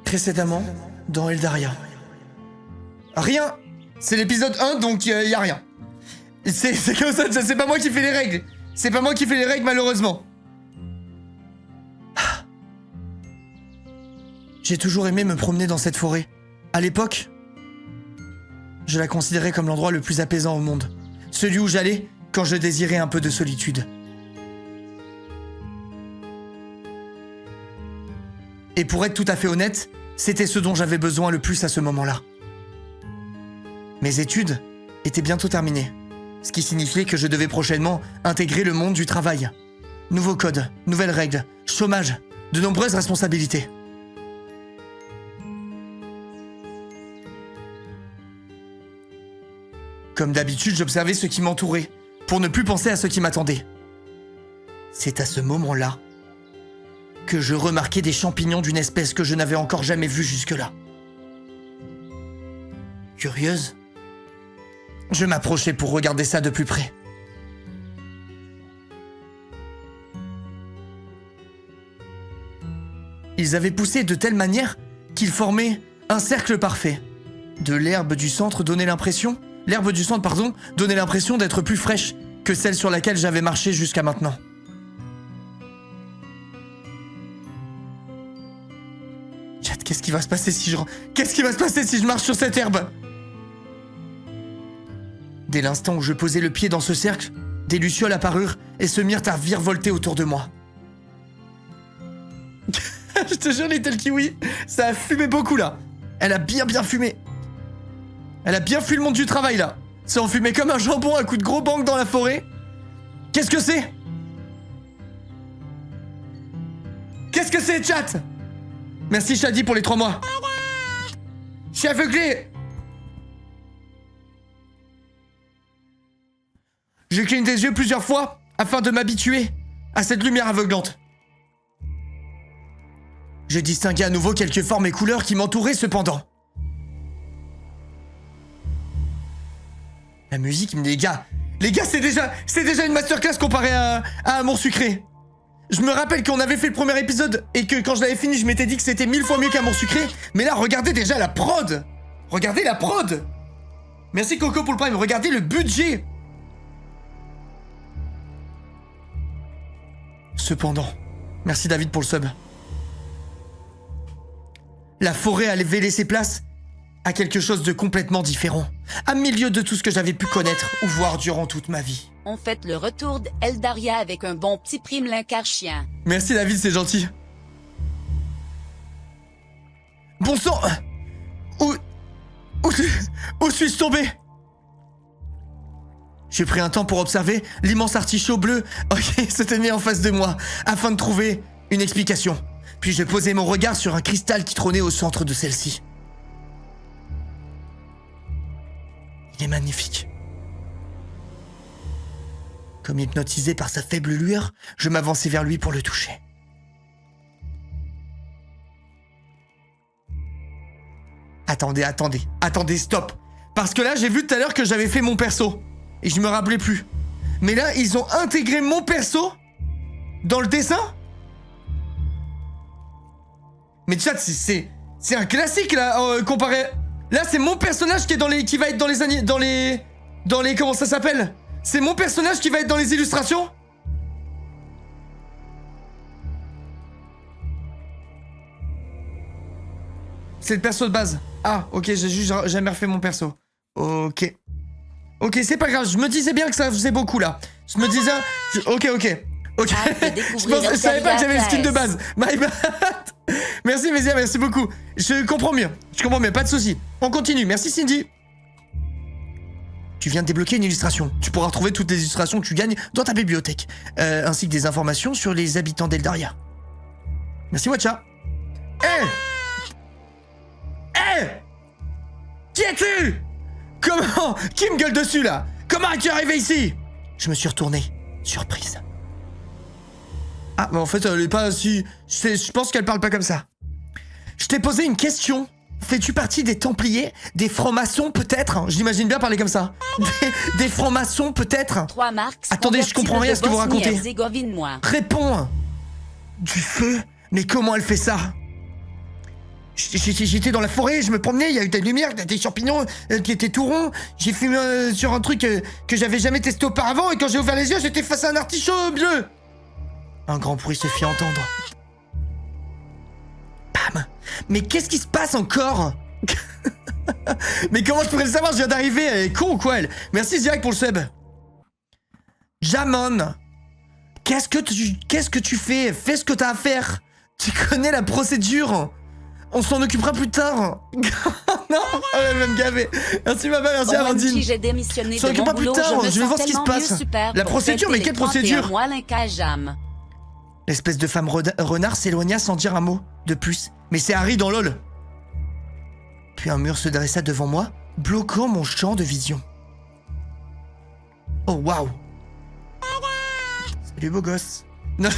Précédemment, dans Eldaria. Rien. C'est l'épisode 1, donc y a rien. C'est comme ça, c'est pas moi qui fais les règles. C'est pas moi qui fais les règles, malheureusement. J'ai toujours aimé me promener dans cette forêt. À l'époque, je la considérais comme l'endroit le plus apaisant au monde. Celui où j'allais quand je désirais un peu de solitude. Et pour être tout à fait honnête, c'était ce dont j'avais besoin le plus à ce moment-là. Mes études étaient bientôt terminées, ce qui signifiait que je devais prochainement intégrer le monde du travail. Nouveaux codes, nouvelles règles, chômage, de nombreuses responsabilités. Comme d'habitude, j'observais ce qui m'entourait, pour ne plus penser à ce qui m'attendait. C'est à ce moment-là que je remarquai des champignons d'une espèce que je n'avais encore jamais vue jusque-là. Curieuse, je m'approchai pour regarder ça de plus près. Ils avaient poussé de telle manière qu'ils formaient un cercle parfait. De l'herbe du centre donnait l'impression d'être plus fraîche que celle sur laquelle j'avais marché jusqu'à maintenant. Qu'est-ce qui va se passer si je marche sur cette herbe? Dès l'instant où je posai le pied dans ce cercle, des lucioles apparurent et se mirent à virevolter autour de moi. Je te jure, Little Kiwi, ça a fumé beaucoup là. Elle a bien fumé. Elle a bien fui le monde du travail là. Ça enfumait comme un jambon à coups de gros bangs dans la forêt. Qu'est-ce que c'est? Qu'est-ce que c'est, chat? Merci Shadi pour les 3 mois. Je suis aveuglé. Je cligne des yeux plusieurs fois afin de m'habituer à cette lumière aveuglante. Je distinguais à nouveau quelques formes et couleurs qui m'entouraient cependant. La musique, les gars, c'est déjà une masterclass comparée à Amour Sucré. Je me rappelle qu'on avait fait le premier épisode et que quand je l'avais fini, je m'étais dit que c'était 1000 fois mieux qu'Amour Sucré. Mais là, regardez déjà la prod. Regardez la prod. Merci Coco pour le prime. Regardez le budget. Cependant, merci David pour le sub. La forêt avait laissé place à quelque chose de complètement différent, à milieu de tout ce que j'avais pu connaître ou voir durant toute ma vie. On fête le retour d'Eldaria avec un bon petit primelin car-chien. Merci David, c'est gentil. Bon sang, où suis-je tombé? J'ai pris un temps pour observer l'immense artichaut bleu qui se tenait en face de moi, afin de trouver une explication. Puis je posai mon regard sur un cristal qui trônait au centre de celle-ci. Il est magnifique. Comme hypnotisé par sa faible lueur, je m'avançai vers lui pour le toucher. Attendez, stop. Parce que là, j'ai vu tout à l'heure que j'avais fait mon perso. Et je me rappelais plus. Mais là, ils ont intégré mon perso dans le dessin. Mais chat, c'est un classique là, comparé. Là, c'est mon personnage qui va être dans les comment ça s'appelle? C'est mon personnage qui va être dans les illustrations. C'est le perso de base. Ah, ok, j'ai juste jamais refait mon perso. Ok, c'est pas grave. Je me disais bien que ça faisait beaucoup là. Je me disais, ok. Je savais pas que j'avais le skin de base. My bad. Merci Mézia, merci beaucoup. Je comprends mieux, pas de soucis. On continue, merci Cindy. Tu viens de débloquer une illustration. Tu pourras retrouver toutes les illustrations que tu gagnes dans ta bibliothèque, ainsi que des informations sur les habitants d'Eldaria. Merci Watcha. Qui es-tu? Comment? Qui me gueule dessus là? Comment es-tu arrivé ici? Je me suis retourné, surprise. Ah, mais en fait, elle est pas si... Je pense qu'elle parle pas comme ça. Je t'ai posé une question. Fais-tu partie des Templiers? Des francs-maçons, peut-être? J'imagine bien parler comme ça. Des francs-maçons, peut-être? 3 marques. Attendez, je comprends rien à ce que vous racontez. Réponds! Du feu? Mais comment elle fait ça? J'étais dans la forêt, je me promenais, il y a eu des lumières, des champignons qui étaient tout ronds. J'ai fumé sur un truc que j'avais jamais testé auparavant et quand j'ai ouvert les yeux, j'étais face à un artichaut bleu. Un grand bruit se fit entendre. Bam! Mais qu'est-ce qui se passe encore? Mais comment je pourrais le savoir? Je viens d'arriver, elle est con ou quoi elle? Merci Ziak pour le sub. Jamon, qu'est-ce que tu fais? Fais ce que t'as à faire. Tu connais la procédure. On s'en occupera plus tard. Non, elle va me gaver. Merci maman, merci Amandine. Si j'ai démissionné On s'en de mon occupera plus boulot, tard, je vais voir ce qui se mieux, passe. super, La pour procédure, fêter mais quelle les 31 procédure? mois, l'incajam. L'espèce de femme renard s'éloigna sans dire un mot de plus. Mais c'est Harry dans LOL. Puis un mur se dressa devant moi, bloquant mon champ de vision. Oh waouh. Salut beau gosse. Non,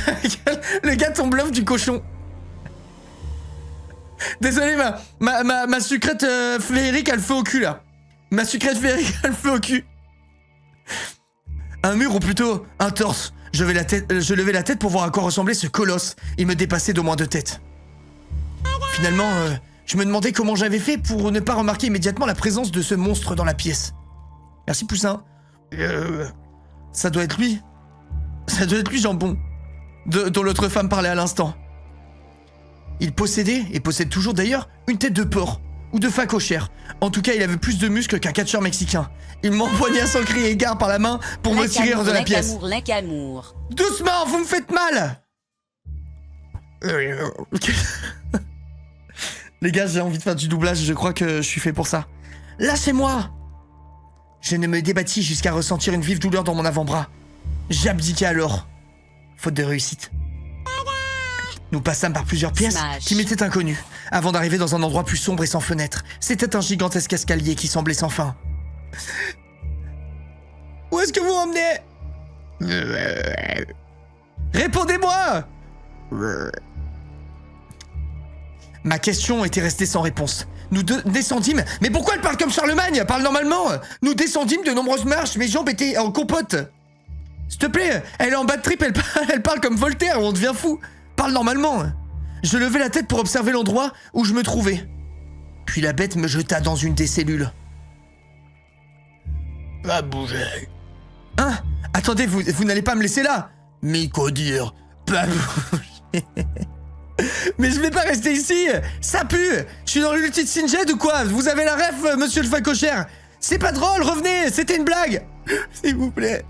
le gars tombe bluff du cochon. Désolé, ma sucrète féerique a le feu au cul là. Ma sucrète féerique a le feu au cul. Un mur ou plutôt un torse. Je levai la tête pour voir à quoi ressemblait ce colosse. Il me dépassait d'au moins 2 têtes. Finalement, je me demandais comment j'avais fait pour ne pas remarquer immédiatement la présence de ce monstre dans la pièce. Merci Poussin. Ça doit être lui. Ça doit être lui, Jambon. Dont l'autre femme parlait à l'instant. Il possédait, et possède toujours d'ailleurs, une tête de porc. Ou de facochère. En tout cas, il avait plus de muscles qu'un catcheur mexicain. Il m'empoigna sans crier gare par la main pour me tirer hors de la pièce. L'incamour. Doucement, vous me faites mal. Les gars, j'ai envie de faire du doublage, je crois que je suis fait pour ça. Lâchez-moi. Je ne me débattis jusqu'à ressentir une vive douleur dans mon avant-bras. J'abdiquai alors, faute de réussite. Nous passâmes par plusieurs pièces qui m'étaient inconnues, avant d'arriver dans un endroit plus sombre et sans fenêtre. C'était un gigantesque escalier qui semblait sans fin. Où est-ce que vous m'emmenez? Répondez-moi! Ma question était restée sans réponse. Nous descendîmes... Mais pourquoi elle parle comme Charlemagne? Elle parle normalement. Nous descendîmes de nombreuses marches, mes jambes étaient en compote. S'il te plaît, elle est en bad trip, elle parle comme Voltaire, on devient fou. Parle normalement. Je levai la tête pour observer l'endroit où je me trouvais. Puis la bête me jeta dans une des cellules. Pas bouger. Hein? Attendez, vous n'allez pas me laisser là? Mais quoi dire? Pas bouger. Mais je vais pas rester ici. Ça pue. Je suis dans l'ulti de Sinjed ou quoi? Vous avez la ref, monsieur le facochère? C'est pas drôle, revenez, c'était une blague. S'il vous plaît.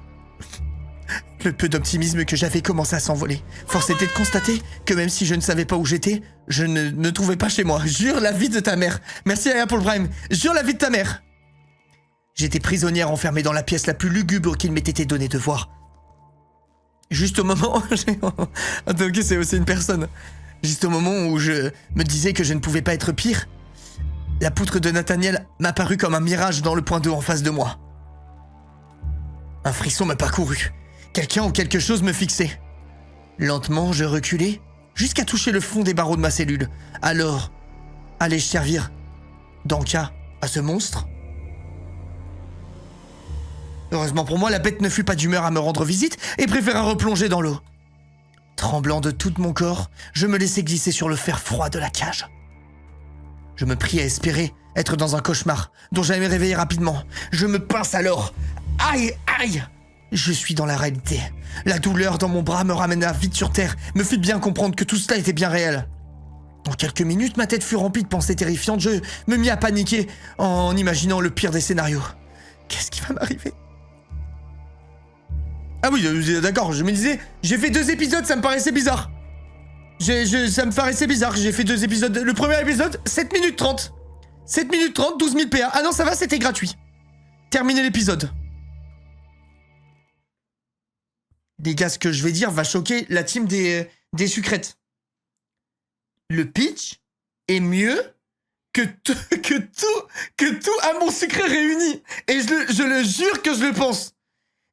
Le peu d'optimisme que j'avais commençait à s'envoler. Force était de constater que même si je ne savais pas où j'étais, je ne me trouvais pas chez moi. Jure la vie de ta mère. Merci Aya pour le prime. Jure la vie de ta mère. J'étais prisonnière enfermée dans la pièce la plus lugubre qu'il m'ait été donné de voir. Juste au moment... Attends, ok, c'est aussi une personne. Juste au moment où je me disais que je ne pouvais pas être pire, la poutre de Nathaniel m'apparut comme un mirage dans le point d'eau en face de moi. Un frisson me parcourut. Quelqu'un ou quelque chose me fixait. Lentement, je reculai jusqu'à toucher le fond des barreaux de ma cellule. Alors, allais-je servir d'en-cas à ce monstre? Heureusement pour moi, la bête ne fut pas d'humeur à me rendre visite et préféra replonger dans l'eau. Tremblant de tout mon corps, je me laissai glisser sur le fer froid de la cage. Je me pris à espérer être dans un cauchemar dont j'allais me réveiller rapidement. Je me pince alors. Aïe, aïe! Je suis dans la réalité. La douleur dans mon bras me ramena vite sur terre, me fit bien comprendre que tout cela était bien réel. En quelques minutes, ma tête fut remplie de pensées terrifiantes. Je me mis à paniquer en imaginant le pire des scénarios. Qu'est-ce qui va m'arriver? Ah oui, d'accord, je me disais, j'ai fait 2 épisodes, ça me paraissait bizarre. Ça me paraissait bizarre, j'ai fait 2 épisodes. Le premier épisode, 7 minutes 30. 7 minutes 30, 12 000 PA. Ah non, ça va, c'était gratuit. Terminez l'épisode. Les gars, ce que je vais dire va choquer la team des sucrètes. Le pitch est mieux que tout amour sucré réuni. Et je le jure que je le pense.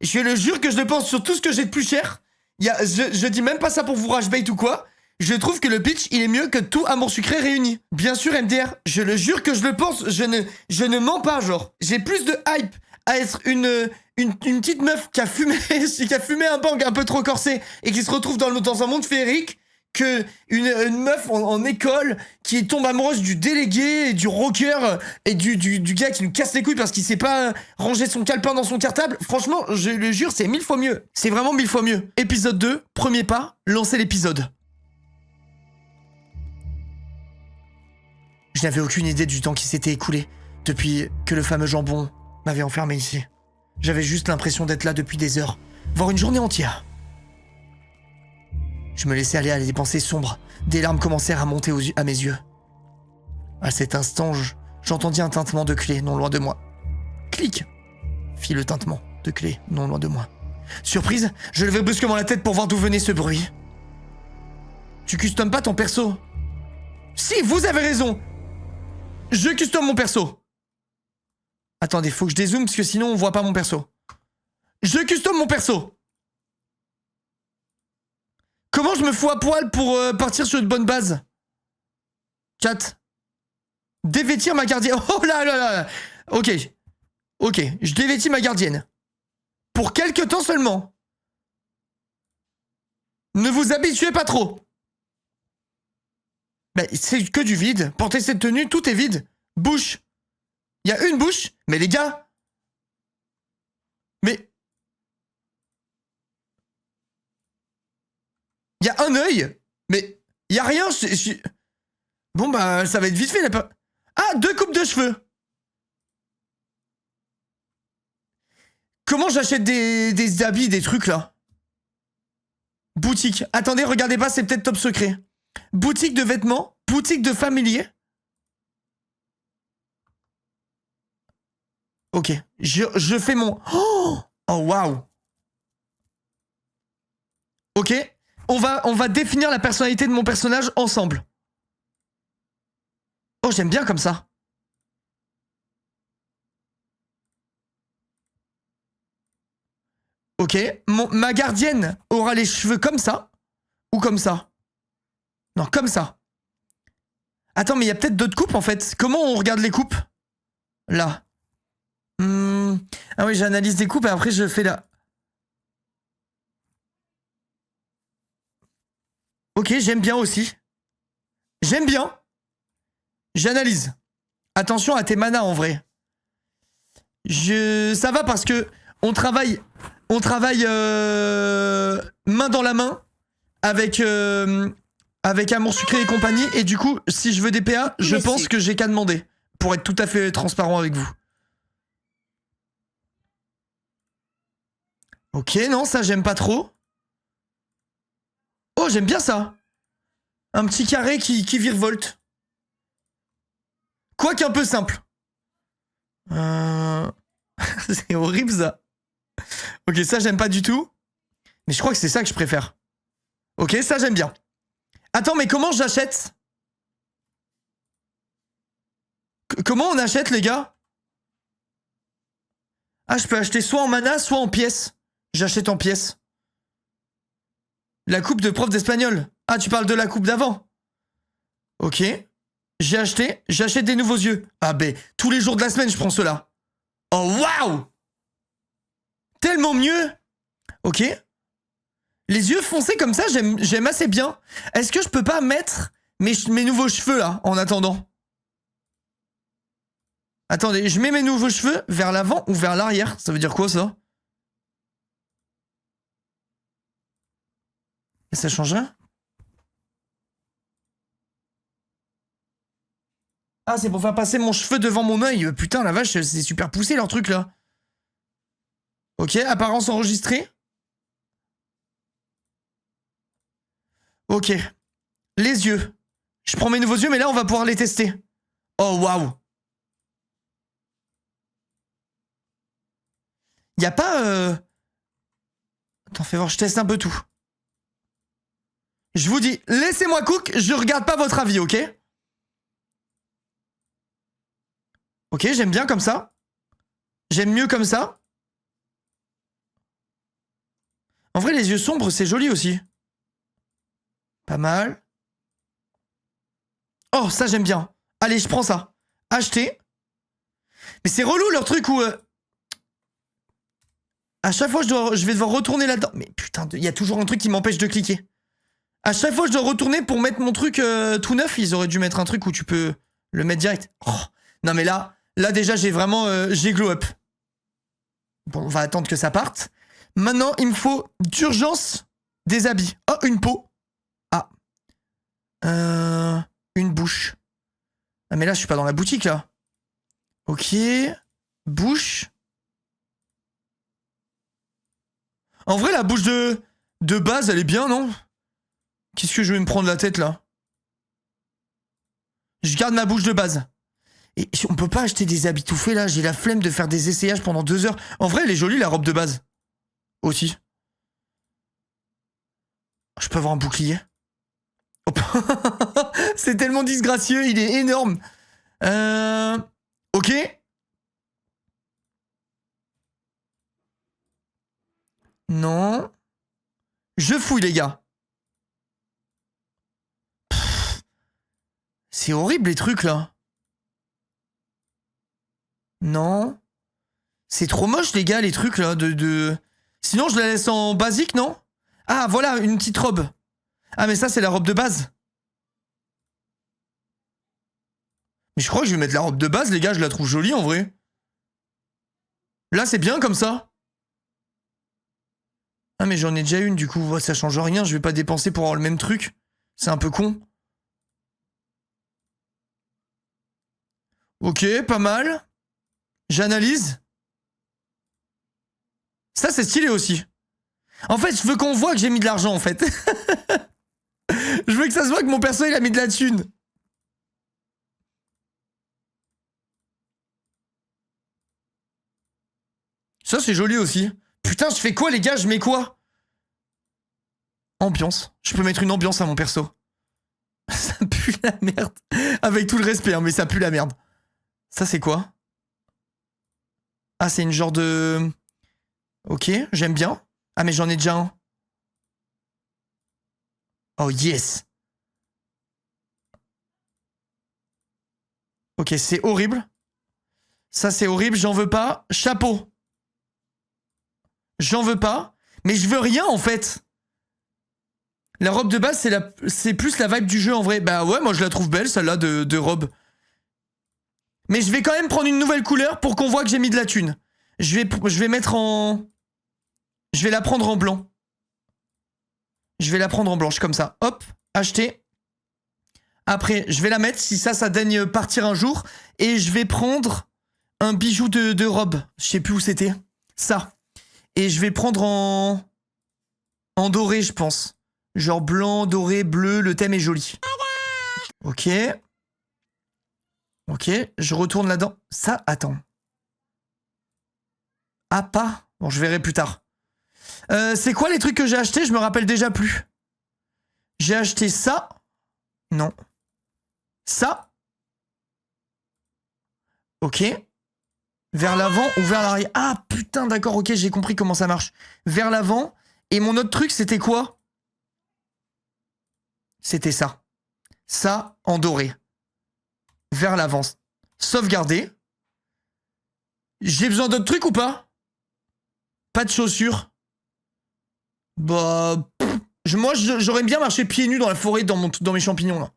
Je le jure que je le pense sur tout ce que j'ai de plus cher. Je dis même pas ça pour vous rage-bait ou quoi. Je trouve que le pitch, il est mieux que tout amour sucré réuni. Bien sûr, MDR, je le jure que je le pense. Je ne mens pas, genre. J'ai plus de hype à être une petite meuf qui a fumé un bang un peu trop corsé et qui se retrouve dans un monde féerique que une meuf en école qui tombe amoureuse du délégué, et du rocker et du gars qui nous casse les couilles parce qu'il sait pas ranger son calepin dans son cartable. Franchement, je le jure, c'est 1000 fois mieux. C'est vraiment 1000 fois mieux. Épisode 2, premier pas, lancer l'épisode. Je n'avais aucune idée du temps qui s'était écoulé depuis que le fameux jambon m'avait enfermé ici. J'avais juste l'impression d'être là depuis des heures, voire une journée entière. Je me laissais aller à des pensées sombres. Des larmes commencèrent à monter à mes yeux. À cet instant, j'entendis un tintement de clé non loin de moi. Clic, fit le tintement de clé non loin de moi. Surprise, je levai brusquement la tête pour voir d'où venait ce bruit. Tu customes pas ton perso? Si, vous avez raison. Je custom mon perso. Attendez, faut que je dézoome parce que sinon on voit pas mon perso. Je custom mon perso. Comment je me fous à poil pour partir sur une bonne base? Chat. Dévêtir ma gardienne. Oh là là là. Ok. Ok, je dévêtis ma gardienne. Pour quelques temps seulement. Ne vous habituez pas trop. Mais c'est que du vide. Portez cette tenue, tout est vide. Bouche. Il y a une bouche. Mais les gars. Mais. Il y a un œil. Mais. Il y a rien. Bon bah, ça va être vite fait là. Ah, 2 coupes de cheveux. Comment j'achète des habits, des trucs là? Boutique. Attendez, regardez pas, c'est peut-être top secret. Boutique de vêtements, boutique de familier. Ok, je fais mon... Oh waouh. Ok, on va définir la personnalité de mon personnage ensemble. Oh, j'aime bien comme ça. Ok, ma gardienne aura les cheveux comme ça. Ou comme ça. Non, comme ça. Attends, mais il y a peut-être d'autres coupes en fait. Comment on regarde les coupes? Là. Ah oui, j'analyse des coupes et après je fais là. Ok, j'aime bien aussi. J'aime bien. J'analyse. Attention à tes manas en vrai. Ça va parce que on travaille main dans la main avec Amour Sucré et compagnie. Et du coup, si je veux des PA, je pense que j'ai qu'à demander. Pour être tout à fait transparent avec vous. Ok, non, ça j'aime pas trop. Oh, j'aime bien ça. Un petit carré qui virevolte. Quoique un peu simple. C'est horrible ça. Ok, ça j'aime pas du tout. Mais je crois que c'est ça que je préfère. Ok, ça j'aime bien. Attends, mais comment j'achète? Comment on achète, les gars? Ah, je peux acheter soit en mana, soit en pièces. J'achète en pièces. La coupe de prof d'espagnol. Ah, tu parles de la coupe d'avant. Ok. J'ai acheté. J'achète des nouveaux yeux. Ah ben, tous les jours de la semaine, je prends ceux-là. Oh, waouh! Tellement mieux. Ok. Les yeux foncés comme ça, j'aime assez bien. Est-ce que je peux pas mettre mes nouveaux cheveux, là, en attendant? Attendez, je mets mes nouveaux cheveux vers l'avant ou vers l'arrière? Ça veut dire quoi, ça? Et ça change rien? Ah, c'est pour faire passer mon cheveu devant mon œil. Putain, la vache, c'est super poussé, leur truc, là. Ok, apparence enregistrée. Ok. Les yeux. Je prends mes nouveaux yeux, mais là, on va pouvoir les tester. Oh, waouh. Y a pas... Attends, fais voir, je teste un peu tout. Je vous dis, laissez-moi cook, je regarde pas votre avis, ok? Ok, j'aime bien comme ça. J'aime mieux comme ça. En vrai, les yeux sombres, c'est joli aussi. Pas mal. Oh, ça, j'aime bien. Allez, je prends ça. Acheter. Mais c'est relou, leur truc où... À chaque fois, je vais devoir retourner là-dedans. Mais putain, il y a toujours un truc qui m'empêche de cliquer. À chaque fois, je dois retourner pour mettre mon truc tout neuf. Ils auraient dû mettre un truc où tu peux le mettre direct. Oh. Non, mais là déjà, j'ai vraiment... j'ai glow up. Bon, on va attendre que ça parte. Maintenant, il me faut d'urgence des habits. Oh, une peau. Ah. Une bouche. Ah, mais là, je suis pas dans la boutique, là. Ok. Bouche. En vrai, la bouche de base, elle est bien, non? Qu'est-ce que je vais me prendre la tête, là? Je garde ma bouche de base. Et on peut pas acheter des habits tout faits, là. J'ai la flemme de faire des essayages pendant 2 heures. En vrai, elle est jolie, la robe de base. Aussi. Je peux avoir un bouclier. Oh. C'est tellement disgracieux, il est énorme. Ok. Non. Je fouille, les gars. C'est horrible, les trucs, là. Non. C'est trop moche, les gars, les trucs, là, Sinon, je la laisse en basique, non? Ah, voilà, une petite robe. Ah, mais ça, c'est la robe de base. Mais je crois que je vais mettre la robe de base, les gars, je la trouve jolie, en vrai. Là, c'est bien, comme ça. Ah, mais j'en ai déjà une, du coup, ça change rien, je vais pas dépenser pour avoir le même truc. C'est un peu con. Ok, pas mal. J'analyse. Ça, c'est stylé aussi. En fait, je veux qu'on voit que j'ai mis de l'argent, en fait. Je veux que ça se voit que mon perso, il a mis de la thune. Ça, c'est joli aussi. Putain, je fais quoi, les gars? Je mets quoi? Ambiance. Je peux mettre une ambiance à mon perso. Ça pue la merde. Avec tout le respect, hein, mais ça pue la merde. Ça, c'est quoi? Ah, c'est une genre de... Ok, j'aime bien. Ah, mais j'en ai déjà un. Oh, yes. Ok, c'est horrible. Ça, c'est horrible, j'en veux pas. Chapeau. J'en veux pas. Mais je veux rien, en fait. La robe de base, c'est plus la vibe du jeu, en vrai. Bah ouais, moi, je la trouve belle, celle-là, de robe. Mais je vais quand même prendre une nouvelle couleur pour qu'on voit que j'ai mis de la thune. Je vais mettre en... Je vais la prendre en blanc. Je vais la prendre en blanche, comme ça. Hop, acheter. Après, je vais la mettre, si ça daigne partir un jour. Et je vais prendre un bijou de robe. Je sais plus où c'était. Ça. Et je vais prendre en doré, je pense. Genre blanc, doré, bleu, le thème est joli. Ok. Ok, je retourne là-dedans. Ça, attends. Ah, pas. Bon, je verrai plus tard. C'est quoi les trucs que j'ai achetés? Je me rappelle déjà plus. J'ai acheté ça. Non. Ça. Ok. Vers l'avant ou vers l'arrière? Ah, putain, d'accord, ok, j'ai compris comment ça marche. Vers l'avant. Et mon autre truc, c'était quoi? C'était ça. Ça, en doré. Vers l'avant. Sauvegarder. J'ai besoin d'autres trucs ou pas? Pas de chaussures. Bah... Moi, j'aurais bien marché pieds nus dans la forêt dans mes champignons, là.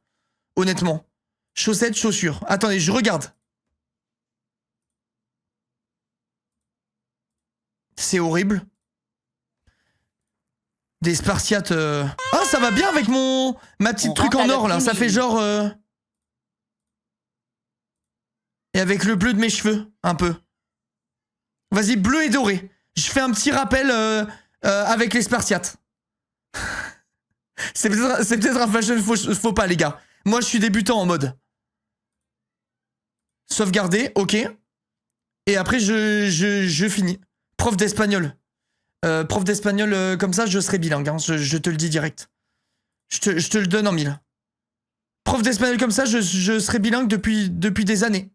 Honnêtement. Chaussettes, chaussures. Attendez, je regarde. C'est horrible. Des Spartiates... Ah, ça va bien avec ma petite truc en or, là. Ça fait genre... Et avec le bleu de mes cheveux, un peu. Vas-y, bleu et doré. Je fais un petit rappel avec les Spartiates. C'est peut-être un fashion faux pas, les gars. Moi, je suis débutant en mode. Sauvegarder, ok. Et après, je finis. Prof d'espagnol. Prof d'espagnol, comme ça, je serai bilingue. Hein. Je te le dis direct. Je te le donne en mille. Prof d'espagnol comme ça, je serai bilingue depuis des années.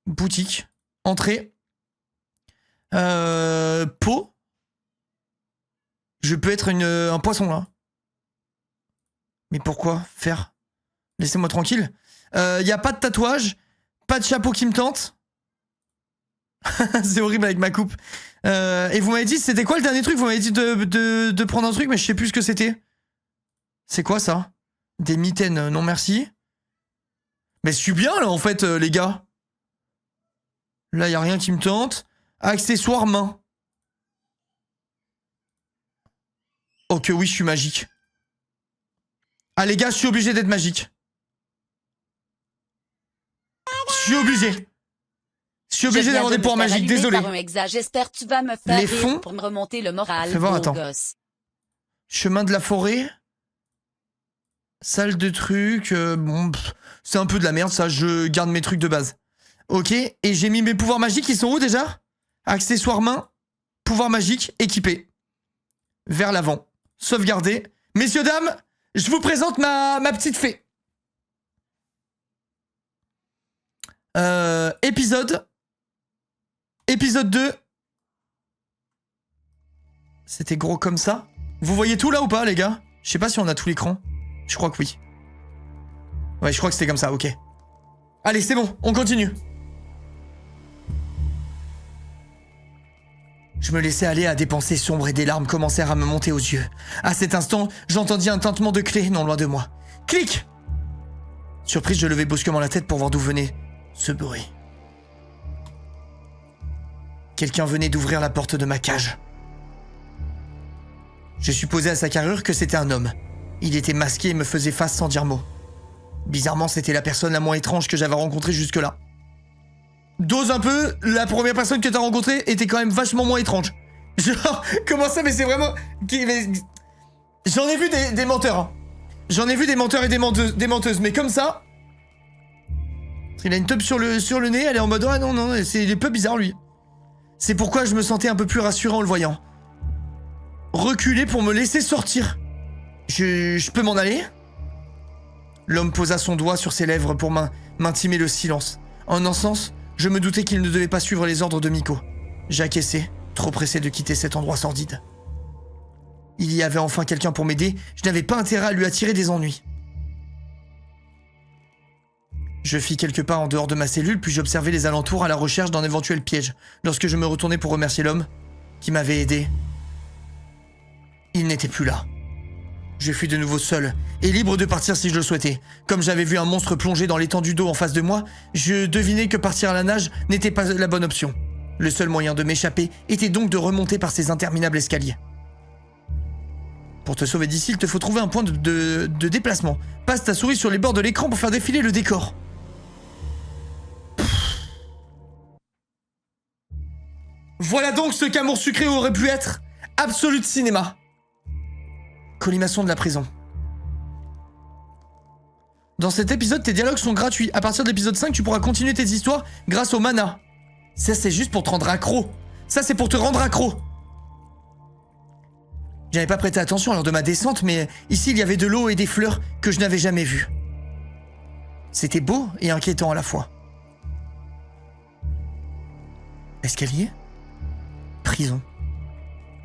Boutique. Entrée. Peau. Je peux être un poisson, là. Mais pourquoi faire? Laissez-moi tranquille. Y a pas de tatouage. Pas de chapeau qui me tente. C'est horrible avec ma coupe. Et vous m'avez dit, c'était quoi le dernier truc? Vous m'avez dit de prendre un truc, mais je sais plus ce que c'était. C'est quoi ça? Des mitaines, non merci. Mais je suis bien là en fait, les gars. Là, y a rien qui me tente. Accessoires main. Ok, oui, je suis magique. Ah les gars, je suis obligé d'être magique. Je suis obligé. Je suis obligé d'avoir des pouvoirs magiques, désolé. J'espère que tu vas me faire les fonds pour me remonter le moral. Fais voir, attends. Gosse. Chemin de la forêt. Salle de trucs. Bon, c'est un peu de la merde, ça. Je garde mes trucs de base. Ok, et j'ai mis mes pouvoirs magiques. Ils sont où déjà? Accessoires main. Pouvoir magique. Équipé. Vers l'avant. Sauvegarder. Messieurs, dames, je vous présente ma petite fée. Épisode 2. C'était gros comme ça. Vous voyez tout là ou pas, les gars? Je sais pas si on a tout l'écran. Je crois que oui. Ouais, je crois que c'était comme ça, ok. Allez, c'est bon, on continue. Je me laissais aller à des pensées sombres et des larmes commencèrent à me monter aux yeux. À cet instant, j'entendis un tintement de clé non loin de moi. Clic! Surprise, je levai brusquement la tête pour voir d'où venait ce bruit. Quelqu'un venait d'ouvrir la porte de ma cage. Je supposais à sa carrure que c'était un homme. Il était masqué et me faisait face sans dire mot. Bizarrement, c'était la personne la moins étrange que j'avais rencontrée jusque-là. Dose un peu, la première personne que t'as rencontrée était quand même vachement moins étrange. Genre, comment ça, mais c'est vraiment... J'en ai vu des menteurs, hein. J'en ai vu des menteurs et des menteuses, mais comme ça... Il a une teub sur le nez, elle est en mode... Ah non, il est peu bizarre, lui. C'est pourquoi je me sentais un peu plus rassuré en le voyant. Reculer pour me laisser sortir. Je peux m'en aller? L'homme posa son doigt sur ses lèvres pour m'intimer le silence. En un sens, je me doutais qu'il ne devait pas suivre les ordres de Miko. J'acquiesçais, trop pressé de quitter cet endroit sordide. Il y avait enfin quelqu'un pour m'aider, je n'avais pas intérêt à lui attirer des ennuis. Je fis quelques pas en dehors de ma cellule, puis j'observais les alentours à la recherche d'un éventuel piège. Lorsque je me retournai pour remercier l'homme qui m'avait aidé, il n'était plus là. Je fus de nouveau seul, et libre de partir si je le souhaitais. Comme j'avais vu un monstre plonger dans l'étendue d'eau en face de moi, je devinais que partir à la nage n'était pas la bonne option. Le seul moyen de m'échapper était donc de remonter par ces interminables escaliers. Pour te sauver d'ici, il te faut trouver un point de déplacement. Passe ta souris sur les bords de l'écran pour faire défiler le décor. Voilà donc ce qu'Amour Sucré aurait pu être. Absolute cinéma. Colimaçon de la prison. Dans cet épisode, tes dialogues sont gratuits. À partir de l'épisode 5, tu pourras continuer tes histoires grâce au mana. Ça, c'est juste pour te rendre accro. Ça, c'est pour te rendre accro. J'avais pas prêté attention lors de ma descente, mais ici, il y avait de l'eau et des fleurs que je n'avais jamais vues. C'était beau et inquiétant à la fois. Escalier? Prison.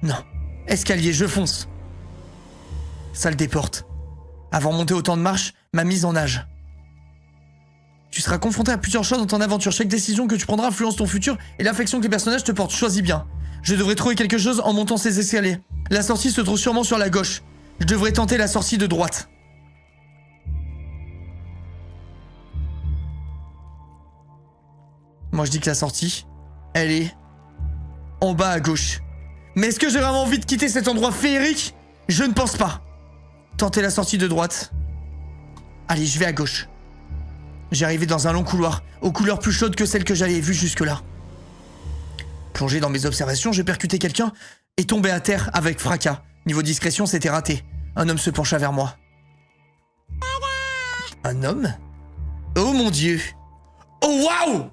Non. Escalier, je fonce. Salle des portes. Avant de monter autant de marches, ma mise en nage. Tu seras confronté à plusieurs choses dans ton aventure. Chaque décision que tu prendras influence ton futur et l'affection que les personnages te portent. Choisis bien. Je devrais trouver quelque chose en montant ces escaliers. La sortie se trouve sûrement sur la gauche. Je devrais tenter la sortie de droite. Moi je dis que la sortie, elle est en bas à gauche. Mais est-ce que j'ai vraiment envie de quitter cet endroit féerique? Je ne pense pas. Tenter la sortie de droite. Allez, je vais à gauche. J'ai arrivé dans un long couloir, aux couleurs plus chaudes que celles que j'avais vues jusque-là. Plongé dans mes observations, j'ai percuté quelqu'un et tombé à terre avec fracas. Niveau discrétion, c'était raté. Un homme se pencha vers moi. Un homme? Oh mon Dieu! Oh waouh!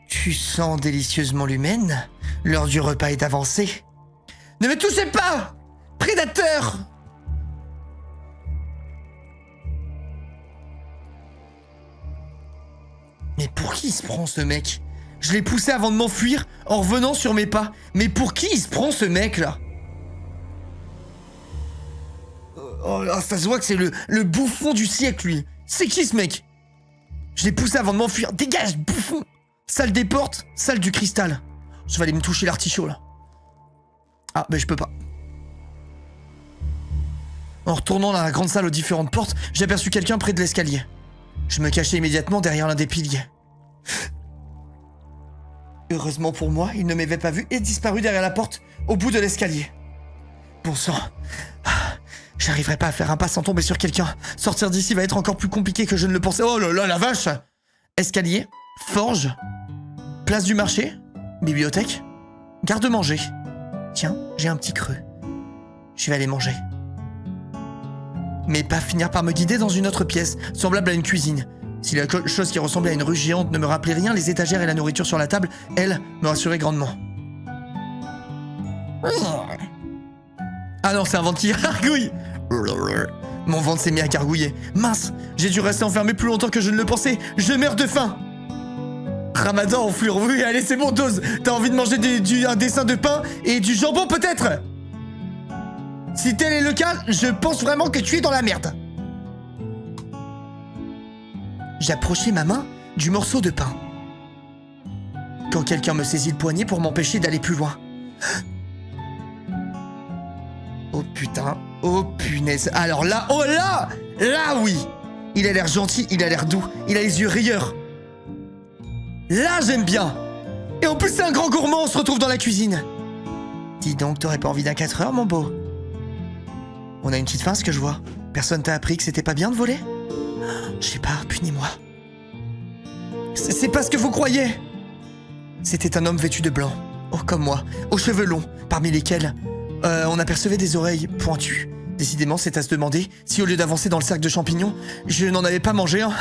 Tu sens délicieusement l'humaine? L'heure du repas est avancée. Ne me touchez pas! Prédateur! Mais pour qui il se prend ce mec? Je l'ai poussé avant de m'enfuir en revenant sur mes pas. Mais pour qui il se prend ce mec là? Oh là, ça se voit que c'est le bouffon du siècle lui. C'est qui ce mec? Je l'ai poussé avant de m'enfuir. Dégage, bouffon! Salle des portes, salle du cristal. Je vais aller me toucher l'artichaut là. Ah, mais je peux pas. En retournant dans la grande salle aux différentes portes, j'ai aperçu quelqu'un près de l'escalier. Je me cachai immédiatement derrière l'un des piliers. Heureusement pour moi, il ne m'avait pas vu et disparu derrière la porte, au bout de l'escalier. Bon sang. J'arriverai pas à faire un pas sans tomber sur quelqu'un. Sortir d'ici va être encore plus compliqué que je ne le pensais. Oh là là, la vache! Escalier, forge, place du marché, bibliothèque, garde-manger. Tiens, j'ai un petit creux. Je vais aller manger. Mais pas finir par me guider dans une autre pièce, semblable à une cuisine. Si la chose qui ressemblait à une ruche géante ne me rappelait rien, les étagères et la nourriture sur la table, elle, me rassuraient grandement. Ah non, c'est un ventre qui gargouille. Mon ventre s'est mis à gargouiller. Mince, j'ai dû rester enfermé plus longtemps que je ne le pensais. Je meurs de faim. Ramadan en fleur. Oui, allez, c'est bon, dose. T'as envie de manger un dessin de pain et du jambon, peut-être? Si tel est le cas, je pense vraiment que tu es dans la merde. J'approchai ma main du morceau de pain. Quand quelqu'un me saisit le poignet pour m'empêcher d'aller plus loin. Oh putain, oh punaise. Alors là, oh là, là oui. Il a l'air gentil, il a l'air doux, il a les yeux rieurs. Là j'aime bien. Et en plus c'est un grand gourmand, on se retrouve dans la cuisine. Dis donc, t'aurais pas envie d'un 4 heures, mon beau? On a une petite faim, ce que je vois. Personne t'a appris que c'était pas bien de voler? Je sais pas, punis-moi. C'est pas ce que vous croyez. C'était un homme vêtu de blanc. Oh, comme moi, aux cheveux longs, parmi lesquels on apercevait des oreilles pointues. Décidément, c'est à se demander si au lieu d'avancer dans le cercle de champignons, je n'en avais pas mangé un.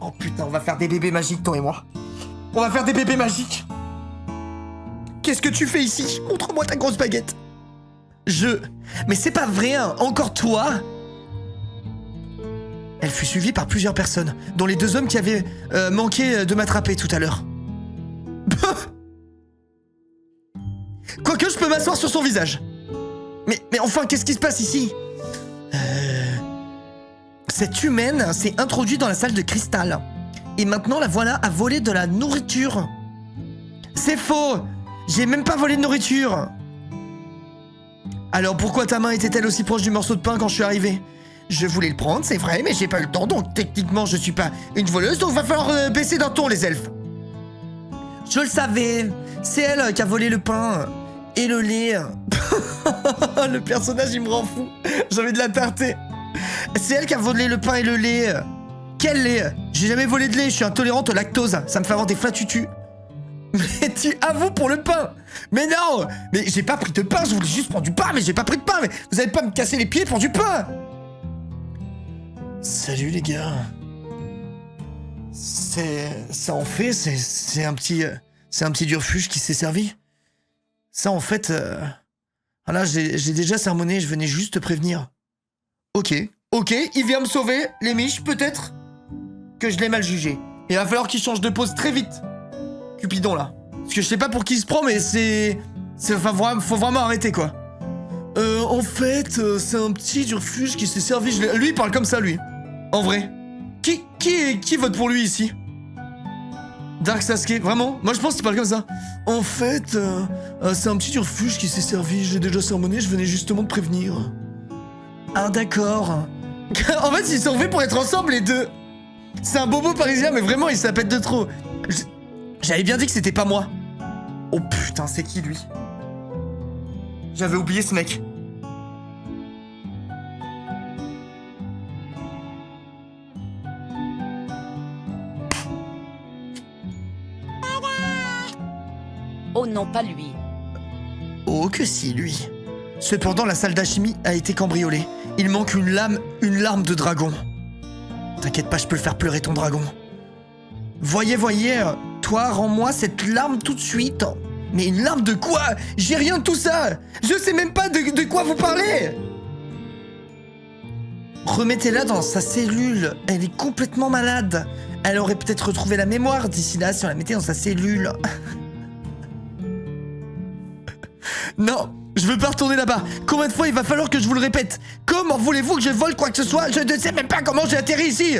Oh putain, on va faire des bébés magiques, toi et moi. On va faire des bébés magiques. Qu'est-ce que tu fais ici? Montre-moi ta grosse baguette. Mais c'est pas vrai, hein. Encore toi? Elle fut suivie par plusieurs personnes, dont les 2 hommes qui avaient manqué de m'attraper tout à l'heure. Quoique je peux m'asseoir sur son visage. Mais enfin, qu'est-ce qui se passe ici? Cette humaine s'est introduite dans la salle de cristal. Et maintenant la voilà à voler de la nourriture. C'est faux! J'ai même pas volé de nourriture. Alors pourquoi ta main était-elle aussi proche du morceau de pain quand je suis arrivé? Je voulais le prendre, c'est vrai, mais j'ai pas eu le temps, donc techniquement je suis pas une voleuse, donc va falloir baisser d'un ton, les elfes. Je le savais, c'est elle qui a volé le pain et le lait. Le personnage il me rend fou, j'ai envie de la tarter. C'est elle qui a volé le pain et le lait. Quel lait? J'ai jamais volé de lait, je suis intolérante au lactose, ça me fait avoir des flatutus. Mais tu avoues pour le pain. Mais non. Mais j'ai pas pris de pain, je voulais juste prendre du pain, mais j'ai pas pris de pain. Mais vous allez pas me casser les pieds pour du pain. Salut les gars. Ça en fait, c'est un petit refuge qui s'est servi. Ça en fait, voilà, j'ai déjà sermonné, je venais juste te prévenir. Ok, il vient me sauver, les miches, peut-être que je l'ai mal jugé. Il va falloir qu'il change de pose très vite. Cupidon là. Parce que je sais pas pour qui il se prend, mais enfin, faut vraiment arrêter quoi. En fait, c'est un petit refuge qui s'est servi. Lui, il parle comme ça, lui. En vrai. Qui vote pour lui ici? Dark Sasuke, vraiment? Moi, je pense qu'il parle comme ça. En fait, c'est un petit refuge qui s'est servi. J'ai déjà sermonné, je venais justement de prévenir. Ah, d'accord. En fait, ils sont faits pour être ensemble, les deux. C'est un bobo parisien, mais vraiment, il s'appelle de trop. J'avais bien dit que c'était pas moi. Oh putain, c'est qui lui? J'avais oublié ce mec. Oh non, pas lui. Oh que si, lui. Cependant, la salle d'alchimie a été cambriolée. Il manque une larme de dragon. T'inquiète pas, je peux le faire pleurer ton dragon. Voyez, toi, rends-moi cette larme tout de suite. Mais une larme de quoi? J'ai rien de tout ça. Je sais même pas de quoi vous parlez. Remettez-la dans sa cellule. Elle est complètement malade. Elle aurait peut-être retrouvé la mémoire d'ici là si on la mettait dans sa cellule. Non, je veux pas retourner là-bas. Combien de fois il va falloir que je vous le répète? Comment voulez-vous que je vole quoi que ce soit? Je ne sais même pas comment j'ai atterri ici.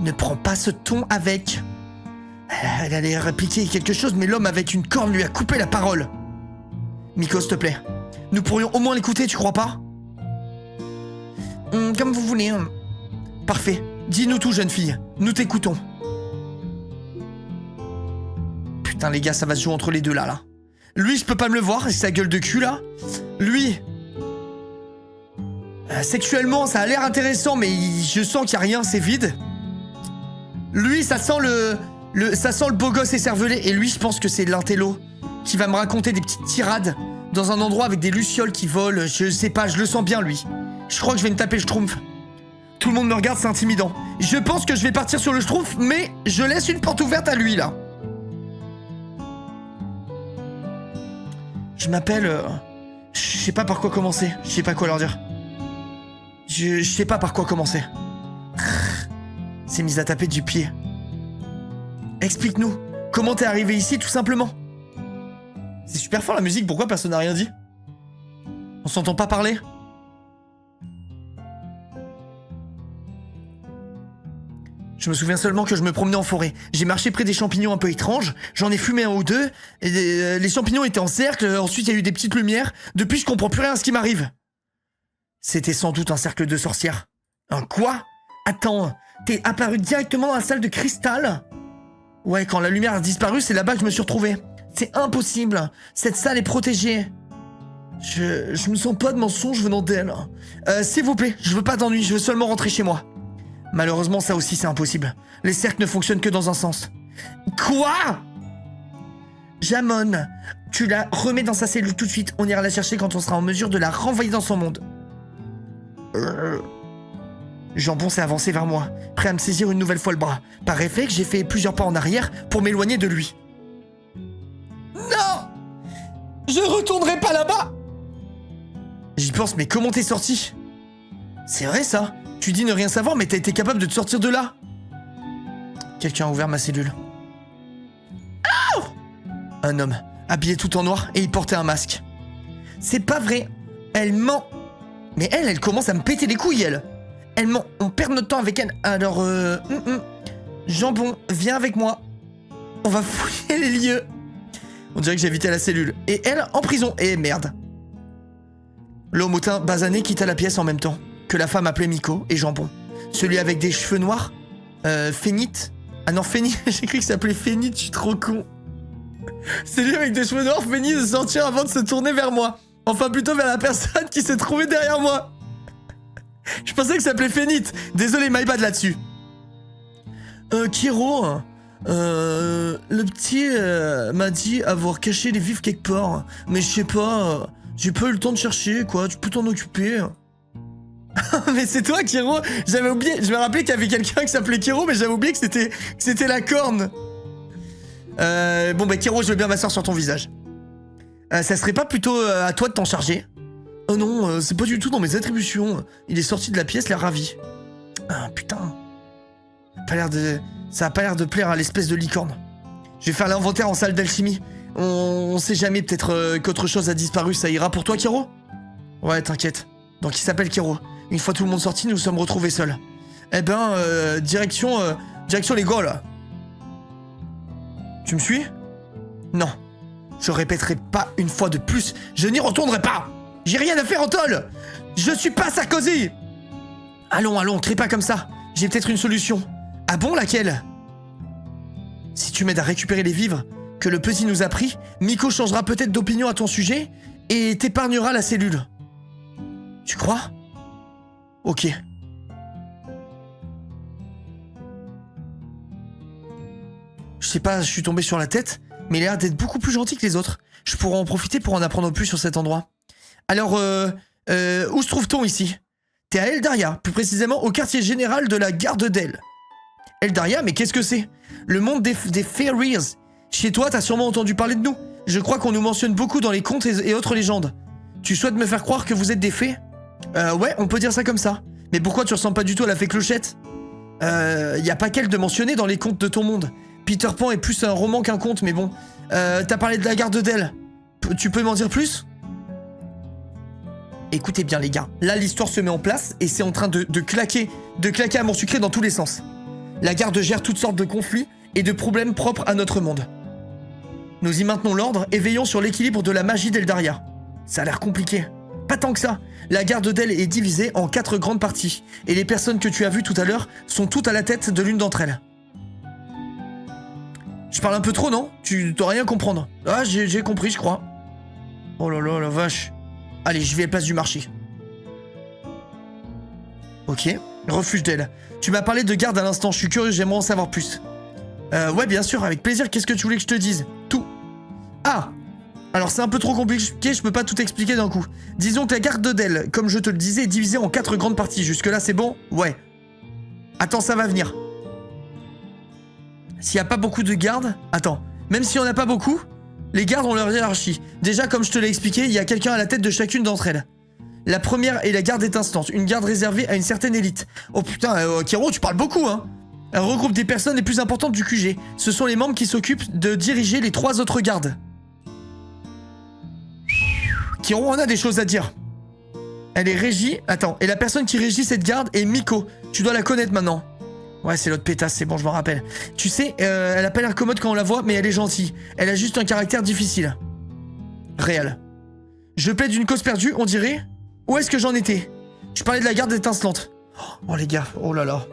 Ne prends pas ce ton avec. Elle allait répliquer quelque chose, mais l'homme avec une corne lui a coupé la parole. Miko, s'il te plaît. Nous pourrions au moins l'écouter, tu crois pas? Comme vous voulez. Parfait. Dis-nous tout, jeune fille. Nous t'écoutons. Putain, les gars, ça va se jouer entre les deux, là. Lui, je peux pas me le voir, avec sa gueule de cul, là. Lui... sexuellement, ça a l'air intéressant, mais je sens qu'il y a rien, c'est vide. Lui, ça sent ça sent le beau gosse écervelé. Et lui, je pense que c'est l'intello qui va me raconter des petites tirades dans un endroit avec des lucioles qui volent. Je sais pas, je le sens bien, lui. Je crois que je vais me taper le schtroumpf. Tout le monde me regarde, c'est intimidant. Je pense que je vais partir sur le schtroumpf, mais je laisse une porte ouverte à lui, là. Je m'appelle... Je sais pas par quoi commencer. Je sais pas quoi leur dire. Je sais pas par quoi commencer. C'est mise à taper du pied. Explique-nous. Comment t'es arrivé ici, tout simplement? C'est super fort la musique, pourquoi personne n'a rien dit? On s'entend pas parler? Je me souviens seulement que je me promenais en forêt. J'ai marché près des champignons un peu étranges, j'en ai fumé un ou deux, et les champignons étaient en cercle, ensuite il y a eu des petites lumières. Depuis, je comprends plus rien à ce qui m'arrive. C'était sans doute un cercle de sorcières. Un quoi? Attends, t'es apparu directement dans la salle de cristal? Ouais, quand la lumière a disparu, c'est là-bas que je me suis retrouvé. C'est impossible, cette salle est protégée. Je me sens pas de mensonge venant d'elle. S'il vous plaît, je veux pas d'ennui, je veux seulement rentrer chez moi. Malheureusement, ça aussi, c'est impossible. Les cercles ne fonctionnent que dans un sens. Quoi? Jamon, tu la remets dans sa cellule tout de suite. On ira la chercher quand on sera en mesure de la renvoyer dans son monde. Jambon s'est avancé vers moi, prêt à me saisir une nouvelle fois le bras. Par réflexe, j'ai fait plusieurs pas en arrière pour m'éloigner de lui. Non! Je retournerai pas là-bas! J'y pense, mais comment t'es sorti? C'est vrai ça? Tu dis ne rien savoir, mais t'as été capable de te sortir de là. Quelqu'un a ouvert ma cellule. Oh! Un homme, habillé tout en noir, et il portait un masque. C'est pas vrai. Elle ment. Mais elle commence à me péter les couilles, elle. Elle ment. On perd notre temps avec elle. Alors, Jambon, viens avec moi. On va fouiller les lieux. On dirait que j'ai évité la cellule. Et elle, en prison. Et merde. L'homme au teint basané quitta la pièce en même temps que la femme appelée Miko et Jambon. Celui avec des cheveux noirs, Fénite. Ah non, Fénite, j'ai cru que ça s'appelait Fénite, je suis trop con. Celui avec des cheveux noirs feignit de sortir avant de se tourner vers moi. Enfin, plutôt vers la personne qui s'est trouvée derrière moi. Je pensais que ça s'appelait Fénite. Désolé, my bad là-dessus. Kiro, le petit m'a dit avoir caché les vifs quelque part. Mais je sais pas, j'ai pas eu le temps de chercher, quoi. Tu peux t'en occuper. Mais c'est toi, Kiro. J'avais oublié. Je me rappelais qu'il y avait quelqu'un qui s'appelait Kiro, mais j'avais oublié que c'était la corne. Bon, bah, Kiro, je veux bien m'asseoir sur ton visage. Ça serait pas plutôt à toi de t'en charger? Oh non, c'est pas du tout dans mes attributions. Il est sorti de la pièce, l'air ravi. Ah, putain. Ça a pas l'air de plaire à l'espèce de licorne. Je vais faire l'inventaire en salle d'alchimie. On sait jamais, peut-être qu'autre chose a disparu. Ça ira pour toi, Kiro? Ouais, t'inquiète. Donc il s'appelle Kiro. Une fois tout le monde sorti, nous nous sommes retrouvés seuls. Eh ben, direction les Gaules. Tu me suis? Non. Je répéterai pas une fois de plus. Je n'y retournerai pas. J'ai rien à faire en tôle. Je suis pas Sarkozy. Allons, crie pas comme ça. J'ai peut-être une solution. Ah bon, laquelle? Si tu m'aides à récupérer les vivres que le petit nous a pris, Miko changera peut-être d'opinion à ton sujet et t'épargnera la cellule. Tu crois? Ok. Je sais pas, je suis tombé sur la tête, mais il a l'air d'être beaucoup plus gentil que les autres. Je pourrais en profiter pour en apprendre plus sur cet endroit. Alors, où se trouve-t-on ici? T'es à Eldaria, plus précisément au quartier général de la Garde d'El. Eldaria, mais qu'est-ce que c'est? Le monde des fairies. Chez toi, t'as sûrement entendu parler de nous. Je crois qu'on nous mentionne beaucoup dans les contes et autres légendes. Tu souhaites me faire croire que vous êtes des fées? Ouais, on peut dire ça comme ça. Mais pourquoi tu ressembles pas du tout à la fée Clochette? Y a pas qu'elle de mentionner dans les contes de ton monde. Peter Pan est plus un roman qu'un conte, mais bon. T'as parlé de la Garde d'El. Tu peux m'en dire plus? Écoutez bien les gars, là l'histoire se met en place et c'est en train de claquer à mort sucré dans tous les sens. La garde gère toutes sortes de conflits et de problèmes propres à notre monde. Nous y maintenons l'ordre et veillons sur l'équilibre de la magie d'Eldaria. Ça a l'air compliqué. Pas tant que ça. La garde d'El est divisée en 4 grandes parties, et les personnes que tu as vues tout à l'heure sont toutes à la tête de l'une d'entre elles. Je parle un peu trop, non? Tu dois rien comprendre. Ah, j'ai compris, je crois. Oh là là, la vache. Allez, je vais à la place du marché. Ok, refuge d'El. Tu m'as parlé de garde à l'instant, je suis curieux, j'aimerais en savoir plus. Ouais, bien sûr, avec plaisir, qu'est-ce que tu voulais que je te dise? Tout. Ah! Alors c'est un peu trop compliqué, je peux pas tout expliquer d'un coup. Disons que la garde d'El, comme je te le disais, est divisée en 4 grandes parties. Jusque-là, c'est bon? Ouais. Attends, ça va venir. S'il n'y a pas beaucoup de gardes... Attends, même si on n'a pas beaucoup, les gardes ont leur hiérarchie. Déjà, comme je te l'ai expliqué, il y a quelqu'un à la tête de chacune d'entre elles. La première est la garde étincelante, une garde réservée à une certaine élite. Oh putain, Kiro, tu parles beaucoup, hein. Elle regroupe des personnes les plus importantes du QG. Ce sont les membres qui s'occupent de diriger les 3 autres gardes. Kiro, on a des choses à dire. Elle est régie... Attends, et la personne qui régit cette garde est Miko. Tu dois la connaître maintenant. Ouais, c'est l'autre pétasse, c'est bon, je m'en rappelle. Tu sais, elle a pas l'air commode quand on la voit, mais elle est gentille. Elle a juste un caractère difficile. Réel. Je plaide d'une cause perdue, on dirait. Où est-ce que j'en étais? Je parlais de la garde étincelante. Oh les gars, oh là là.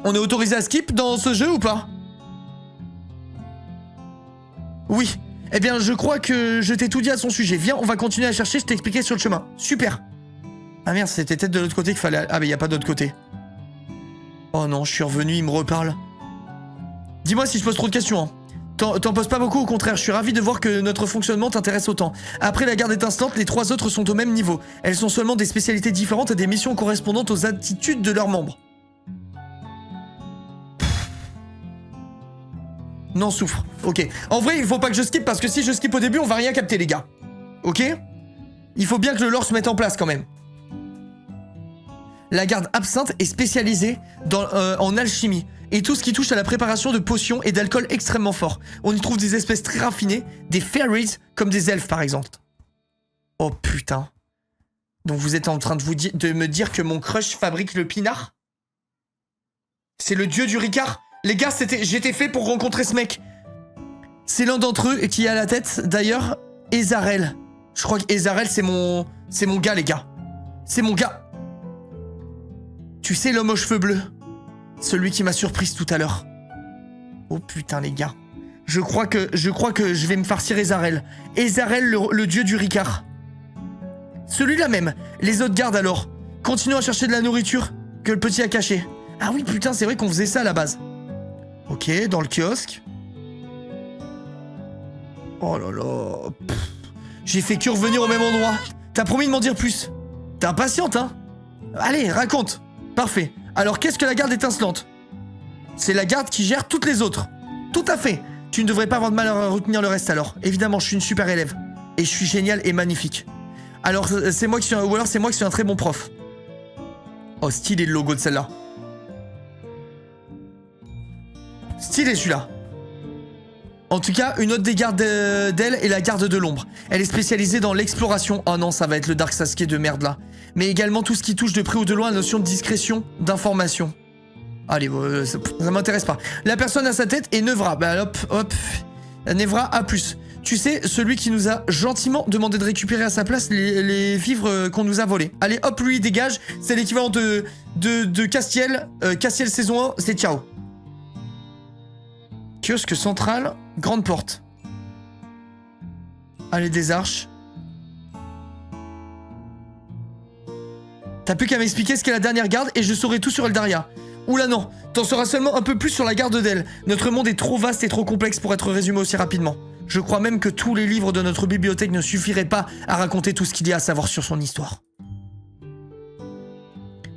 On est autorisé à skip dans ce jeu ou pas? Oui. Eh bien, je crois que je t'ai tout dit à son sujet. Viens, on va continuer à chercher, je t'ai expliqué sur le chemin. Super. Ah merde, c'était peut-être de l'autre côté qu'il fallait... Ah mais y a pas d'autre côté. Oh non, je suis revenu, il me reparle. Dis-moi si je pose trop de questions, hein. T'en poses pas beaucoup, au contraire, je suis ravi de voir que notre fonctionnement t'intéresse autant. Après la garde étincelante, les 3 autres sont au même niveau. Elles sont seulement des spécialités différentes et des missions correspondantes aux attitudes de leurs membres. Non, souffre. Ok. En vrai, il faut pas que je skip parce que si je skip au début, on va rien capter, les gars. Ok? Il faut bien que le lore se mette en place quand même. La garde absinthe est spécialisée en alchimie et tout ce qui touche à la préparation de potions et d'alcool extrêmement fort. On y trouve des espèces très raffinées, des fairies comme des elfes par exemple. Oh putain. Donc vous êtes en train de me dire que mon crush fabrique le pinard? C'est le dieu du Ricard? Les gars, j'étais fait pour rencontrer ce mec. C'est l'un d'entre eux qui est à la tête, d'ailleurs, Ezarel. Je crois que Ezarel, c'est mon gars, les gars. C'est mon gars. Tu sais, l'homme aux cheveux bleus. Celui qui m'a surprise tout à l'heure. Oh putain, les gars. Je crois que je vais me farcir Ezarel. Ezarel, le dieu du Ricard. Celui-là même. Les autres gardes, alors. Continuons à chercher de la nourriture que le petit a caché. Ah oui, putain, c'est vrai qu'on faisait ça à la base. Ok, dans le kiosque. Oh là là. J'ai fait que revenir au même endroit. T'as promis de m'en dire plus. T'es impatiente, hein? Allez, raconte. Parfait. Alors, qu'est-ce que la garde étincelante? C'est la garde qui gère toutes les autres. Tout à fait. Tu ne devrais pas avoir de mal à retenir le reste alors. Évidemment, je suis une super élève. Et je suis génial et magnifique. Alors, c'est moi qui suis ou alors c'est moi qui suis un très bon prof. Oh, stylé le logo de celle-là. Stylé celui-là. En tout cas, une autre des gardes d'elle est la garde de l'ombre. Elle est spécialisée dans l'exploration. Oh non, ça va être le Dark Sasuke de merde là. Mais également tout ce qui touche de près ou de loin à la notion de discrétion, d'information. Allez, ça m'intéresse pas. La personne à sa tête est Nevra. Bah hop, hop. Nevra A+. Tu sais, celui qui nous a gentiment demandé de récupérer à sa place les vivres qu'on nous a volés. Allez, hop, lui, dégage. C'est l'équivalent de Castiel. Castiel saison 1, c'est ciao. Kiosque central, grande porte. Allez, des arches. T'as plus qu'à m'expliquer ce qu'est la dernière garde et je saurai tout sur Eldaria. Oula non, t'en sauras seulement un peu plus sur la garde d'elle. Notre monde est trop vaste et trop complexe pour être résumé aussi rapidement. Je crois même que tous les livres de notre bibliothèque ne suffiraient pas à raconter tout ce qu'il y a à savoir sur son histoire.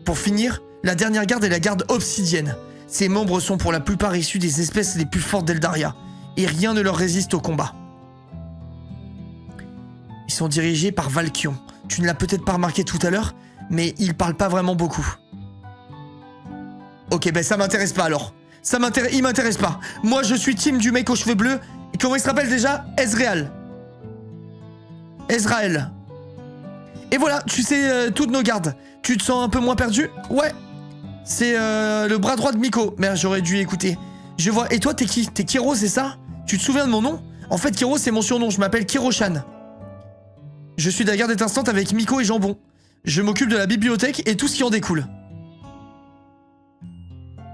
Pour finir, la dernière garde est la garde obsidienne. Ses membres sont pour la plupart issus des espèces les plus fortes d'Eldaria, et rien ne leur résiste au combat. Ils sont dirigés par Valkion. Tu ne l'as peut-être pas remarqué tout à l'heure, mais il parle pas vraiment beaucoup. Ok, ben ça m'intéresse pas alors. Il m'intéresse pas. Moi, je suis team du mec aux cheveux bleus. Et comment il se rappelle déjà? Ezrael. Et voilà, tu sais toutes nos gardes. Tu te sens un peu moins perdu? Ouais. C'est le bras droit de Miko. Merde, j'aurais dû écouter. Je vois. Et toi, t'es qui? T'es Kiro, c'est ça? Tu te souviens de mon nom? En fait, Kiro, c'est mon surnom. Je m'appelle Kiro-chan. Je suis de la garde étincelante avec Miko et Jambon. Je m'occupe de la bibliothèque et tout ce qui en découle.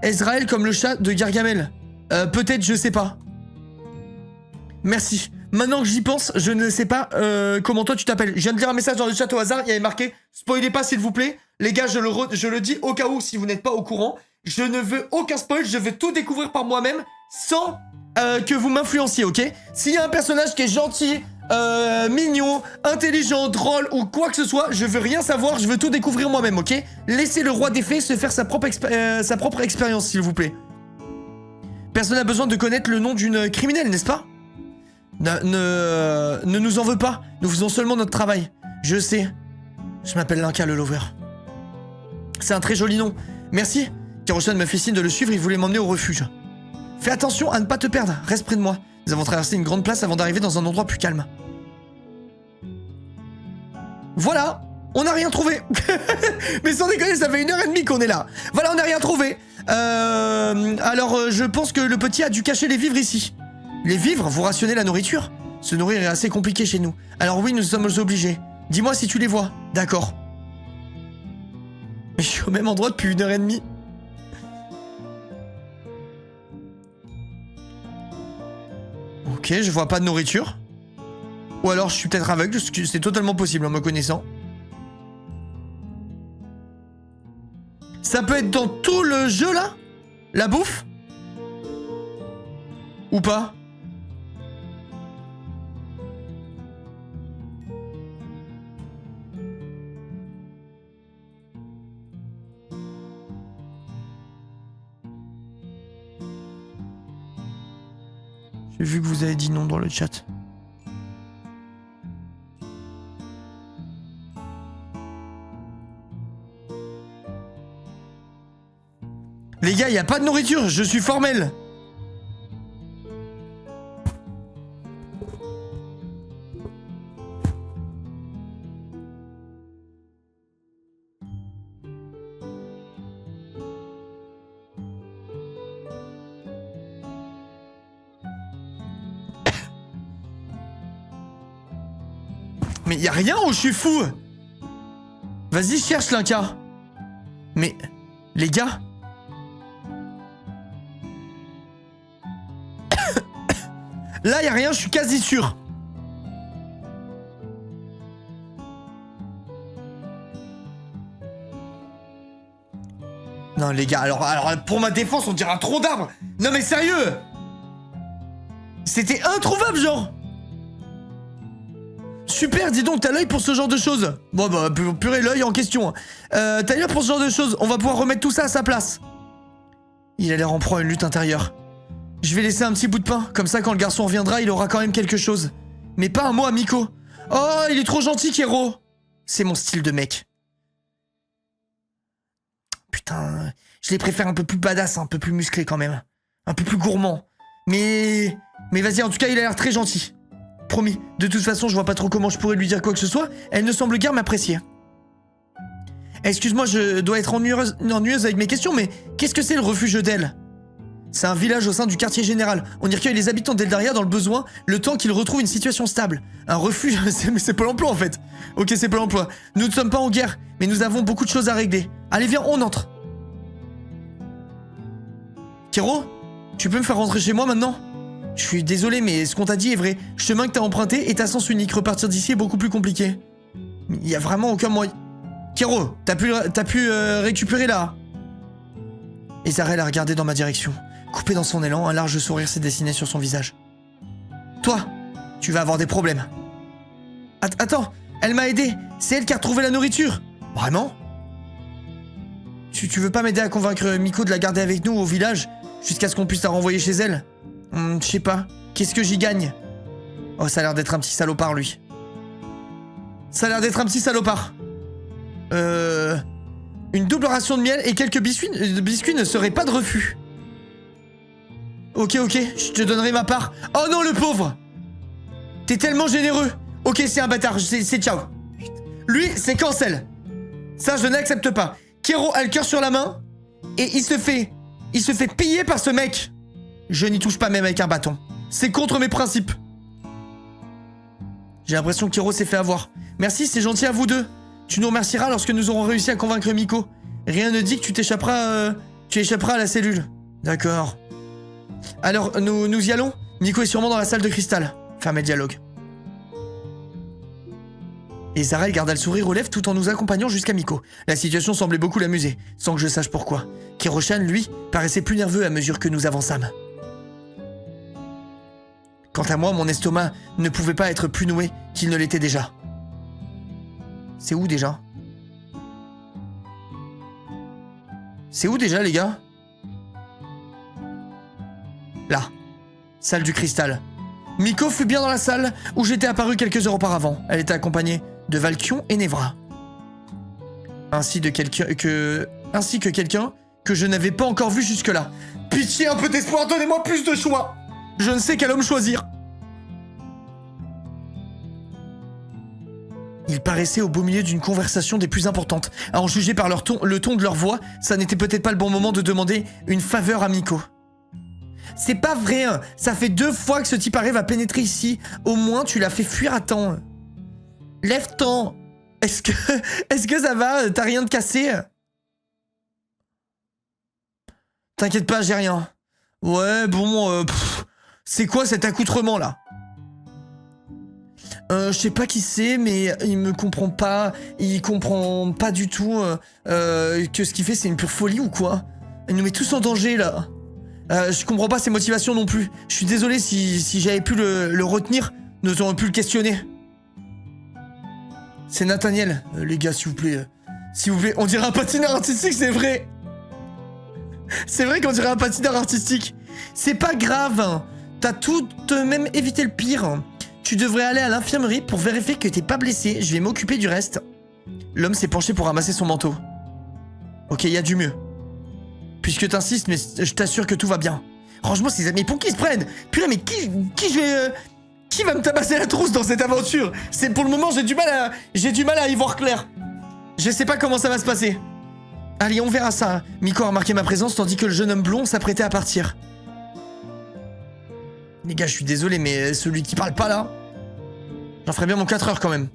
Ezraël comme le chat de Gargamel. Peut-être, je sais pas. Merci. Maintenant que j'y pense, je ne sais pas comment toi tu t'appelles. Je viens de lire un message dans le chat au hasard, il y avait marqué « Spoilez pas s'il vous plaît ». Les gars, je le dis au cas où si vous n'êtes pas au courant. Je ne veux aucun spoil, je veux tout découvrir par moi-même sans que vous m'influenciez, ok? S'il y a un personnage qui est gentil, mignon, intelligent, drôle ou quoi que ce soit, je veux rien savoir, je veux tout découvrir moi-même, ok? Laissez le roi des fées se faire sa propre expérience, s'il vous plaît. Personne n'a besoin de connaître le nom d'une criminelle, n'est-ce pas? Ne nous en veux pas, nous faisons seulement notre travail. Je sais, je m'appelle Linka le Lover. C'est un très joli nom. Merci. Kiro-chan me fait signe de le suivre, il voulait m'emmener au refuge. Fais attention à ne pas te perdre, reste près de moi. Nous avons traversé une grande place avant d'arriver dans un endroit plus calme. Voilà, on n'a rien trouvé. Mais sans déconner, ça fait 1h30 qu'on est là. Voilà, on n'a rien trouvé. Alors, je pense que le petit a dû cacher les vivres ici. Les vivres, vous rationnez la nourriture? Se nourrir est assez compliqué chez nous. Alors oui, nous sommes obligés. Dis-moi si tu les vois. D'accord. Je suis au même endroit depuis 1h30. Ok, je vois pas de nourriture. Ou alors je suis peut-être aveugle, c'est totalement possible en me connaissant. Ça peut être dans tout le jeu là? La bouffe? Ou pas? J'ai vu que vous avez dit non dans le chat. Les gars, y a pas de nourriture, je suis formel. Mais y a rien ou je suis fou? Vas-y, cherche Linka. Mais, les gars... Là, y a rien, je suis quasi sûr. Non, les gars, alors pour ma défense, on dirait un tronc d'arbre. Non, mais sérieux? C'était introuvable, genre. Super, dis donc, t'as l'œil pour ce genre de choses. Bon, bah, purée, l'œil en question. T'as l'œil pour ce genre de choses. On va pouvoir remettre tout ça à sa place. Il a l'air en proie à une lutte intérieure. Je vais laisser un petit bout de pain, comme ça quand le garçon reviendra, il aura quand même quelque chose. Mais pas un mot à Miko. Oh, il est trop gentil, Kero. C'est mon style de mec. Putain, je les préfère un peu plus badass, un peu plus musclé quand même. Un peu plus gourmand. Mais vas-y, en tout cas, il a l'air très gentil. Promis, de toute façon, je vois pas trop comment je pourrais lui dire quoi que ce soit. Elle ne semble guère m'apprécier. Excuse-moi, je dois être ennuyeuse avec mes questions, mais qu'est-ce que c'est le refuge d'El? C'est un village au sein du quartier général. On y recueille les habitants d'Eldaria dans le besoin, le temps qu'ils retrouvent une situation stable. Un refuge, c'est Pôle emploi en fait. Ok, c'est Pôle emploi. Nous ne sommes pas en guerre, mais nous avons beaucoup de choses à régler. Allez, viens, on entre. Kero, tu peux me faire rentrer chez moi maintenant? Je suis désolé, mais ce qu'on t'a dit est vrai. Le chemin que t'as emprunté est à sens unique. Repartir d'ici est beaucoup plus compliqué. Il y a vraiment aucun moyen... Kero, t'as pu récupérer là? Ezraël a regardé dans ma direction. Coupé dans son élan, un large sourire s'est dessiné sur son visage. Toi, tu vas avoir des problèmes. Attends, elle m'a aidé. C'est elle qui a retrouvé la nourriture. Vraiment? Tu veux pas m'aider à convaincre Miko de la garder avec nous au village jusqu'à ce qu'on puisse la renvoyer chez elle? Je sais pas. Qu'est-ce que j'y gagne? Oh, ça a l'air d'être un petit salopard, lui. Ça a l'air d'être un petit salopard. Une double ration de miel et quelques biscuits ne seraient pas de refus. Ok, je te donnerai ma part. Oh non, le pauvre! T'es tellement généreux. Ok, c'est un bâtard, c'est ciao. Lui, c'est cancel. Ça, je n'accepte pas. Kero a le cœur sur la main et il se fait piller par ce mec. Je n'y touche pas même avec un bâton. C'est contre mes principes. J'ai l'impression que Kiro s'est fait avoir. Merci, c'est gentil à vous deux. Tu nous remercieras lorsque nous aurons réussi à convaincre Miko. Rien ne dit que tu échapperas à la cellule. D'accord. Alors, nous y allons? Miko est sûrement dans la salle de cristal. Fermez le dialogue. Et Zarel garda le sourire aux lèvres tout en nous accompagnant jusqu'à Miko. La situation semblait beaucoup l'amuser, sans que je sache pourquoi. Kiro-chan, lui, paraissait plus nerveux à mesure que nous avançâmes. Quant à moi, mon estomac ne pouvait pas être plus noué qu'il ne l'était déjà. C'est où déjà? C'est où déjà, les gars? Là. Salle du cristal. Miko fut bien dans la salle où j'étais apparu quelques heures auparavant. Elle était accompagnée de Valkion et Nevra. Ainsi que quelqu'un que je n'avais pas encore vu jusque-là. Pitié, un peu d'espoir, donnez-moi plus de choix. Je ne sais quel homme choisir. Ils paraissaient au beau milieu d'une conversation des plus importantes. À en juger par le ton de leur voix, ça n'était peut-être pas le bon moment de demander une faveur à Miko. C'est pas vrai, hein. Ça fait 2 fois que ce type arrive à pénétrer ici. Au moins, tu l'as fait fuir à temps. Lève-t'en. Est-ce que ça va? T'as rien de cassé? T'inquiète pas, j'ai rien. Ouais, bon, c'est quoi cet accoutrement là? Je sais pas qui c'est, mais il me comprend pas. Il comprend pas du tout que ce qu'il fait c'est une pure folie ou quoi? Il nous met tous en danger là. Je comprends pas ses motivations non plus. Je suis désolé si j'avais pu le retenir, nous aurions pu le questionner. C'est Nathaniel. Les gars, s'il vous plaît. S'il vous plaît, on dirait un patineur artistique, c'est vrai. C'est vrai qu'on dirait un patineur artistique. C'est pas grave. Hein. T'as tout de même évité le pire. Tu devrais aller à l'infirmerie pour vérifier que t'es pas blessé. Je vais m'occuper du reste. L'homme s'est penché pour ramasser son manteau. Ok, il y a du mieux. Puisque t'insistes, mais je t'assure que tout va bien. Franchement, ces amis, pour qui se prennent? Purée, mais qui va me tabasser la trousse dans cette aventure? C'est pour le moment, j'ai du mal à y voir clair. Je sais pas comment ça va se passer. Allez, on verra ça. Miko a remarqué ma présence tandis que le jeune homme blond s'apprêtait à partir. Les gars, je suis désolé, mais celui qui parle pas là, j'en ferais bien mon 4 heures quand même.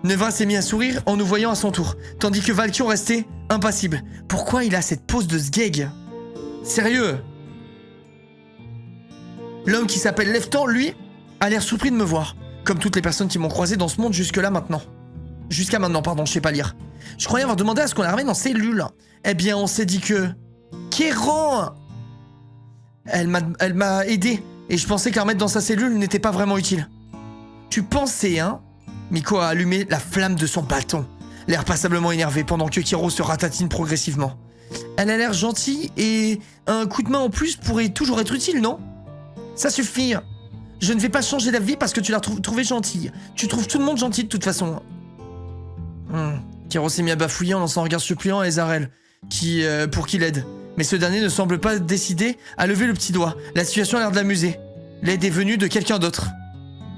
Nevra s'est mis à sourire en nous voyant à son tour, tandis que Valkion restait impassible. Pourquoi il a cette pose de sgeg? Sérieux? L'homme qui s'appelle Leftan, lui, a l'air surpris de me voir, comme toutes les personnes qui m'ont croisé dans ce monde jusqu'à maintenant, pardon, je sais pas lire. Je croyais avoir demandé à ce qu'on la ramène en cellule. Eh bien, on s'est dit que... Kéran! Elle m'a aidé, et je pensais qu'à remettre dans sa cellule n'était pas vraiment utile. Tu pensais, hein? Miko a allumé la flamme de son bâton, l'air passablement énervé pendant que Kiro se ratatine progressivement. Elle a l'air gentille et un coup de main en plus pourrait toujours être utile, non? Ça suffit. Je ne vais pas changer d'avis parce que tu l'as trouvée gentille. Tu trouves tout le monde gentil de toute façon. Kiro s'est mis à bafouiller en lançant un regard suppliant à Ezarel, pour qu'il l'aide. Mais ce dernier ne semble pas décidé à lever le petit doigt. La situation a l'air de l'amuser. L'aide est venue de quelqu'un d'autre.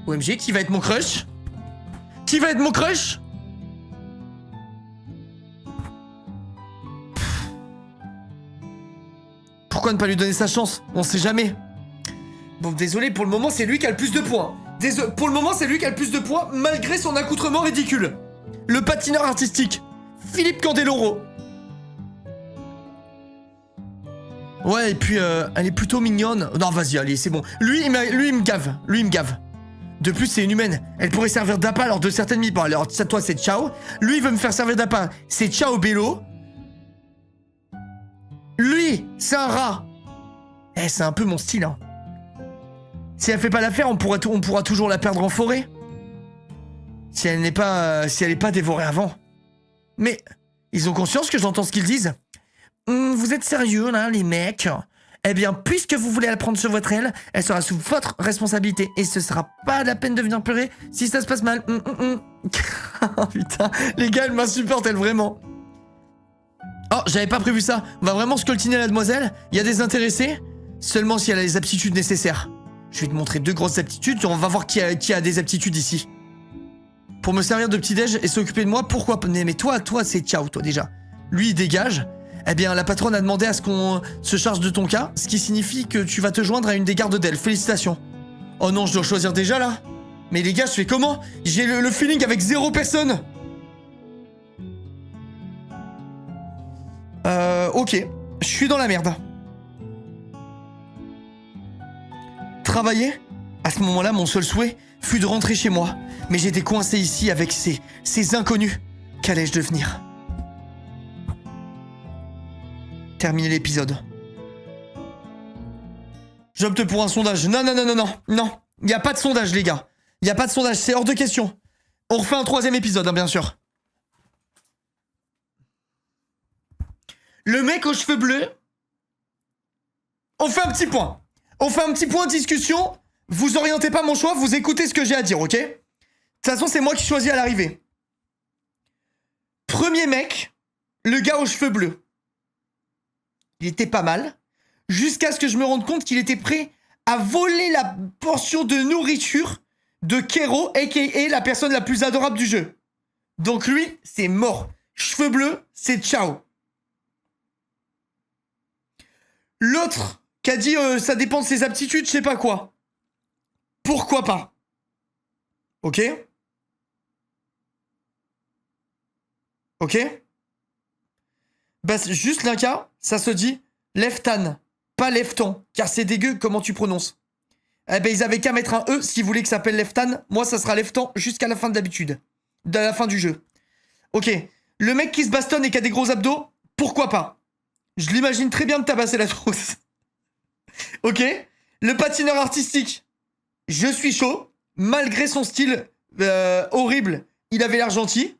OMG, qui va être mon crush? Qui va être mon crush? Pourquoi ne pas lui donner sa chance? On sait jamais. Bon, désolé, pour le moment, c'est lui qui a le plus de points. Pour le moment, c'est lui qui a le plus de points, malgré son accoutrement ridicule. Le patineur artistique. Philippe Candeloro. Ouais, et puis, elle est plutôt mignonne. Non, vas-y, allez, c'est bon. Lui, il me gave. De plus, c'est une humaine. Elle pourrait servir d'appât lors de certaines mises. Bon, alors, toi, c'est ciao. Lui, il veut me faire servir d'appât. C'est ciao, bello. Lui, c'est un rat. Eh, c'est un peu mon style, hein. Si elle fait pas l'affaire, on pourra toujours la perdre en forêt. Si elle est pas dévorée avant. Mais, ils ont conscience que j'entends ce qu'ils disent. Vous êtes sérieux, là, les mecs? Eh bien, puisque vous voulez la prendre sur votre aile, elle sera sous votre responsabilité. Et ce sera pas la peine de venir pleurer si ça se passe mal. Oh, putain, les gars, elle m'insupporte, elle, vraiment. Oh, j'avais pas prévu ça. On va vraiment scoltiner la demoiselle. Il y a des intéressés. Seulement si elle a les aptitudes nécessaires. Je vais te montrer 2 grosses aptitudes. On va voir qui a des aptitudes ici. Pour me servir de petit-déj et s'occuper de moi, pourquoi? Mais toi, c'est ciao, toi, déjà. Lui, il dégage. Eh bien, la patronne a demandé à ce qu'on se charge de ton cas, ce qui signifie que tu vas te joindre à une des gardes d'elle. Félicitations. Oh non, je dois choisir déjà là? Mais les gars, je fais comment? J'ai le feeling avec 0 personne. Ok. Je suis dans la merde. Travailler? À ce moment-là, mon seul souhait fut de rentrer chez moi. Mais j'étais coincé ici avec ces inconnus. Qu'allais-je devenir? Terminer l'épisode. J'opte pour un sondage. Non, non, non, non, non. Non. Il n'y a pas de sondage, les gars. Il n'y a pas de sondage. C'est hors de question. On refait un 3e épisode, hein, bien sûr. Le mec aux cheveux bleus. On fait un petit point. On fait un petit point de discussion. Vous orientez pas mon choix, vous écoutez ce que j'ai à dire, ok? De toute façon, c'est moi qui choisis à l'arrivée. Premier mec, le gars aux cheveux bleus. Il était pas mal. Jusqu'à ce que je me rende compte qu'il était prêt à voler la portion de nourriture de Kero, a.k.a. la personne la plus adorable du jeu. Donc lui, c'est mort. Cheveux bleus, c'est ciao. L'autre qui a dit ça dépend de ses aptitudes, je sais pas quoi. Pourquoi pas? Ok? Ok? Bah, juste l'un cas, ça se dit Leftan, pas Lefton, car c'est dégueu comment tu prononces. Eh ben, ils avaient qu'à mettre un E s'ils voulaient que ça s'appelle Leftan. Moi, ça sera Leftan jusqu'à la fin de l'habitude. De la fin du jeu. Ok. Le mec qui se bastonne et qui a des gros abdos, pourquoi pas? Je l'imagine très bien me tabasser la trousse. Ok. Le patineur artistique. Je suis chaud. Malgré son style horrible, il avait l'air gentil.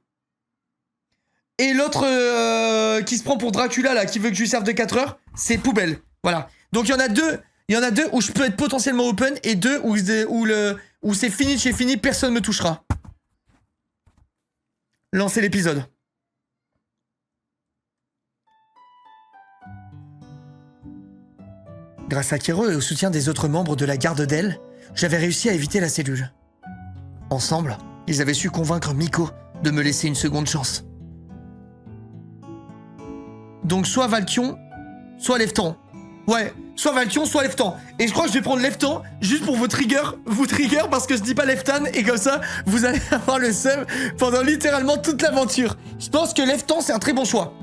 Et l'autre qui se prend pour Dracula, là, qui veut que je lui serve de 4 heures, c'est poubelle. Voilà. Donc il y en a deux. Il y en a 2 où je peux être potentiellement open et 2 où c'est fini de chez fini, personne me touchera. Lancez l'épisode. Grâce à Kero et au soutien des autres membres de la garde d'elle, j'avais réussi à éviter la cellule. Ensemble, ils avaient su convaincre Miko de me laisser une seconde chance. Donc soit Valkion, soit Leftan. Ouais, soit Valkion, soit Leftan. Et je crois que je vais prendre Leftan juste pour vous trigger parce que je dis pas Leftan et comme ça, vous allez avoir le seum pendant littéralement toute l'aventure. Je pense que Leftan, c'est un très bon choix.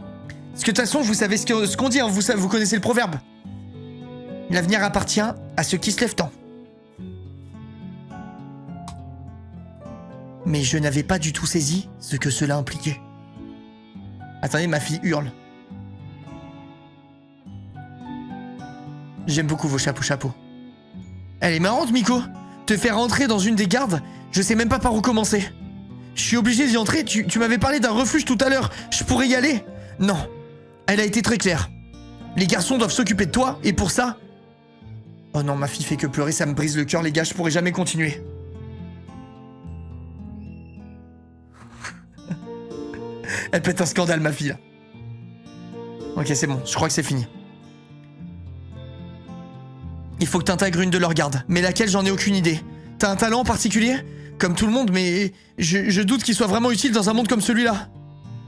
Parce que de toute façon, vous savez ce qu'on dit, hein, vous connaissez le proverbe. L'avenir appartient à ceux qui se lèvent tant. Mais je n'avais pas du tout saisi ce que cela impliquait. Attendez, ma fille hurle. J'aime beaucoup vos chapeaux. Elle est marrante, Miko. Te faire entrer dans une des gardes, je sais même pas par où commencer. Je suis obligé d'y entrer, tu m'avais parlé d'un refuge tout à l'heure. Je pourrais y aller? Non. Elle a été très claire. Les garçons doivent s'occuper de toi, et pour ça... Oh non, ma fille fait que pleurer, ça me brise le cœur, les gars, je pourrais jamais continuer. Elle pète un scandale, ma fille, là. Ok, c'est bon, je crois que c'est fini. Il faut que t'intègres une de leurs gardes, mais laquelle, j'en ai aucune idée. T'as un talent en particulier? Comme tout le monde, mais je doute qu'il soit vraiment utile dans un monde comme celui-là.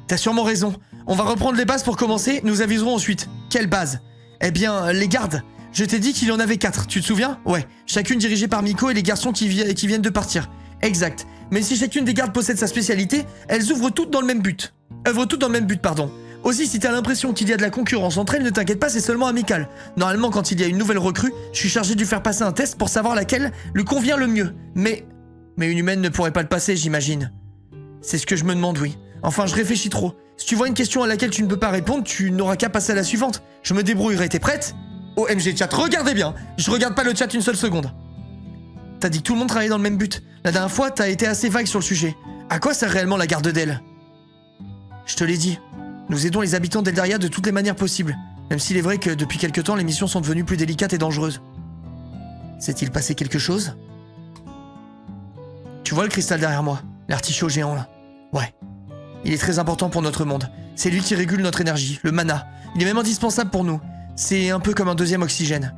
T'as sûrement raison. On va reprendre les bases pour commencer, nous aviserons ensuite. Quelle base? Eh bien, les gardes. Je t'ai dit qu'il y en avait 4, tu te souviens? Ouais, chacune dirigée par Miko et les garçons qui viennent de partir. Exact. Mais si chacune des gardes possède sa spécialité, elles œuvrent toutes dans le même but. Aussi, si t'as l'impression qu'il y a de la concurrence entre elles, ne t'inquiète pas, c'est seulement amical. Normalement, quand il y a une nouvelle recrue, je suis chargé de lui faire passer un test pour savoir laquelle lui convient le mieux. Mais une humaine ne pourrait pas le passer, j'imagine. C'est ce que je me demande, oui. Enfin, je réfléchis trop. Si tu vois une question à laquelle tu ne peux pas répondre, tu n'auras qu'à passer à la suivante. Je me débrouillerai, t'es prête? OMG chat, regardez bien. Je regarde pas le chat une seule seconde. T'as dit que tout le monde travaillait dans le même but. La dernière fois, t'as été assez vague sur le sujet. À quoi sert réellement la garde d'elle? Je te l'ai dit. Nous aidons les habitants d'Eldaria de toutes les manières possibles. Même s'il est vrai que depuis quelque temps, les missions sont devenues plus délicates et dangereuses. S'est-il passé quelque chose? Tu vois le cristal derrière moi? L'artichaut géant là? Ouais. Il est très important pour notre monde. C'est lui qui régule notre énergie, le mana. Il est même indispensable pour nous. C'est un peu comme un deuxième oxygène.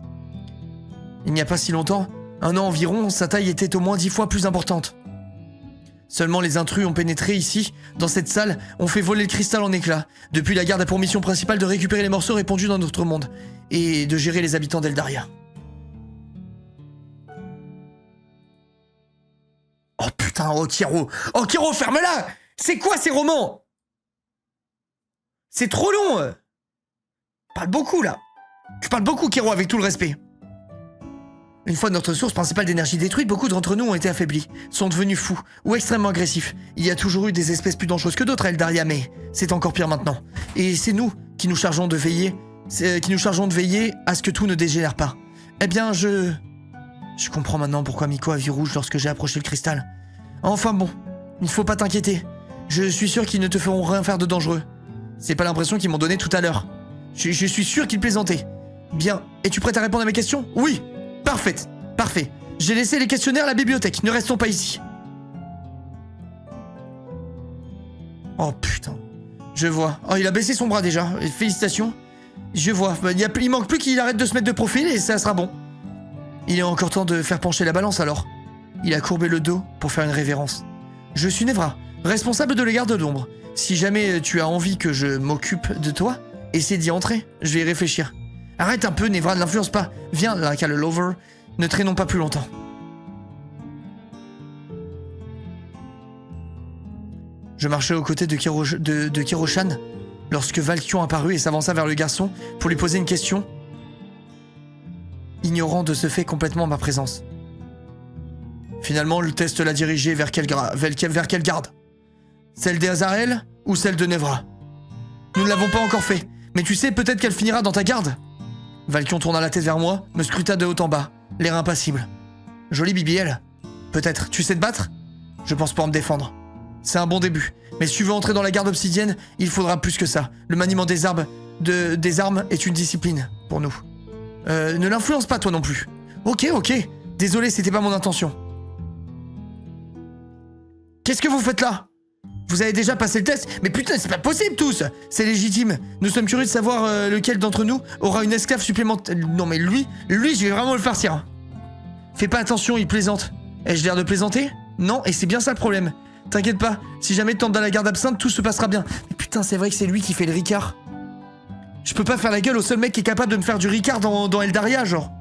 Il n'y a pas si longtemps, 1 an environ, sa taille était au moins 10 fois plus importante. Seulement les intrus ont pénétré ici, dans cette salle, ont fait voler le cristal en éclats. Depuis, la garde a pour mission principale de récupérer les morceaux répandus dans notre monde et de gérer les habitants d'Eldaria. Oh putain, oh Kiro! Oh Kiro, ferme-la! C'est quoi ces romans? C'est trop long! Je parle beaucoup là. Je parle beaucoup, Kiro, avec tout le respect. Une fois notre source principale d'énergie détruite, beaucoup d'entre nous ont été affaiblis, sont devenus fous ou extrêmement agressifs. Il y a toujours eu des espèces plus dangereuses que d'autres à Eldaria, mais c'est encore pire maintenant. Et c'est nous qui nous chargeons de veiller, à ce que tout ne dégénère pas. Eh bien, je comprends maintenant pourquoi Miko a vu rouge lorsque j'ai approché le cristal. Enfin bon, il ne faut pas t'inquiéter. Je suis sûr qu'ils ne te feront rien faire de dangereux. C'est pas l'impression qu'ils m'ont donné tout à l'heure. Je suis sûr qu'ils plaisantaient. Bien, es-tu prête à répondre à mes questions? Oui. Parfait. J'ai laissé les questionnaires à la bibliothèque, ne restons pas ici. Oh putain, je vois. Oh, il a baissé son bras déjà, félicitations. Je vois, il manque plus qu'il arrête de se mettre de profil et ça sera bon. Il est encore temps de faire pencher la balance alors. Il a courbé le dos pour faire une révérence. Je suis Nevra, responsable de la garde d'ombre. Si jamais tu as envie que je m'occupe de toi, essaie d'y entrer, je vais y réfléchir. Arrête un peu, Nevra, ne l'influence pas. Viens, like le lover, ne traînons pas plus longtemps. Je marchais aux côtés de Kiro-chan lorsque Valkion apparut et s'avança vers le garçon pour lui poser une question, ignorant de ce fait complètement ma présence. Finalement, le test l'a dirigé vers quelle garde? Celle des Azarel ou celle de Nevra? Nous ne l'avons pas encore fait, mais tu sais, peut-être qu'elle finira dans ta garde. Valkion tourna la tête vers moi, me scruta de haut en bas, l'air impassible. Jolie bibielle. Peut-être. Tu sais te battre? Je pense pas me défendre. C'est un bon début. Mais si tu veux entrer dans la garde obsidienne, il faudra plus que ça. Le maniement des armes est une discipline pour nous. Ne l'influence pas toi non plus. Ok. Désolé, c'était pas mon intention. Qu'est-ce que vous faites là? Vous avez déjà passé le test? Mais putain, c'est pas possible tous! C'est légitime. Nous sommes curieux de savoir lequel d'entre nous aura une esclave supplémentaire. Non mais lui, je vais vraiment le farcir. Fais pas attention, il plaisante. Ai-je l'air de plaisanter? Non, et c'est bien ça le problème. T'inquiète pas, si jamais tu tentes dans la garde absinthe, tout se passera bien. Mais putain, c'est vrai que c'est lui qui fait le ricard. Je peux pas faire la gueule au seul mec qui est capable de me faire du ricard dans Eldaria, genre.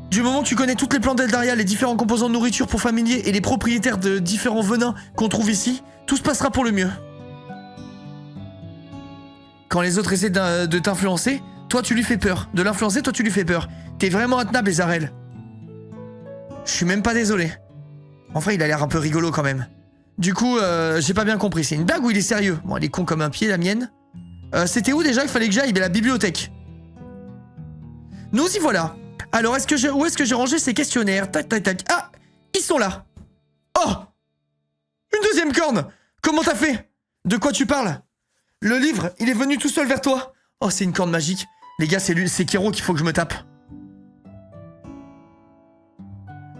Du moment que tu connais toutes les plantes d'Eldaria, les différents composants de nourriture pour familiers et les propriétaires de différents venins qu'on trouve ici, tout se passera pour le mieux. Quand les autres essaient de t'influencer, toi tu lui fais peur. De l'influencer, toi tu lui fais peur. T'es vraiment intenable, Ezarel. Je suis même pas désolé. Enfin, il a l'air un peu rigolo quand même. Du coup, j'ai pas bien compris. C'est une blague ou il est sérieux? Bon, elle est con comme un pied, la mienne. C'était où déjà? Il fallait que j'aille? À la bibliothèque. Nous y voilà. Alors, où est-ce que j'ai rangé ces questionnaires? Tac. Ah, ils sont là. Oh, une deuxième corne. Comment t'as fait? De quoi tu parles? Le livre, il est venu tout seul vers toi. Oh, c'est une corne magique. Les gars, c'est Kiro qu'il faut que je me tape.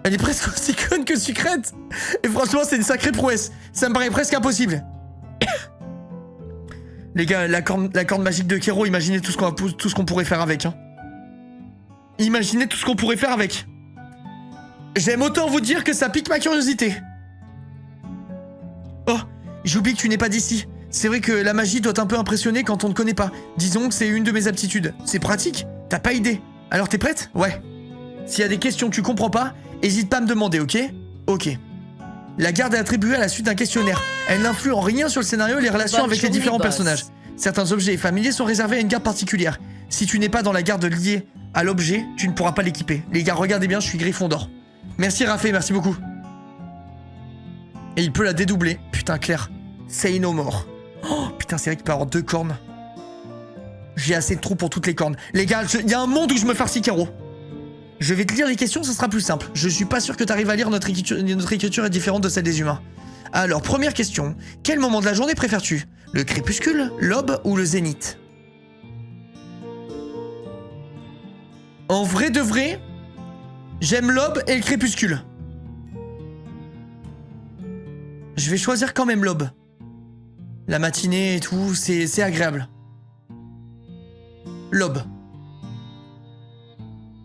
Elle est presque aussi conne que sucrète. Et franchement, c'est une sacrée prouesse. Ça me paraît presque impossible. Les gars, la corne magique de Kiro, imaginez tout ce qu'on pourrait faire avec, hein. Imaginez tout ce qu'on pourrait faire avec. J'aime autant vous dire que ça pique ma curiosité. Oh, j'oublie que tu n'es pas d'ici. C'est vrai que la magie doit un peu impressionner quand on ne connaît pas. Disons que c'est une de mes aptitudes. C'est pratique. T'as pas idée. Alors t'es prête? Ouais. S'il y a des questions que tu comprends pas, hésite pas à me demander, ok? Ok. La garde est attribuée à la suite d'un questionnaire. Elle n'influe en rien sur le scénario et les relations avec les différents personnages. Certains objets familiers sont réservés à une garde particulière. Si tu n'es pas dans la garde liée à l'objet, tu ne pourras pas l'équiper. Les gars, regardez bien, je suis Gryffondor. Merci Raphaël, merci beaucoup. Et il peut la dédoubler. Putain, Claire. Say no more. Oh, putain, c'est vrai qu'il peut avoir 2 cornes. J'ai assez de trous pour toutes les cornes. Les gars, il y a un monde où je me farcis Kiro. Je vais te lire les questions, ça sera plus simple. Je suis pas sûr que tu arrives à lire notre écriture est différente de celle des humains. Alors, première question. Quel moment de la journée préfères-tu? Le crépuscule, l'aube ou le zénith? En vrai de vrai, j'aime l'aube et le crépuscule. Je vais choisir quand même l'aube. La matinée et tout, c'est agréable. L'aube.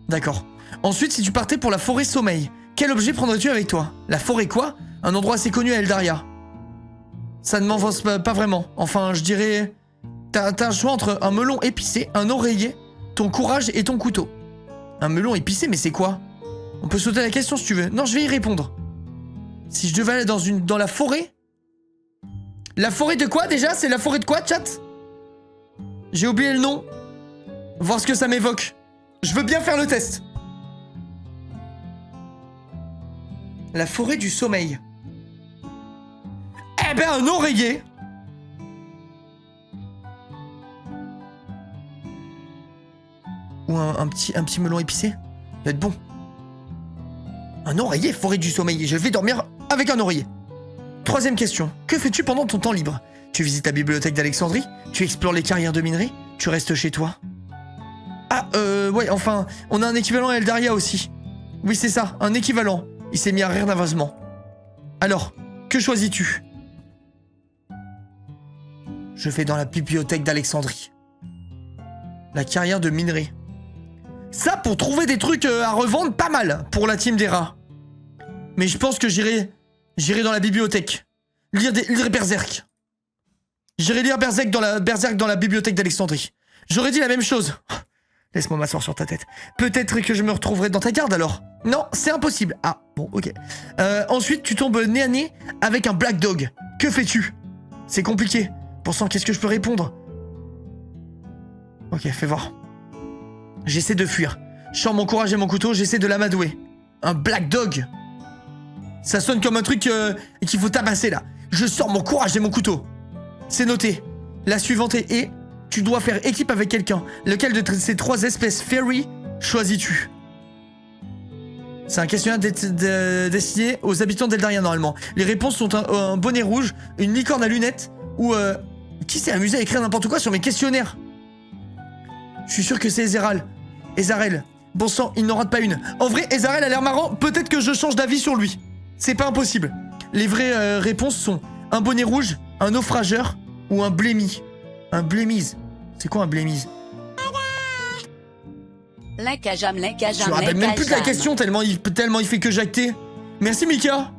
D'accord. Ensuite, si tu partais pour la forêt sommeil, quel objet prendrais-tu avec toi? La forêt quoi? Un endroit assez connu à Eldaria. Ça ne m'avance pas vraiment. Enfin, je dirais... T'as un choix entre un melon épicé, un oreiller, ton courage et ton couteau. Un melon épicé, mais c'est quoi? On peut sauter la question si tu veux. Non, je vais y répondre. Si je devais aller dans la forêt... La forêt de quoi déjà? C'est la forêt de quoi, chat? J'ai oublié le nom. Voir ce que ça m'évoque. Je veux bien faire le test. La forêt du sommeil. Eh ben, un oreiller. Ou un petit melon épicé. Ça va être bon. Un oreiller, forêt du sommeil. Je vais dormir avec un oreiller. Troisième question. Que fais-tu pendant ton temps libre? Tu visites la bibliothèque d'Alexandrie? Tu explores les carrières de minerais? Tu restes chez toi? Ah, ouais, enfin, on a un équivalent à Eldaria aussi. Oui, c'est ça, un équivalent. Il s'est mis à rire nerveusement. Alors, que choisis-tu? Je vais dans la bibliothèque d'Alexandrie. La carrière de minerais. Ça, pour trouver des trucs à revendre, pas mal pour la team des rats. Mais je pense que j'irai dans la bibliothèque. Lire Berserk. J'irai lire Berserk dans la bibliothèque d'Alexandrie. J'aurais dit la même chose. Laisse-moi m'asseoir sur ta tête. Peut-être que je me retrouverai dans ta garde alors. Non, c'est impossible. Ah, bon, ok. Ensuite, tu tombes nez à nez avec un Black Dog. Que fais-tu? C'est compliqué. Pourtant, qu'est-ce que je peux répondre? Ok, fais voir. J'essaie de fuir. Je sors mon courage et mon couteau, j'essaie de l'amadouer. Un Black Dog? Ça sonne comme un truc qu'il faut tabasser là. Je sors mon courage et mon couteau. C'est noté. La suivante est... Tu dois faire équipe avec quelqu'un. Lequel de ces trois espèces fairy choisis-tu? C'est un questionnaire destiné aux habitants d'Eldaria normalement. Les réponses sont un bonnet rouge, une licorne à lunettes ou... Qui s'est amusé à écrire n'importe quoi sur mes questionnaires? Je suis sûr que c'est Ezarel. Bon sang, il n'en rate pas une. En vrai, Ezarel a l'air marrant. Peut-être que je change d'avis sur lui. C'est pas impossible. Les vraies réponses sont un bonnet rouge, un naufrageur ou un blémi. Un blémise. C'est quoi un blémise? Linkajam. Je me rappelle même plus de la question tellement il fait que jacter. Merci Mika.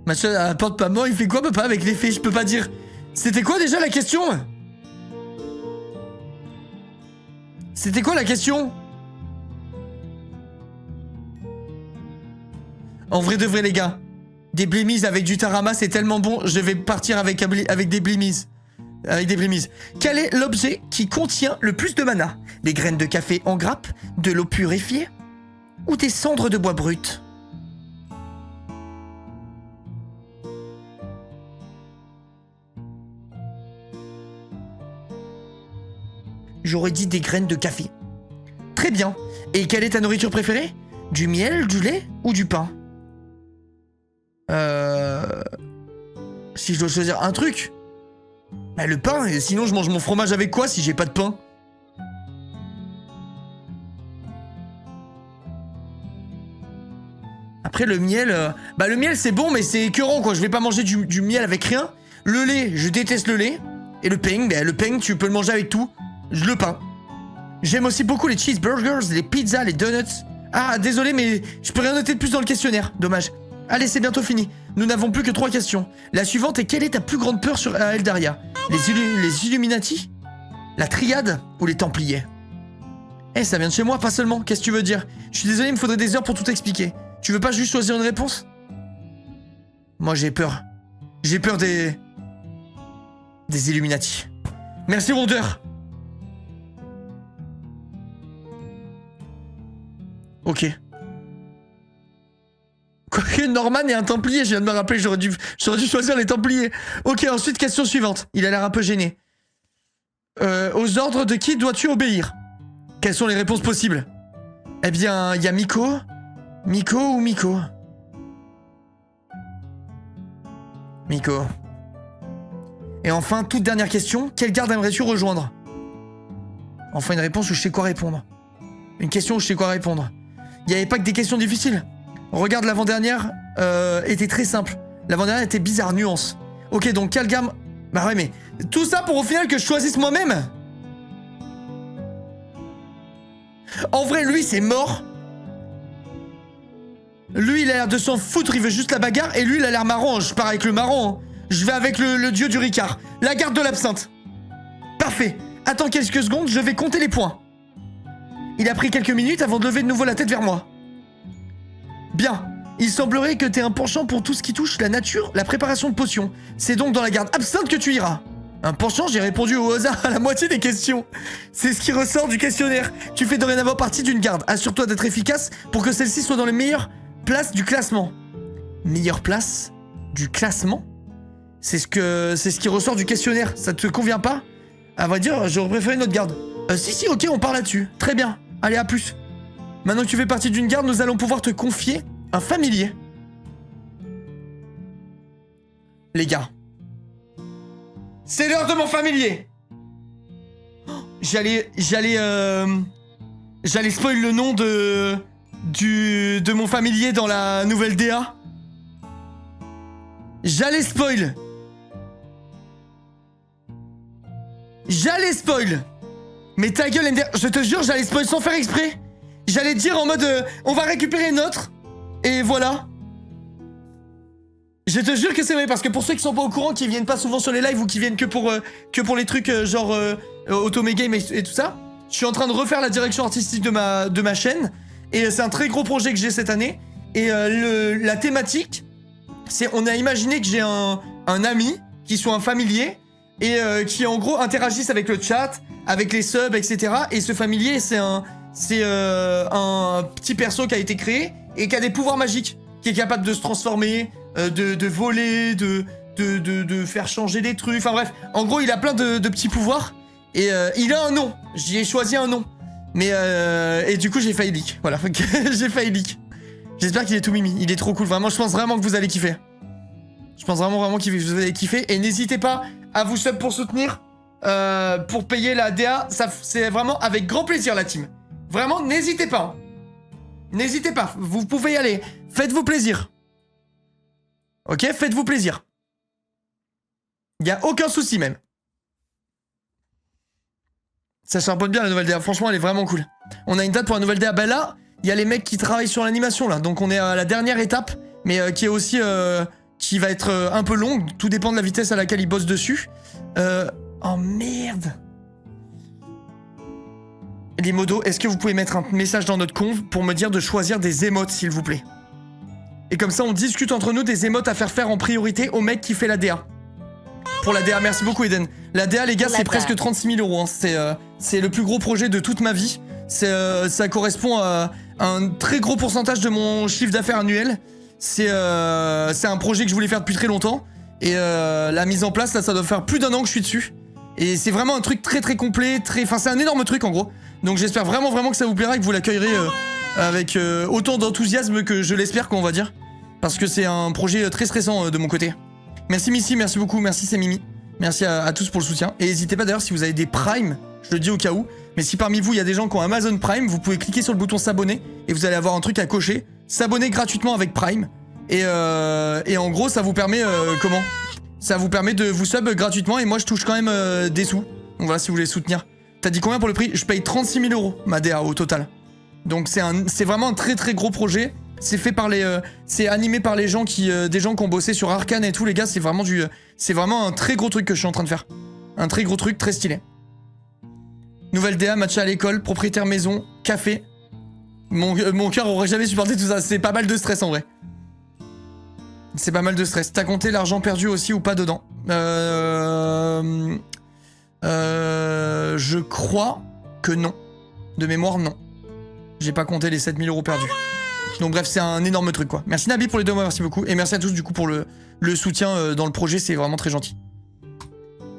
Ma soeur apporte pas mort, il fait quoi papa avec les fées? Je peux pas dire. C'était quoi déjà la question? C'était quoi la question? En vrai de vrai les gars, des blémises avec du tarama c'est tellement bon, je vais partir avec des blémises. Avec des blémises. Quel est l'objet qui contient le plus de mana? Des graines de café en grappe, de l'eau purifiée ou des cendres de bois brut? J'aurais dit des graines de café. Très bien. Et quelle est ta nourriture préférée? Du miel, du lait ou du pain? Si je dois choisir un truc, bah le pain, et sinon je mange mon fromage avec quoi si j'ai pas de pain? Après le miel, bah le miel c'est bon mais c'est écœurant quoi, je vais pas manger du miel avec rien. Le lait, je déteste le lait. Et le pain, bah le pain tu peux le manger avec tout. Le pain. J'aime aussi beaucoup les cheeseburgers, les pizzas, les donuts. Ah désolé mais je peux rien noter de plus dans le questionnaire, dommage. Allez, c'est bientôt fini. Nous n'avons plus que 3 questions. La suivante est: quelle est ta plus grande peur à Eldaria? Les Illuminati? La Triade? Ou les Templiers? Eh, ça vient de chez moi, pas seulement. Qu'est-ce que tu veux dire? Je suis désolé, il me faudrait des heures pour tout expliquer. Tu veux pas juste choisir une réponse? Moi, j'ai peur. J'ai peur des Illuminati. Merci, Wonder. Ok. Quoique Norman est un Templier, je viens de me rappeler, j'aurais dû choisir les Templiers. Ok, ensuite, question suivante. Il a l'air un peu gêné. Aux ordres de qui dois-tu obéir? Quelles sont les réponses possibles? Eh bien, il y a Miko. Miko ou Miko? Miko. Et enfin, toute dernière question. Quelle garde aimerais-tu rejoindre? Enfin, une réponse où je sais quoi répondre. Une question où je sais quoi répondre. Il n'y avait pas que des questions difficiles. Regarde, l'avant-dernière était très simple. L'avant-dernière était bizarre, nuance. Ok, donc quelle gamme... Bah ouais, mais... Tout ça pour au final que je choisisse moi-même? En vrai, lui, c'est mort. Lui, il a l'air de s'en foutre, il veut juste la bagarre. Et lui, il a l'air marrant. Je pars avec le marrant. Hein. Je vais avec le dieu du Ricard. La garde de l'absinthe. Parfait. Attends quelques secondes, je vais compter les points. Il a pris quelques minutes avant de lever de nouveau la tête vers moi. Bien. Il semblerait que t'aies un penchant pour tout ce qui touche la nature, la préparation de potions. C'est donc dans la garde absinthe que tu iras. Un penchant, j'ai répondu au hasard à la moitié des questions. C'est ce qui ressort du questionnaire. Tu fais dorénavant partie d'une garde. Assure-toi d'être efficace pour que celle-ci soit dans les meilleures places du classement. Meilleure place du classement? C'est ce qui ressort du questionnaire. Ça te convient pas? À vrai dire, j'aurais préféré notre garde. Si, ok, on part là-dessus. Très bien. Allez, à plus. Maintenant que tu fais partie d'une garde, nous allons pouvoir te confier un familier. Les gars. C'est l'heure de mon familier. J'allais spoil le nom de mon familier dans la nouvelle DA. J'allais spoil. Mais ta gueule, MDR, je te jure, j'allais spoil sans faire exprès. J'allais dire en mode, on va récupérer notre. Et voilà. Je te jure que c'est vrai, parce que pour ceux qui sont pas au courant, qui viennent pas souvent sur les lives ou qui viennent que pour les trucs genre Automegame et tout ça, je suis en train de refaire la direction artistique de ma chaîne. Et c'est un très gros projet que j'ai cette année. Et la thématique, c'est on a imaginé que j'ai un ami qui soit un familier et qui en gros interagisse avec le chat, avec les subs, etc. Et ce familier, c'est un petit perso qui a été créé et qui a des pouvoirs magiques, qui est capable de se transformer, de voler, de faire changer des trucs. Enfin bref, en gros, il a plein de petits pouvoirs et il a un nom. J'y ai choisi un nom. Mais et du coup, j'ai failli leak. Voilà, j'ai failli leak. J'espère qu'il est tout mimi. Il est trop cool. Vraiment, je pense vraiment que vous allez kiffer. Je pense vraiment que vous allez kiffer. Et n'hésitez pas à vous sub pour soutenir, pour payer la DA. C'est vraiment avec grand plaisir, la team. Vraiment, n'hésitez pas. N'hésitez pas. Vous pouvez y aller. Faites-vous plaisir. Ok, faites-vous plaisir. Il y a aucun souci même. Ça charbonne bien la nouvelle DA. Franchement, elle est vraiment cool. On a une date pour la nouvelle DA. Ben là, il y a les mecs qui travaillent sur l'animation là. Donc on est à la dernière étape, mais qui est aussi qui va être un peu longue. Tout dépend de la vitesse à laquelle ils bossent dessus. Oh merde. Les modos, est-ce que vous pouvez mettre un message dans notre conv pour me dire de choisir des émotes, s'il vous plaît? Et comme ça, on discute entre nous des émotes à faire en priorité au mec qui fait la DA. Pour la DA, merci beaucoup Eden. La DA, les gars, c'est presque 36 000 €. Hein. C'est le plus gros projet de toute ma vie. Ça correspond à un très gros pourcentage de mon chiffre d'affaires annuel. C'est un projet que je voulais faire depuis très longtemps. Et la mise en place, là, ça doit faire plus d'1 an que je suis dessus. Et c'est vraiment un truc très très complet, enfin c'est un énorme truc en gros. Donc j'espère vraiment que ça vous plaira et que vous l'accueillerez avec autant d'enthousiasme que je l'espère qu'on va dire. Parce que c'est un projet très stressant de mon côté. Merci Missy, merci beaucoup, merci c'est Mimi. Merci à tous pour le soutien. Et n'hésitez pas d'ailleurs si vous avez des Prime, je le dis au cas où, mais si parmi vous il y a des gens qui ont Amazon Prime, vous pouvez cliquer sur le bouton s'abonner et vous allez avoir un truc à cocher. S'abonner gratuitement avec Prime. Et en gros ça vous permet comment ? Ça vous permet de vous sub gratuitement et moi je touche quand même des sous. Donc voilà si vous voulez soutenir. T'as dit combien pour le prix? Je paye 36 000 € ma DA au total. Donc c'est vraiment un très très gros projet. C'est fait par c'est animé par les gens des gens qui ont bossé sur Arcane et tout les gars. C'est vraiment un très gros truc que je suis en train de faire. Un très gros truc très stylé. Nouvelle DA, match à l'école, propriétaire maison, café. Mon cœur aurait jamais supporté tout ça. C'est pas mal de stress en vrai. C'est pas mal de stress. T'as compté l'argent perdu aussi ou pas dedans? Je crois que non. De mémoire, non. J'ai pas compté les 7 000 € perdus. Donc bref, c'est un énorme truc quoi. Merci Nabi pour les 2 mois, merci beaucoup. Et merci à tous du coup pour le soutien dans le projet, c'est vraiment très gentil.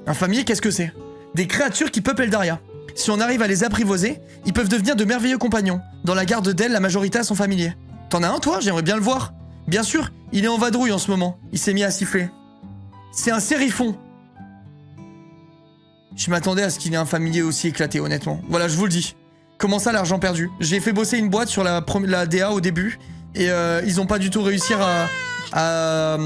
Un familier, qu'est-ce que c'est? Des créatures qui peuplent Eldaria. Si on arrive à les apprivoiser, ils peuvent devenir de merveilleux compagnons. Dans la garde d'El, la majorité a son familier. T'en as un toi? J'aimerais bien le voir. Bien sûr, il est en vadrouille en ce moment. Il s'est mis à siffler. C'est un sérifon. Je m'attendais à ce qu'il ait un familier aussi éclaté, honnêtement. Voilà, je vous le dis. Comment ça, l'argent perdu? J'ai fait bosser une boîte sur la DA au début, et ils ont pas du tout réussi à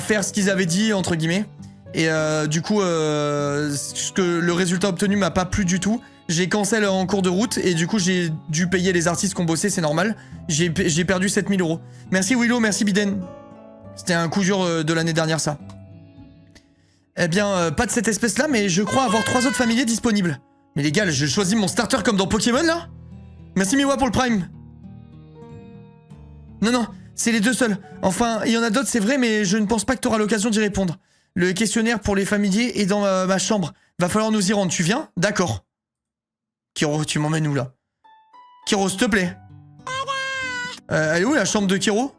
faire ce qu'ils avaient dit, entre guillemets. Et du coup, le résultat obtenu m'a pas plu du tout. J'ai cancel en cours de route et du coup j'ai dû payer les artistes qui ont bossé, c'est normal. J'ai perdu 7000 €. Merci Willow, merci Biden. C'était un coup dur de l'année dernière ça. Eh bien, pas de cette espèce-là, mais je crois avoir 3 autres familiers disponibles. Mais les gars, je choisis mon starter comme dans Pokémon là? Merci Miwa pour le prime. Non, c'est les 2 seuls. Enfin, il y en a d'autres, c'est vrai, mais je ne pense pas que tu auras l'occasion d'y répondre. Le questionnaire pour les familiers est dans ma chambre. Va falloir nous y rendre. Tu viens? D'accord. Kiro, tu m'emmènes où là? Kiro, s'il te plaît. Elle est où la chambre de Kiro?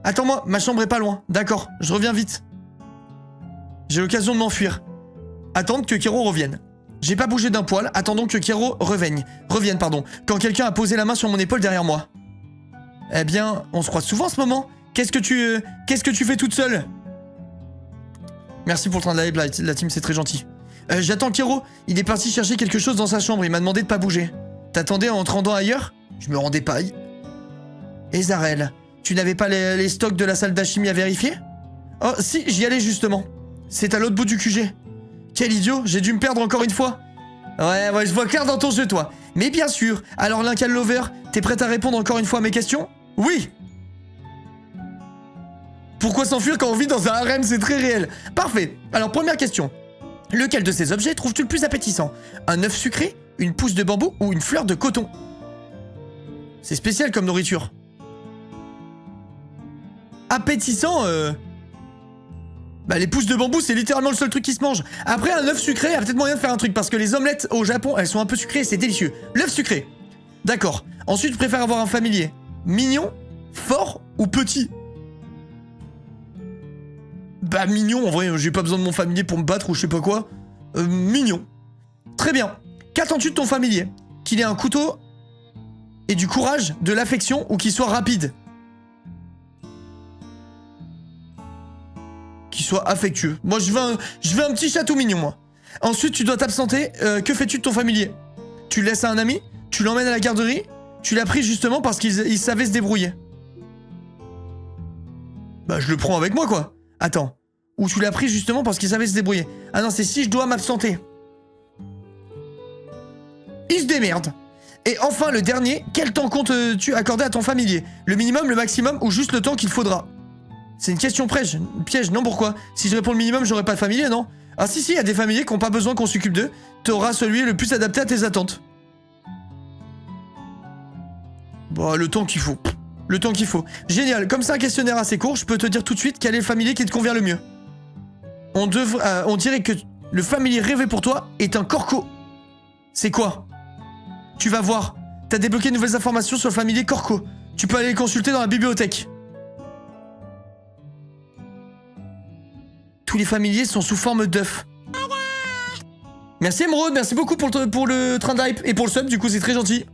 Attends-moi, ma chambre est pas loin. D'accord, je reviens vite. J'ai l'occasion de m'enfuir. Attendre que Kiro revienne. J'ai pas bougé d'un poil, attendons que Kiro revienne, quand quelqu'un a posé la main sur mon épaule derrière moi. Eh bien, on se croise souvent en ce moment. Qu'est-ce que tu fais toute seule? Merci pour le train de la team, c'est très gentil. J'attends Kiro, il est parti chercher quelque chose dans sa chambre, il m'a demandé de pas bouger. T'attendais en te rendant ailleurs? Je me rendais pas. Et Zarel, tu n'avais pas les stocks de la salle d'alchimie à vérifier? Oh si, j'y allais justement. C'est à l'autre bout du QG. Quel idiot, j'ai dû me perdre encore une fois. Ouais, je vois clair dans ton jeu, toi. Mais bien sûr, alors Lincoln Lover, t'es prête à répondre encore une fois à mes questions? Oui. Pourquoi s'enfuir quand on vit dans un harem? C'est très réel. Parfait. Alors, première question. Lequel de ces objets trouves-tu le plus appétissant? Un œuf sucré, une pousse de bambou ou une fleur de coton? C'est spécial comme nourriture. Appétissant, Bah les pousses de bambou, c'est littéralement le seul truc qui se mange. Après, un œuf sucré, il y a peut-être moyen de faire un truc, parce que les omelettes au Japon, elles sont un peu sucrées et c'est délicieux. L'œuf sucré. D'accord. Ensuite, je préfère avoir un familier. Mignon, fort ou petit? Bah mignon, en vrai, j'ai pas besoin de mon familier pour me battre ou je sais pas quoi. Mignon. Très bien. Qu'attends-tu de ton familier? Qu'il ait un couteau et du courage, de l'affection ou qu'il soit rapide? Qu'il soit affectueux. Moi, je veux un petit chatou mignon, moi. Ensuite, tu dois t'absenter. Que fais-tu de ton familier? Tu le laisses à un ami? Tu l'emmènes à la garderie? Tu l'as pris justement parce qu'il savait se débrouiller? Bah, je le prends avec moi, quoi. Attends. Ou tu l'as pris justement parce qu'il savait se débrouiller? Ah non, c'est si je dois m'absenter. Il se démerde. Et enfin, le dernier, quel temps comptes-tu accorder à ton familier? Le minimum, le maximum ou juste le temps qu'il faudra? C'est une question piège, non pourquoi? Si je réponds le minimum, j'aurai pas de familier, non? Ah si, il y a des familiers qui n'ont pas besoin qu'on s'occupe d'eux. T'auras celui le plus adapté à tes attentes. Bah, le temps qu'il faut. Le temps qu'il faut. Génial, comme c'est un questionnaire assez court, je peux te dire tout de suite quel est le familier qui te convient le mieux. On dirait que le familier rêvé pour toi est un Corco. C'est quoi? Tu vas voir. T'as débloqué de nouvelles informations sur le familier Corco. Tu peux aller les consulter dans la bibliothèque. Tous les familiers sont sous forme d'œufs. Merci Emeraude, merci beaucoup pour le train d'hype et pour le sub, du coup c'est très gentil.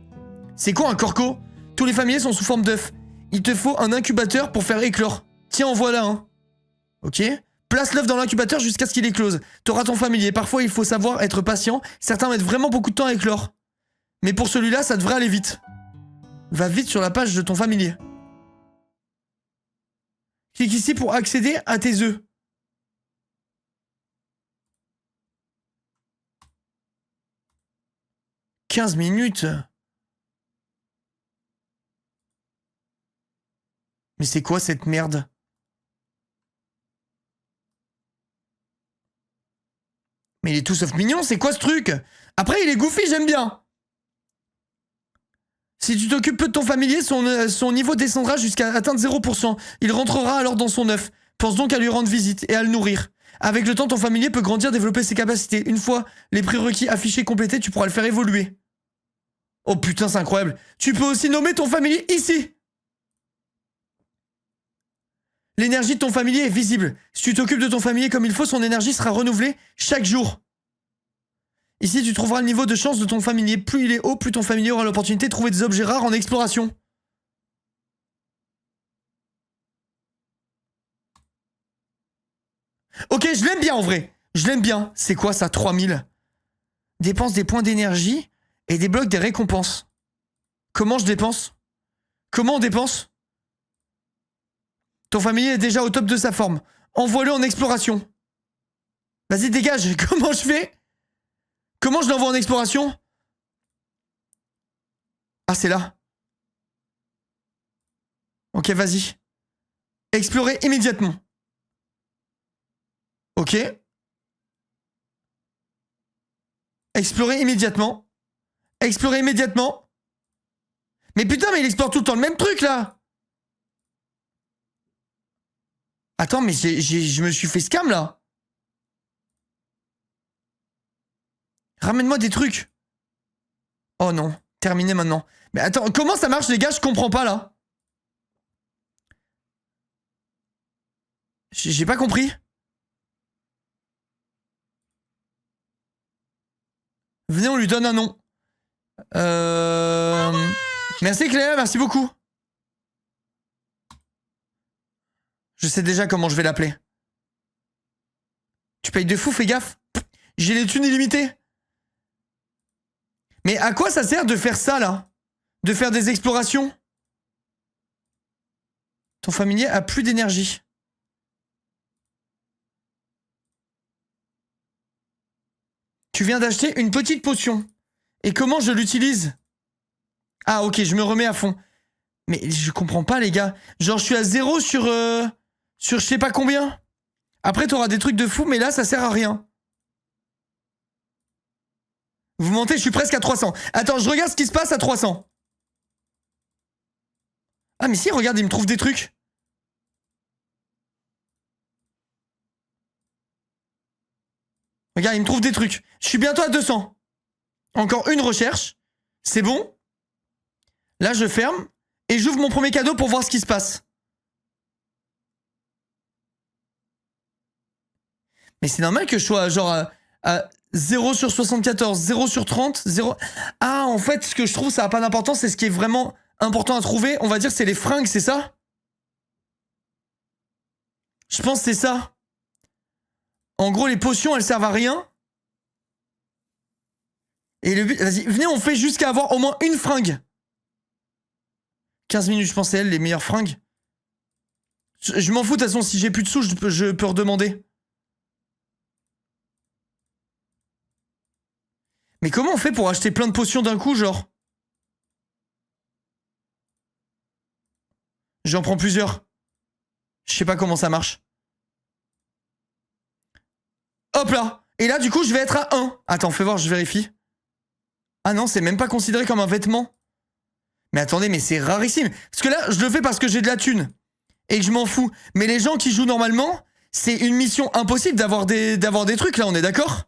C'est quoi un Corco? Tous les familiers sont sous forme d'œufs. Il te faut un incubateur pour faire éclore. Tiens, en voilà un. Ok. Place l'œuf dans l'incubateur jusqu'à ce qu'il éclose. T'auras ton familier. Parfois il faut savoir être patient. Certains mettent vraiment beaucoup de temps à éclore. Mais pour celui-là, ça devrait aller vite. Va vite sur la page de ton familier. Clique ici pour accéder à tes œufs. « 15 minutes. Mais c'est quoi cette merde? Mais il est tout sauf mignon, c'est quoi ce truc? Après, il est goofy, j'aime bien. Si tu t'occupes peu de ton familier, son niveau descendra jusqu'à atteindre 0%. Il rentrera alors dans son œuf. Pense donc à lui rendre visite et à le nourrir. Avec le temps, ton familier peut grandir, développer ses capacités. Une fois les prérequis affichés complétés, tu pourras le faire évoluer. Oh putain, c'est incroyable. Tu peux aussi nommer ton familier ici. L'énergie de ton familier est visible. Si tu t'occupes de ton familier comme il faut, son énergie sera renouvelée chaque jour. Ici, tu trouveras le niveau de chance de ton familier. Plus il est haut, plus ton familier aura l'opportunité de trouver des objets rares en exploration. Ok, je l'aime bien en vrai. Je l'aime bien. C'est quoi ça, 3000? Dépense des points d'énergie et débloque des récompenses. Comment je dépense? Comment on dépense? Ton familier est déjà au top de sa forme. Envoie-le en exploration. Vas-y, dégage. Comment je fais? Comment je l'envoie en exploration? Ah, c'est là. Ok, vas-y. Explorer immédiatement. Ok. Explorer immédiatement. Explorer immédiatement. Mais putain, mais il explore tout le temps le même truc, là. Attends, mais je me suis fait scam, là. Ramène-moi des trucs. Oh non, terminé maintenant. Mais attends, comment ça marche, les gars? Je comprends pas, là. J'ai pas compris. Venez, on lui donne un nom. Merci Cléa, merci beaucoup. Je sais déjà comment je vais l'appeler. Tu payes de fou, fais gaffe. J'ai les thunes illimitées. Mais à quoi ça sert de faire ça, là? De faire des explorations? Ton familier a plus d'énergie. Tu viens d'acheter une petite potion. Et comment je l'utilise? Ah ok, je me remets à fond. Mais je comprends pas les gars. Genre je suis à 0 sur je sais pas combien. Après t'auras des trucs de fou, mais là ça sert à rien. Vous mentez, je suis presque à 300. Attends, je regarde ce qui se passe à 300. Ah mais si, regarde, il me trouve des trucs. Regarde, il me trouve des trucs. Je suis bientôt à 200. Encore une recherche. C'est bon. Là, je ferme. Et j'ouvre mon premier cadeau pour voir ce qui se passe. Mais c'est normal que je sois genre à 0 sur 74, 0 sur 30, 0... Ah, en fait, ce que je trouve, ça n'a pas d'importance. C'est ce qui est vraiment important à trouver. On va dire que c'est les fringues, c'est ça? Je pense que c'est ça. En gros, les potions, elles servent à rien. Et le but... Vas-y, venez, on fait jusqu'à avoir au moins une fringue. 15 minutes, je pense, c'est elles, les meilleures fringues. Je m'en fous, de toute façon, si j'ai plus de sous, je peux redemander. Mais comment on fait pour acheter plein de potions d'un coup, genre? J'en prends plusieurs. Je sais pas comment ça marche. Hop là. Et là, du coup, je vais être à 1. Attends, fais voir, je vérifie. Ah non, c'est même pas considéré comme un vêtement. Mais attendez, mais c'est rarissime. Parce que là, je le fais parce que j'ai de la thune. Et que je m'en fous. Mais les gens qui jouent normalement, c'est une mission impossible d'avoir des trucs, là, on est d'accord?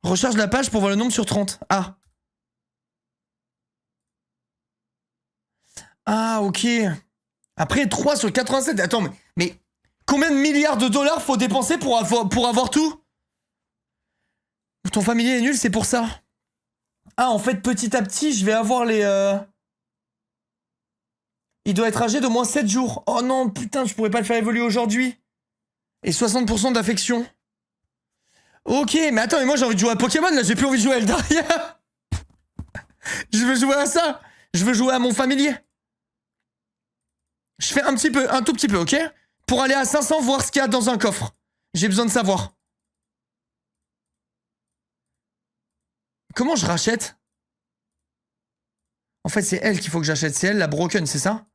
Recharge la page pour voir le nombre sur 30. Ah. Ah, ok. Après, 3 sur 87. Attends, mais combien de milliards de dollars faut dépenser pour avoir tout? Ton familier est nul, c'est pour ça. Ah, en fait, petit à petit, je vais avoir les... Il doit être âgé d'au moins 7 jours. Oh non, putain, je pourrais pas le faire évoluer aujourd'hui. Et 60% d'affection. Ok, mais attends, mais moi j'ai envie de jouer à Pokémon, là, j'ai plus envie de jouer à Eldaria. Je veux jouer à ça. Je veux jouer à mon familier. Je fais un tout petit peu, ok? Pour aller à 500, voir ce qu'il y a dans un coffre. J'ai besoin de savoir. Comment je rachète? En fait, c'est elle qu'il faut que j'achète. C'est elle, la broken, c'est ça?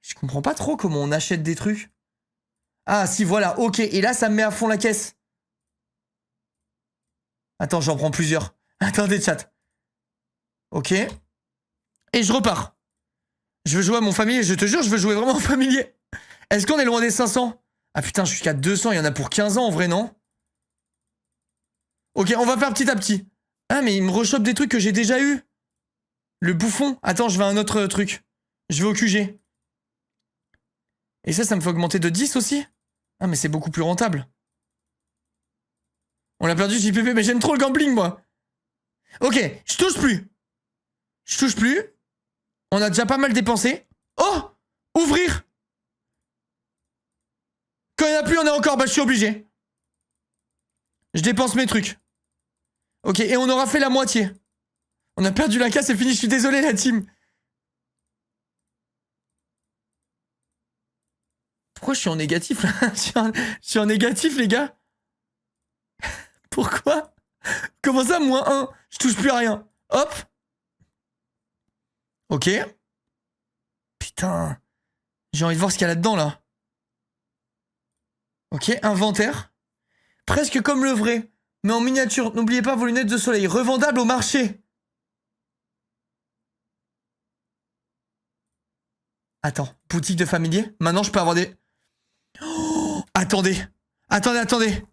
Je comprends pas trop comment on achète des trucs. Ah, si, voilà, ok. Et là, ça me met à fond la caisse. Attends, j'en prends plusieurs. Attendez, chat. Ok. Et je repars. Je veux jouer à mon familier, je te jure, je veux jouer vraiment au familier. Est-ce qu'on est loin des 500? Ah putain, je suis qu'à 200, il y en a pour 15 ans en vrai, non? Ok, on va faire petit à petit. Ah, mais il me rechoppe des trucs que j'ai déjà eu. Le bouffon. Attends, je vais à un autre truc. Je vais au QG. Et ça me fait augmenter de 10 aussi? Ah, mais c'est beaucoup plus rentable. On l'a perdu, JPP, mais j'aime trop le gambling, moi. Ok, je touche plus. Je touche plus. On a déjà pas mal dépensé. Oh! Ouvrir! Quand il n'y en a plus, on a encore. Bah, je suis obligé. Je dépense mes trucs. Ok, et on aura fait la moitié. On a perdu la casse, c'est fini. Je suis désolé, la team. Pourquoi je suis en négatif, là? Je suis en négatif, les gars. Pourquoi? Comment ça, -1? Je touche plus à rien. Hop. Ok. Putain. J'ai envie de voir ce qu'il y a là-dedans, là. Ok, inventaire. Presque comme le vrai, mais en miniature. N'oubliez pas vos lunettes de soleil. Revendable au marché. Attends, boutique de familier. Maintenant, je peux avoir des... Oh, attendez. Attendez.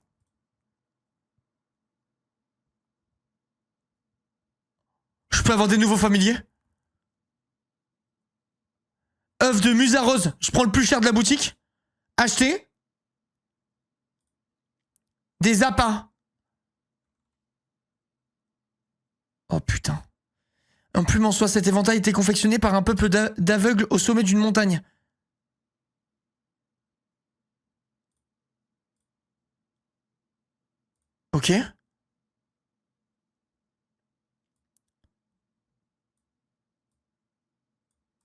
Je peux avoir des nouveaux familiers? œuf de Musa Rose. Je prends le plus cher de la boutique. Acheter. Des appâts. Oh putain. Un plume en soie, cet éventail était confectionné par un peuple d'aveugles au sommet d'une montagne. Ok.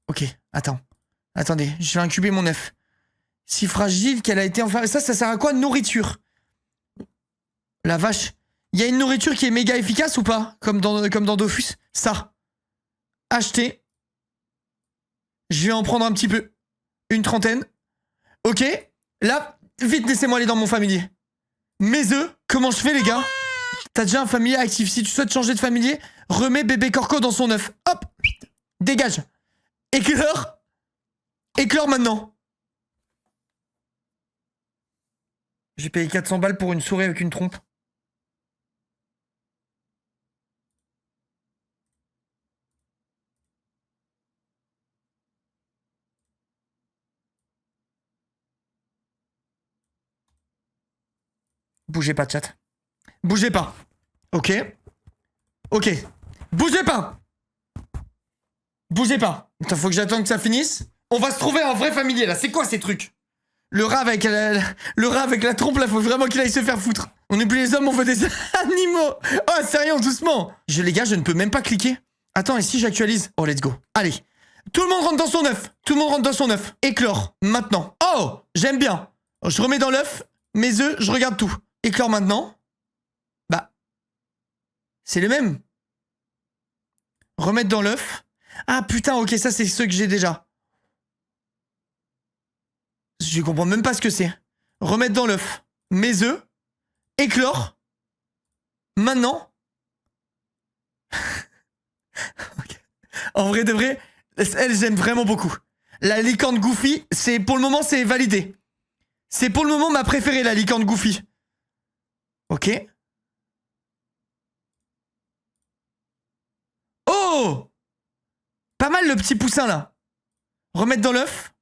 Ok, attends. Attendez, je vais incuber mon œuf. Si fragile qu'elle a été enfin... Ça sert à quoi? Nourriture. La vache. Il y a une nourriture qui est méga efficace ou pas? Comme dans Dofus. Ça. Acheter. Je vais en prendre un petit peu. Une trentaine. Ok. Là, vite, laissez-moi aller dans mon familier. Mes œufs, comment je fais, les gars? T'as déjà un familier actif. Si tu souhaites changer de familier, remets bébé Corco dans son œuf. Hop. Dégage. Éclore. Éclore maintenant. J'ai payé 400 balles pour une souris avec une trompe. Bougez pas, chat. Bougez pas. Ok. Ok. Bougez pas. Bougez pas. Putain, faut que j'attende que ça finisse. On va se trouver un vrai familier, là. C'est quoi ces trucs? Le rat avec la trompe, là, faut vraiment qu'il aille se faire foutre. On n'est plus les hommes, on veut des animaux. Oh, sérieux, doucement. Les gars, je ne peux même pas cliquer. Attends, et si j'actualise? Oh, let's go. Allez. Tout le monde rentre dans son œuf. Tout le monde rentre dans son œuf. Éclore. Maintenant. Oh, j'aime bien. Je remets dans l'œuf. Mes œufs, je regarde tout. Éclore maintenant. Bah. C'est le même. Remettre dans l'œuf. Ah, putain, ok, ça, c'est ceux que j'ai déjà. Je comprends même pas ce que c'est. Remettre dans l'œuf. Mes œufs. Éclore. Maintenant. Okay. En vrai de vrai, elle, j'aime vraiment beaucoup. La licorne Goofy, c'est pour le moment, c'est validé. C'est pour le moment ma préférée, la licorne Goofy. Ok. Oh! Pas mal le petit poussin là. Remettre dans l'œuf.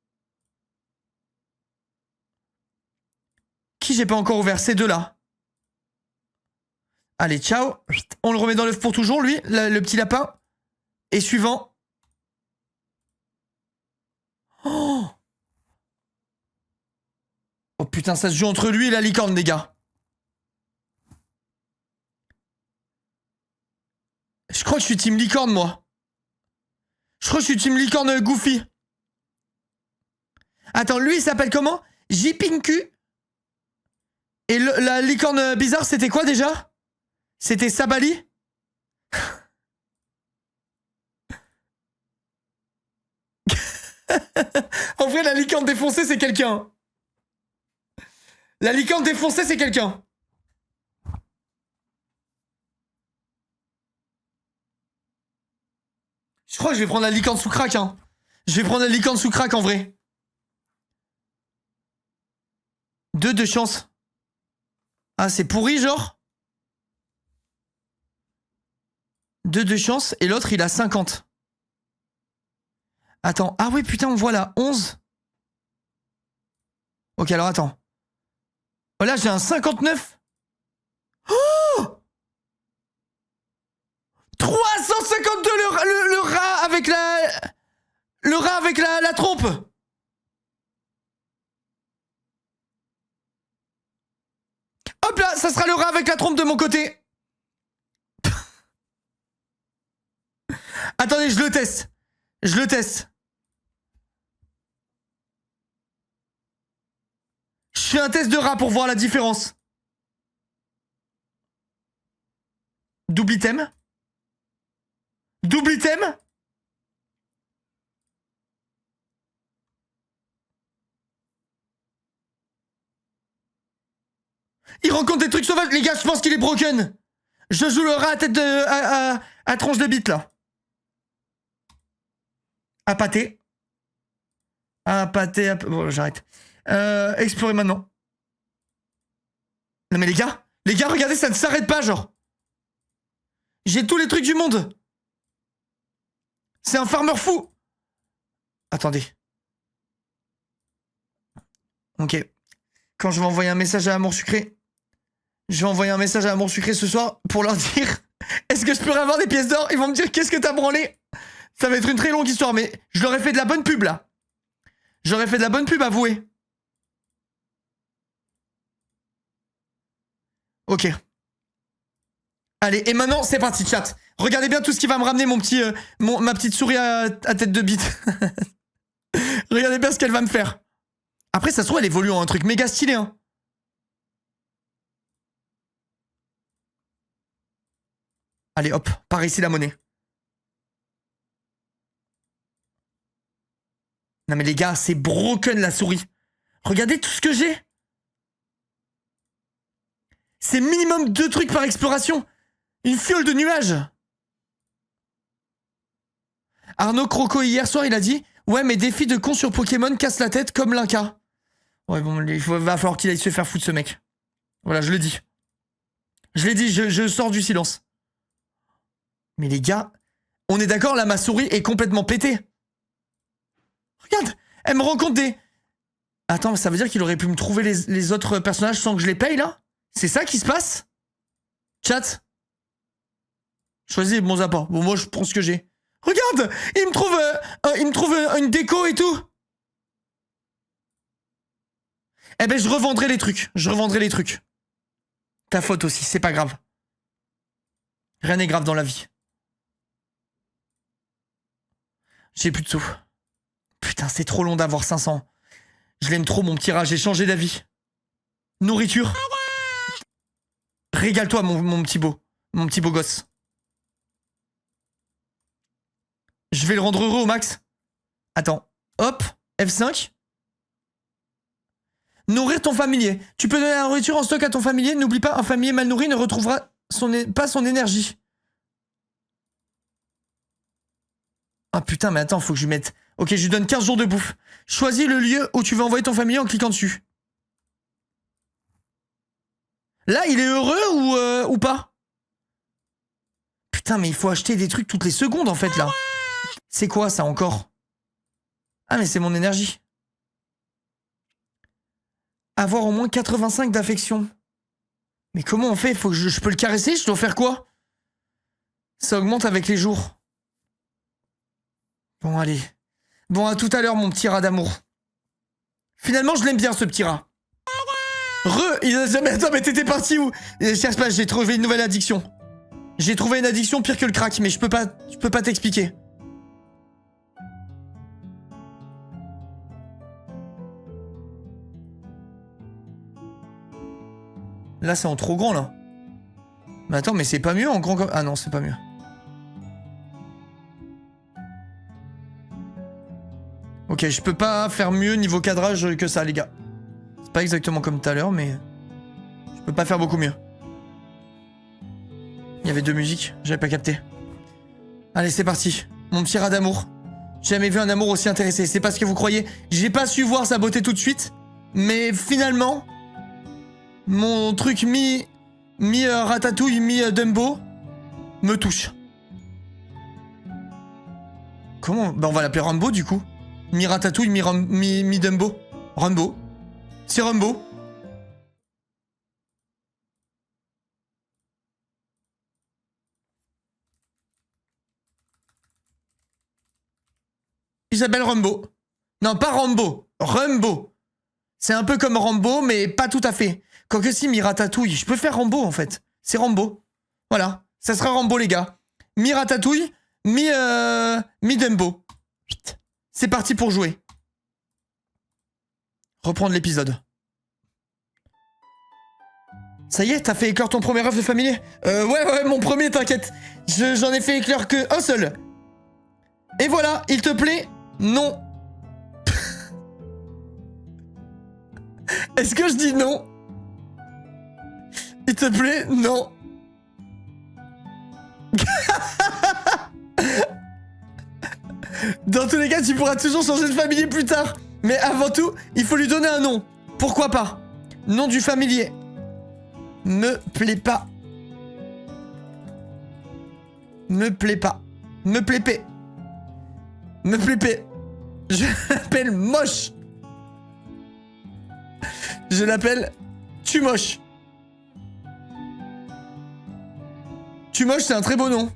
Qui j'ai pas encore ouvert? Ces deux-là. Allez, ciao. On le remet dans l'œuf pour toujours, lui, le petit lapin. Et suivant. Oh! Oh putain, ça se joue entre lui et la licorne, les gars. Je crois que je suis team licorne, moi. Je crois que je suis team licorne Goofy. Attends, lui, il s'appelle comment? Jipinku. Et la licorne bizarre, c'était quoi déjà? C'était Sabali? En vrai, la licorne défoncée, c'est quelqu'un. La licorne défoncée, c'est quelqu'un. Je crois que je vais prendre la licorne sous crack, hein. Je vais prendre la licorne sous crack, en vrai. 2 de chance. Ah, c'est pourri, genre? 2 de chance, et l'autre, il a 50. Attends, ah oui, putain, on voit là, 11. Ok, alors attends. Oh là, j'ai un 59. Oh 352 le rat avec la... Le rat avec la trompe. Hop là, ça sera le rat avec la trompe de mon côté. Attendez, je le teste. Je le teste. Je fais un test de rat pour voir la différence. Double item. Double item. Il rencontre des trucs sauvages. Les gars, je pense qu'il est broken. Je joue le rat à tête de... à tranche de bite, là. À pâté. À pâté... Bon, j'arrête. Explorer maintenant. Non mais les gars, regardez, ça ne s'arrête pas, genre. J'ai tous les trucs du monde. C'est un farmer fou. Attendez. Ok. Quand je vais envoyer un message à Amour Sucré, je vais envoyer un message à Amour Sucré ce soir pour leur dire est-ce que je pourrais avoir des pièces d'or? Ils vont me dire qu'est-ce que t'as branlé? Ça va être une très longue histoire, mais je leur ai fait de la bonne pub là. J'aurais fait de la bonne pub, avouez. Ok. Allez, et maintenant, c'est parti, chat. Regardez bien tout ce qui va me ramener mon petit, ma petite souris à tête de bite. Regardez bien ce qu'elle va me faire. Après, ça se trouve, elle évolue en un truc méga stylé, hein. Allez, hop, par ici la monnaie. Non mais les gars, c'est broken la souris. Regardez tout ce que j'ai. C'est minimum 2 trucs par exploration. Une fiole de nuages. Arnaud Croco, hier soir, il a dit « Ouais, mes défis de con sur Pokémon cassent la tête comme l'Inca. » Ouais, bon, va falloir qu'il aille se faire foutre, ce mec. Voilà, je le dis. Je l'ai dit, je sors du silence. Mais les gars, on est d'accord, là, ma souris est complètement pétée. Regarde, elle me rend compte des... Attends, ça veut dire qu'il aurait pu me trouver les autres personnages sans que je les paye, là? C'est ça qui se passe? Chat? Choisis bon apport. Bon, moi, je prends ce que j'ai. Regarde, il me trouve une déco et tout. Eh ben, je revendrai les trucs. Ta faute aussi, c'est pas grave. Rien n'est grave dans la vie. J'ai plus de sous. Putain, c'est trop long d'avoir 500. Je l'aime trop, mon petit rat. J'ai changé d'avis. Nourriture. Régale-toi, mon petit beau. Mon petit beau gosse. Je vais le rendre heureux au max. Attends. Hop. F5. Nourrir ton familier. Tu peux donner la nourriture en stock à ton familier. N'oublie pas, un familier mal nourri ne retrouvera pas son énergie. Ah putain, mais attends, faut que je lui mette... Ok, je lui donne 15 jours de bouffe. Choisis le lieu où tu veux envoyer ton familier en cliquant dessus. Là, il est heureux ou pas? Putain, mais il faut acheter des trucs toutes les secondes, en fait, là. C'est quoi, ça, encore? Ah, mais c'est mon énergie. Avoir au moins 85 d'affection. Mais comment on fait? Faut que je peux le caresser? Je dois faire quoi? Ça augmente avec les jours. Bon, allez. Bon, à tout à l'heure, mon petit rat d'amour. Finalement, je l'aime bien, ce petit rat. Attends, mais t'étais parti où? Cherche pas, j'ai trouvé une nouvelle addiction. J'ai trouvé une addiction pire que le crack, mais je peux pas t'expliquer. Là, c'est en trop grand, là. Mais attends, mais c'est pas mieux en grand comme... Ah non, c'est pas mieux. Ok, je peux pas faire mieux niveau cadrage que ça, les gars. C'est pas exactement comme tout à l'heure, mais... Je peux pas faire beaucoup mieux. Il y avait 2 musiques, j'avais pas capté. Allez, c'est parti. Mon petit rat d'amour. J'ai jamais vu un amour aussi intéressé. C'est pas ce que vous croyez. J'ai pas su voir sa beauté tout de suite. Mais finalement... Mon truc mi-ratatouille, mi-dumbo me touche. Comment? Bah on va l'appeler Rumbo du coup. Mi-ratatouille, mi-dumbo. Rumbo. C'est Rumbo. Il s'appelle Rumbo. Non, pas Rambo. Rumbo. C'est un peu comme Rambo, mais pas tout à fait. Quoique si, mi-ratatouille. Je peux faire Rambo, en fait. C'est Rambo. Voilà. Ça sera Rambo, les gars. Mi-ratatouille, mi-dumbo. C'est parti pour jouer. Reprendre l'épisode. Ça y est, t'as fait éclore ton premier œuf de familier? Ouais, mon premier, t'inquiète. J'en ai fait éclore que un seul. Et voilà, il te plaît? Non. Est-ce que je dis non? Il te plaît? Non. Dans tous les cas, tu pourras toujours changer de familier plus tard. Mais avant tout, il faut lui donner un nom. Pourquoi pas? Nom du familier. Me plaît pas. Me plaît pas. Me plaît pas. Me plaît pas. Je l'appelle moche. Je l'appelle Tu moche. Tu moche, c'est un très beau nom.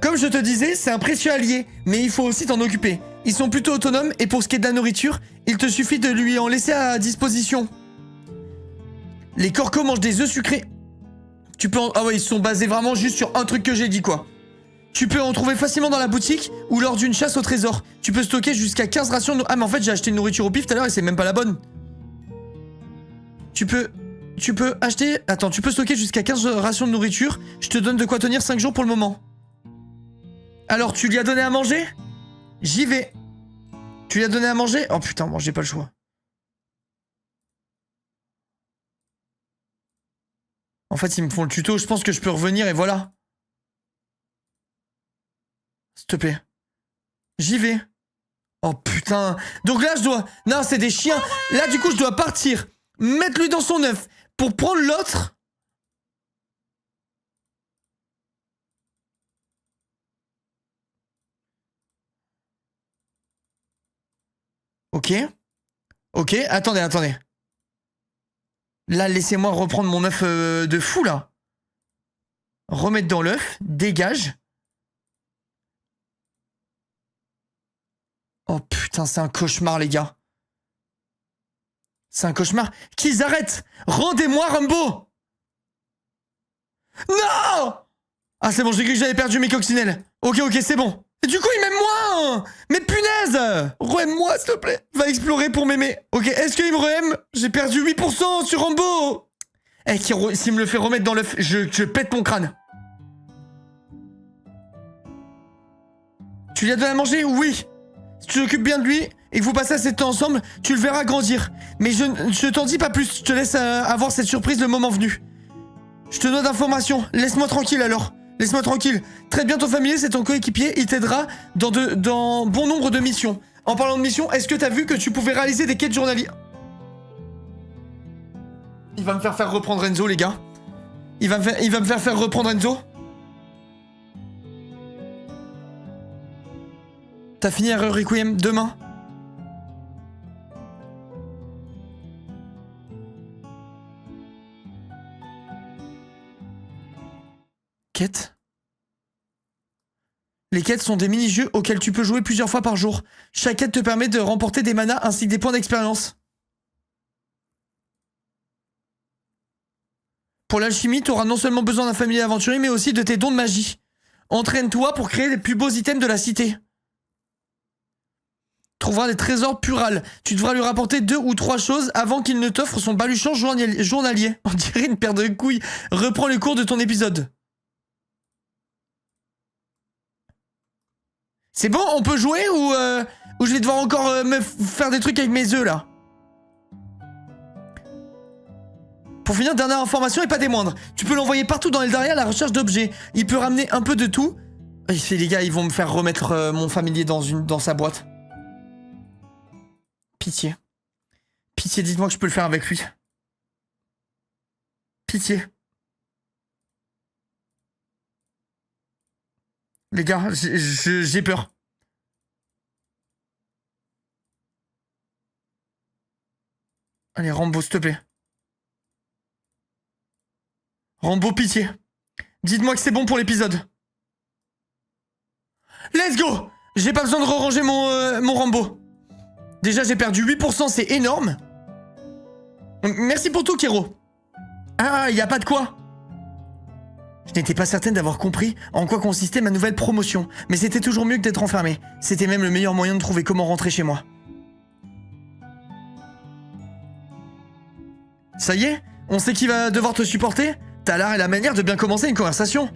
Comme je te disais, c'est un précieux allié, mais il faut aussi t'en occuper. Ils sont plutôt autonomes et pour ce qui est de la nourriture, il te suffit de lui en laisser à disposition. Les corcos mangent des œufs sucrés. Tu peux en... Ah ouais, ils sont basés vraiment juste sur un truc que j'ai dit, quoi. Tu peux en trouver facilement dans la boutique ou lors d'une chasse au trésor. Tu peux stocker jusqu'à 15 rations de... Ah mais en fait, j'ai acheté une nourriture au pif tout à l'heure et c'est même pas la bonne. Tu peux acheter... Attends, tu peux stocker jusqu'à 15 rations de nourriture. Je te donne de quoi tenir 5 jours pour le moment. Alors, tu lui as donné à manger? J'y vais. Tu lui as donné à manger? Oh putain, moi j'ai pas le choix. En fait, ils me font le tuto, je pense que je peux revenir et voilà. S'il te plaît. J'y vais. Oh putain. Donc là, je dois... Non, c'est des chiens. Là, du coup, je dois partir. Mettre lui dans son œuf. Pour prendre l'autre. Ok. Ok, attendez. Là, laissez-moi reprendre mon œuf de fou, là. Remettre dans l'œuf. Dégage. Oh putain, c'est un cauchemar, les gars. C'est un cauchemar. Qu'ils arrêtent! Rendez-moi Rambo! Non! Ah, c'est bon, j'ai cru que j'avais perdu mes coccinelles. Ok, c'est bon. Et du coup, il m'aime moins! Mais punaise! Re-aime-moi, s'il te plaît. Va explorer pour m'aimer. Ok, est-ce qu'il me re-aime? J'ai perdu 8% sur Rambo! Eh, s'il me le fait remettre dans l'œuf, je pète mon crâne. Tu lui as donné à manger? Oui. Si tu t'occupes bien de lui et que vous passez assez de temps ensemble, tu le verras grandir. Mais je t'en dis pas plus, je te laisse avoir cette surprise le moment venu. Je te donne d'informations, laisse-moi tranquille alors. Laisse-moi tranquille. Traite bien ton familier, c'est ton coéquipier, il t'aidera dans bon nombre de missions. En parlant de missions, est-ce que t'as vu que tu pouvais réaliser des quêtes journalières? Il va me faire reprendre Enzo, les gars. Il va me faire reprendre Enzo. T'as fini Requiem demain? Quête? Les quêtes sont des mini-jeux auxquels tu peux jouer plusieurs fois par jour. Chaque quête te permet de remporter des manas ainsi que des points d'expérience. Pour l'alchimie, tu auras non seulement besoin d'un familier aventurier, mais aussi de tes dons de magie. Entraîne-toi pour créer les plus beaux items de la cité. Trouvera des trésors purales. Tu devras lui rapporter 2 ou 3 choses avant qu'il ne t'offre son baluchon journalier. On dirait une paire de couilles. Reprends le cours de ton épisode. C'est bon, on peut jouer ou je vais devoir encore me faire des trucs avec mes œufs là? Pour finir, dernière information et pas des moindres. Tu peux l'envoyer partout dans Eldaria à la recherche d'objets. Il peut ramener un peu de tout. Les gars, ils vont me faire remettre mon familier dans sa boîte. Pitié. Pitié, dites-moi que je peux le faire avec lui. Pitié. Les gars, j'ai peur. Allez, Rambo, s'il te plaît. Rambo, pitié. Dites-moi que c'est bon pour l'épisode. Let's go! J'ai pas besoin de re-ranger mon Rambo. Déjà, j'ai perdu 8%, c'est énorme. Merci pour tout, Kero. Ah, y a pas de quoi. Je n'étais pas certaine d'avoir compris en quoi consistait ma nouvelle promotion, mais c'était toujours mieux que d'être enfermé. C'était même le meilleur moyen de trouver comment rentrer chez moi. Ça y est? On sait qui va devoir te supporter? T'as l'art et la manière de bien commencer une conversation.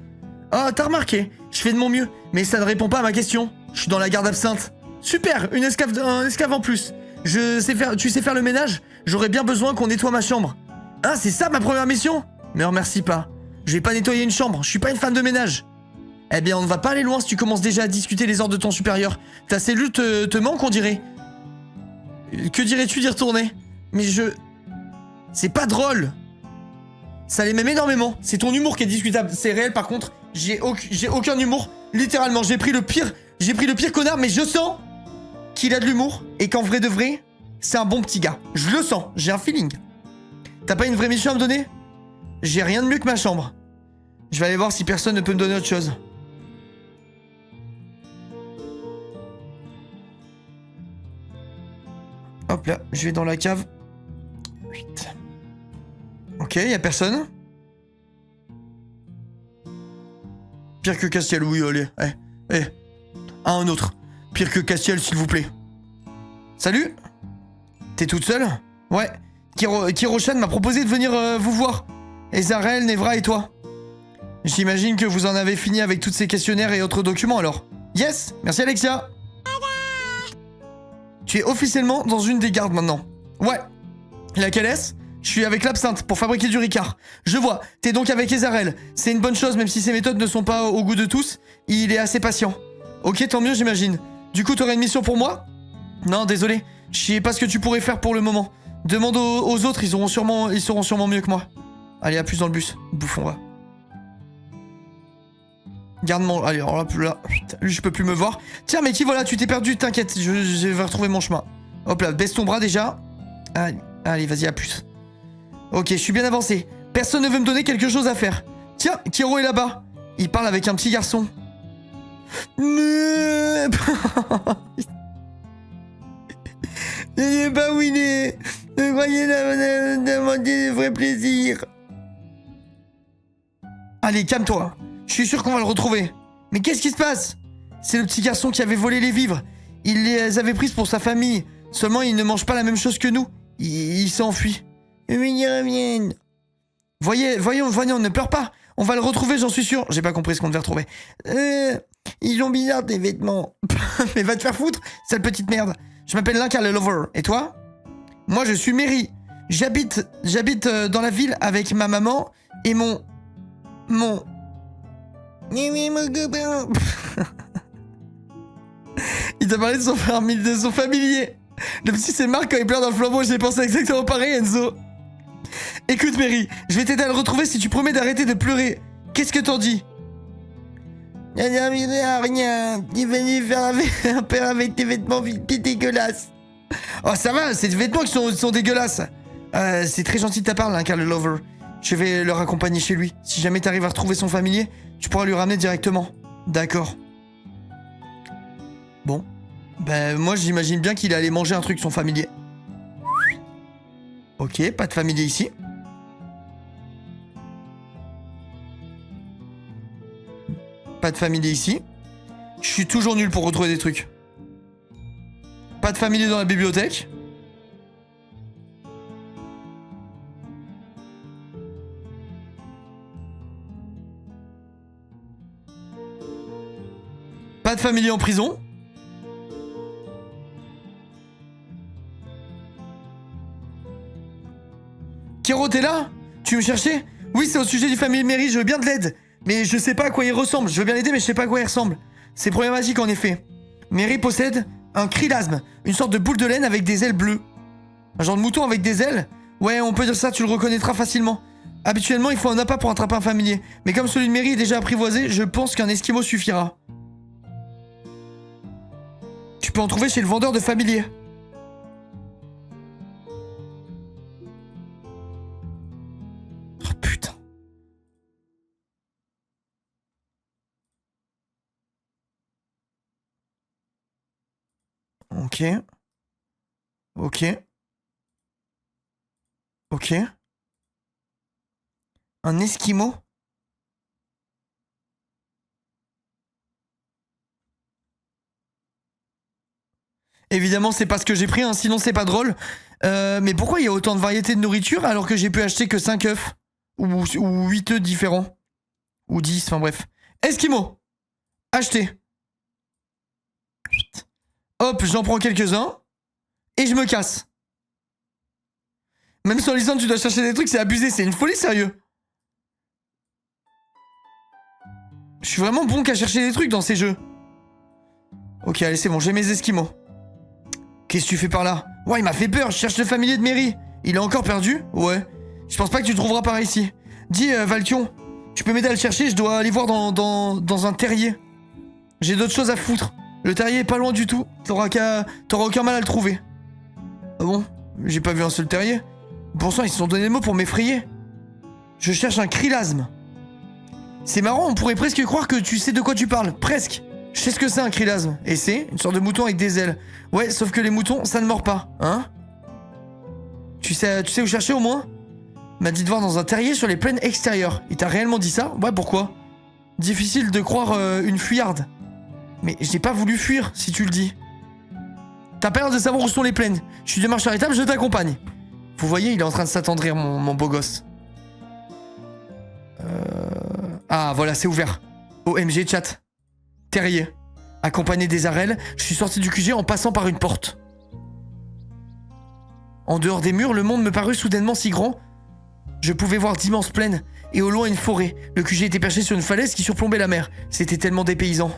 Ah, t'as remarqué, je fais de mon mieux, mais ça ne répond pas à ma question. Je suis dans la garde absinthe. Super, un esclave en plus. Tu sais faire le ménage? J'aurais bien besoin qu'on nettoie ma chambre. Ah, c'est ça ma première mission? Me remercie pas. Je vais pas nettoyer une chambre, je suis pas une femme de ménage. Eh bien, on ne va pas aller loin si tu commences déjà à discuter les ordres de ton supérieur. Ta cellule te manque, on dirait. Que dirais-tu d'y retourner? Mais c'est pas drôle. Ça les m'aime énormément. C'est ton humour qui est discutable. C'est réel par contre. J'ai aucun humour. Littéralement, j'ai pris le pire connard, mais je sens qu'il a de l'humour et qu'en vrai de vrai, c'est un bon petit gars. Je le sens, j'ai un feeling. T'as pas une vraie mission à me donner? J'ai rien de mieux que ma chambre. Je vais aller voir si personne ne peut me donner autre chose. Hop là, je vais dans la cave. 8. Ok, y'a personne. Pire que Castiel, oui, allez. Un autre. Pire que Castiel, s'il vous plaît. Salut. T'es toute seule? Ouais. Kiroshan m'a proposé de venir vous voir. Ezarel, Nevra et toi. J'imagine que vous en avez fini avec tous ces questionnaires et autres documents alors. Yes. Merci Alexia. Tu es officiellement dans une des gardes maintenant. Ouais. Laquelle est-ce? Je suis avec l'absinthe pour fabriquer du Ricard. Je vois, t'es donc avec Ezarel. C'est une bonne chose même si ses méthodes ne sont pas au goût de tous. Il est assez patient. Ok, tant mieux j'imagine. Du coup, t'aurais une mission pour moi? Non, désolé. Je sais pas ce que tu pourrais faire pour le moment. Demande aux autres, ils seront sûrement mieux que moi. Allez, à plus dans le bus. Bouffon, va. Garde mon... Allez, alors là, putain, lui, je peux plus me voir. Tiens, mais qui voilà, tu t'es perdu, t'inquiète, je vais retrouver mon chemin. Hop là, baisse ton bras déjà. Allez, vas-y, à plus. Ok, je suis bien avancé. Personne ne veut me donner quelque chose à faire. Tiens, Kiro est là-bas. Il parle avec un petit garçon. Je sais pas où il est. Je croyais demander de vrais plaisirs. Allez, calme-toi. Je suis sûr qu'on va le retrouver. Mais qu'est-ce qui se passe? C'est le petit garçon qui avait volé les vivres. Il les avait prises pour sa famille. Seulement, il ne mange pas la même chose que nous. Il s'enfuit. Mais ils reviennent. Voyons, ne pleure pas. On va le retrouver, j'en suis sûr. J'ai pas compris ce qu'on devait retrouver. Ils ont bizarre tes vêtements. Mais va te faire foutre, sale petite merde. Je m'appelle Linka le Lover. Et toi? Moi, je suis Mary. J'habite dans la ville avec ma maman et mon copain. Il t'a parlé de son familier. Le petit c'est Marc quand il pleure dans le flambeau, j'ai pensé exactement pareil, Enzo. Écoute, Mary, je vais t'aider à le retrouver si tu promets d'arrêter de pleurer. Qu'est-ce que t'en dis? Rien. Tu es venu faire un père avec tes vêtements dégueulasses. Oh, ça va, c'est des vêtements qui sont dégueulasses. C'est très gentil de ta part, Linka le Lover. Je vais le raccompagner chez lui. Si jamais t'arrives à retrouver son familier, tu pourras lui ramener directement. D'accord. Bon. Ben, moi, j'imagine bien qu'il est allé manger un truc, son familier. Ok, pas de familier ici. Pas de familier ici. Je suis toujours nul pour retrouver des trucs. Pas de familier dans la bibliothèque. Pas de familier en prison. Kiro, t'es là? Tu me cherchais? Oui, c'est au sujet du familier Mary, je veux bien de l'aide. Mais je sais pas à quoi il ressemble. Je veux bien l'aider, mais je sais pas à quoi il ressemble. C'est problématique en effet. Mary possède un krilasme, une sorte de boule de laine avec des ailes bleues. Un genre de mouton avec des ailes? Ouais, on peut dire ça, tu le reconnaîtras facilement. Habituellement, il faut un appât pour attraper un familier. Mais comme celui de Mary est déjà apprivoisé, je pense qu'un esquimau suffira. Tu peux en trouver chez le vendeur de familiers. Oh putain. Ok. Un esquimau? Évidemment, c'est pas ce que j'ai pris, hein, sinon c'est pas drôle. Mais pourquoi il y a autant de variétés de nourriture alors que j'ai pu acheter que 5 œufs ou 8 œufs différents? Ou 10, enfin bref. Esquimaux. Acheter. Hop, j'en prends quelques-uns. Et je me casse. Même sur Lisande, tu dois chercher des trucs, c'est abusé, c'est une folie, sérieux. Je suis vraiment bon qu'à chercher des trucs dans ces jeux. Ok, allez, c'est bon, j'ai mes esquimaux. Qu'est-ce que tu fais par là? Ouais, il m'a fait peur, je cherche le familier de Mary. Il est encore perdu? Ouais. Je pense pas que tu le trouveras par ici. Dis, Valkion, tu peux m'aider à le chercher? Je dois aller voir dans un terrier. J'ai d'autres choses à foutre. Le terrier est pas loin du tout. T'auras aucun mal à le trouver. Ah bon? J'ai pas vu un seul terrier. Bon sang, ils se sont donné le mot pour m'effrayer. Je cherche un krilasme. C'est marrant, on pourrait presque croire que tu sais de quoi tu parles. Presque. Je sais ce que c'est un krilasme. Et c'est une sorte de mouton avec des ailes. Ouais, sauf que les moutons, ça ne mord pas. Hein? Tu sais où chercher au moins? M'a dit de voir dans un terrier sur les plaines extérieures. Il t'a réellement dit ça? Ouais, pourquoi? Difficile de croire une fuyarde. Mais j'ai pas voulu fuir, si tu le dis. T'as pas l'air de savoir où sont les plaines. Je suis de marche charitable, je t'accompagne. Vous voyez, il est en train de s'attendrir, mon beau gosse. Ah, voilà, c'est ouvert. OMG, chat. Terrier. Accompagné des arelles, je suis sorti du QG en passant par une porte. En dehors des murs, le monde me parut soudainement si grand. Je pouvais voir d'immenses plaines, et au loin une forêt. Le QG était perché sur une falaise qui surplombait la mer. C'était tellement dépaysant.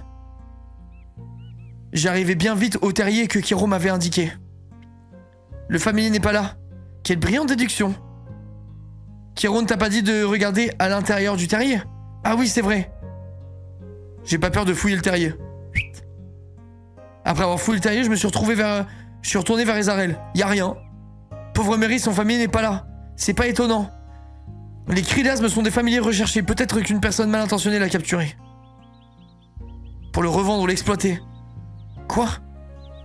J'arrivais bien vite au terrier que Kiro m'avait indiqué. Le familier n'est pas là. Quelle brillante déduction. Kiro ne t'a pas dit de regarder à l'intérieur du terrier? Ah oui, c'est vrai. J'ai pas peur de fouiller le terrier. Après avoir fouillé le terrier, je suis retourné vers les arelles. Y a rien. Pauvre Mary, son familier n'est pas là. C'est pas étonnant. Les krilasmes sont des familiers recherchés. Peut-être qu'une personne mal intentionnée l'a capturé. Pour le revendre ou l'exploiter. Quoi?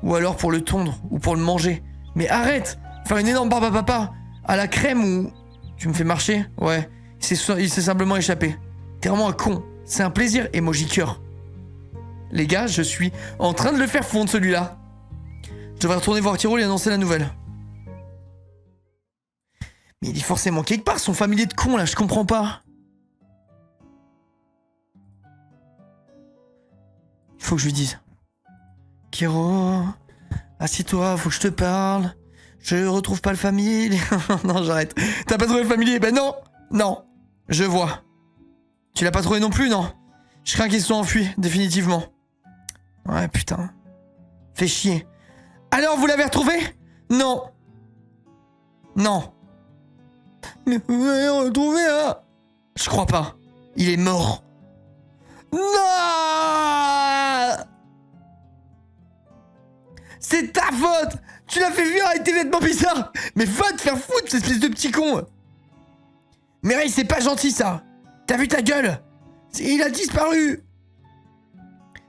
Ou alors pour le tondre ou pour le manger. Mais arrête! Faire une énorme barbe à papa à la crème ou... Tu me fais marcher? Ouais. Il s'est simplement échappé. T'es vraiment un con. C'est un plaisir, emoji cœur. Les gars, je suis en train de le faire fondre celui-là. Je devrais retourner voir Kiro et annoncer la nouvelle. Mais il est forcément quelque part, son familier de con là, je comprends pas. Il faut que je lui dise. Kiro, assis-toi, faut que je te parle. Je retrouve pas le familier. Non, j'arrête. T'as pas trouvé le familier? Ben non. Non. Je vois. Tu l'as pas trouvé non plus, non? Je crains qu'ils se soient enfuis, définitivement. Ouais, putain. Fais chier. Alors, vous l'avez retrouvé? Non. Non. Mais vous l'avez retrouvé, hein? Je crois pas. Il est mort. Non! C'est ta faute! Tu l'as fait fuir avec tes vêtements bizarres! Mais va te faire foutre, cette espèce de petit con! Mireille, c'est pas gentil, ça! T'as vu ta gueule? Il a disparu!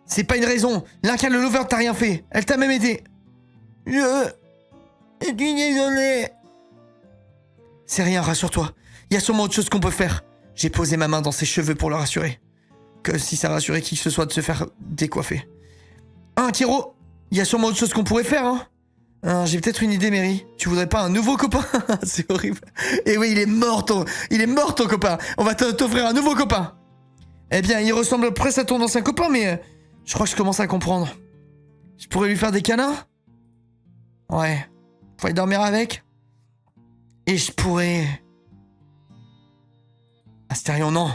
C'est pas une raison. L'Inca le Lover t'a rien fait. Elle t'a même aidé. Je suis désolé. C'est rien, rassure-toi. Il y a sûrement autre chose qu'on peut faire. J'ai posé ma main dans ses cheveux pour le rassurer. Que si ça rassurait qui que ce soit de se faire décoiffer. Hein, Kiro? Il y a sûrement autre chose qu'on pourrait faire, hein? J'ai peut-être une idée, Mary. Tu voudrais pas un nouveau copain? C'est horrible. Et oui, il est mort ton copain. On va t'offrir un nouveau copain. Eh bien, il ressemble presque à ton ancien copain, mais je crois que je commence à comprendre. Je pourrais lui faire des câlins? Ouais. Faut aller dormir avec? Et je pourrais... Astérion, non.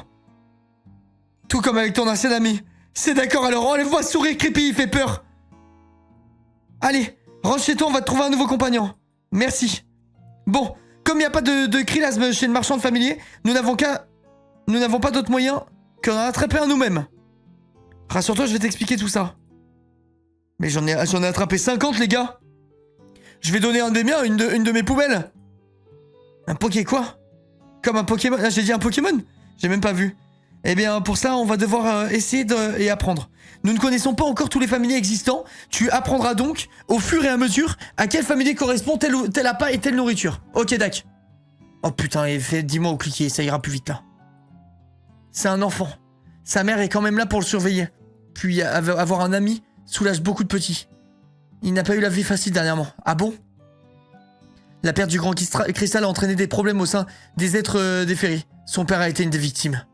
Tout comme avec ton ancien ami. C'est d'accord, alors enlève-moi ce sourire creepy, il fait peur. Allez, rentre chez toi, on va te trouver un nouveau compagnon. Merci. Bon, comme il n'y a pas de krilasme chez le marchand de familier, nous n'avons pas d'autre moyen que d'en attraper un nous-mêmes. Rassure-toi, je vais t'expliquer tout ça. Mais j'en ai attrapé 50, les gars. Je vais donner un des miens, une de mes poubelles. Un Poké quoi? Comme un Pokémon? Ah, j'ai dit un Pokémon? J'ai même pas vu. Eh bien, pour ça, on va devoir essayer et apprendre. Nous ne connaissons pas encore tous les familiers existants. Tu apprendras donc, au fur et à mesure, à quel familier correspond tel appât et telle nourriture. Ok, Dac. Oh putain, dis-moi où cliquer, ça ira plus vite là. C'est un enfant. Sa mère est quand même là pour le surveiller. Puis avoir un ami soulage beaucoup de petits. Il n'a pas eu la vie facile dernièrement. Ah bon? La perte du grand cristal a entraîné des problèmes au sein des êtres déférés. Son père a été une des victimes.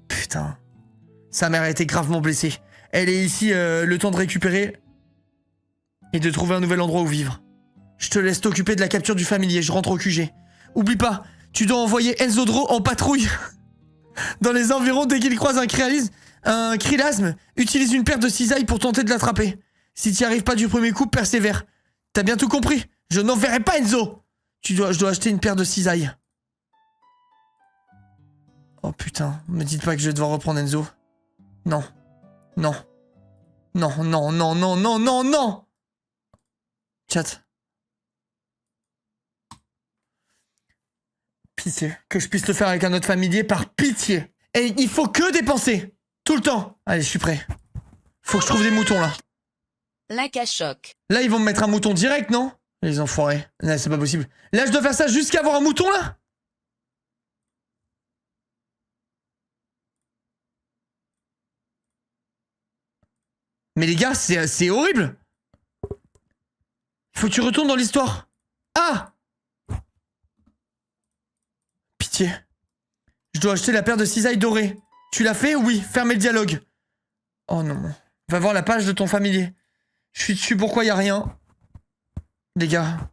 Putain. Sa mère a été gravement blessée. Elle est ici le temps de récupérer et de trouver un nouvel endroit où vivre. Je te laisse t'occuper de la capture du familier, je rentre au QG. Oublie pas, tu dois envoyer Enzo Dro en patrouille dans les environs dès qu'il croise un krilasme. Utilise une paire de cisailles pour tenter de l'attraper. Si t'y arrives pas du premier coup, persévère. T'as bien tout compris? Je n'enverrai pas Enzo. Je dois acheter une paire de cisailles. Oh putain, me dites pas que je vais devoir reprendre Enzo. Non. Non. Non, non, non, non, non, non, non. Chat. Pitié. Que je puisse le faire avec un autre familier, par pitié. Et il faut que dépenser. Tout le temps. Allez, je suis prêt. Faut que je trouve des moutons, là. L'incachoc. Là, ils vont me mettre un mouton direct, non? Les enfoirés. Là, c'est pas possible. Là, je dois faire ça jusqu'à avoir un mouton, là? Mais les gars, c'est horrible. Faut que tu retournes dans l'histoire. Ah! Pitié. Je dois acheter la paire de cisailles dorées. Tu l'as fait? Oui. Fermez le dialogue. Oh non. Va voir la page de ton familier. Je suis dessus, pourquoi y a rien? Les gars,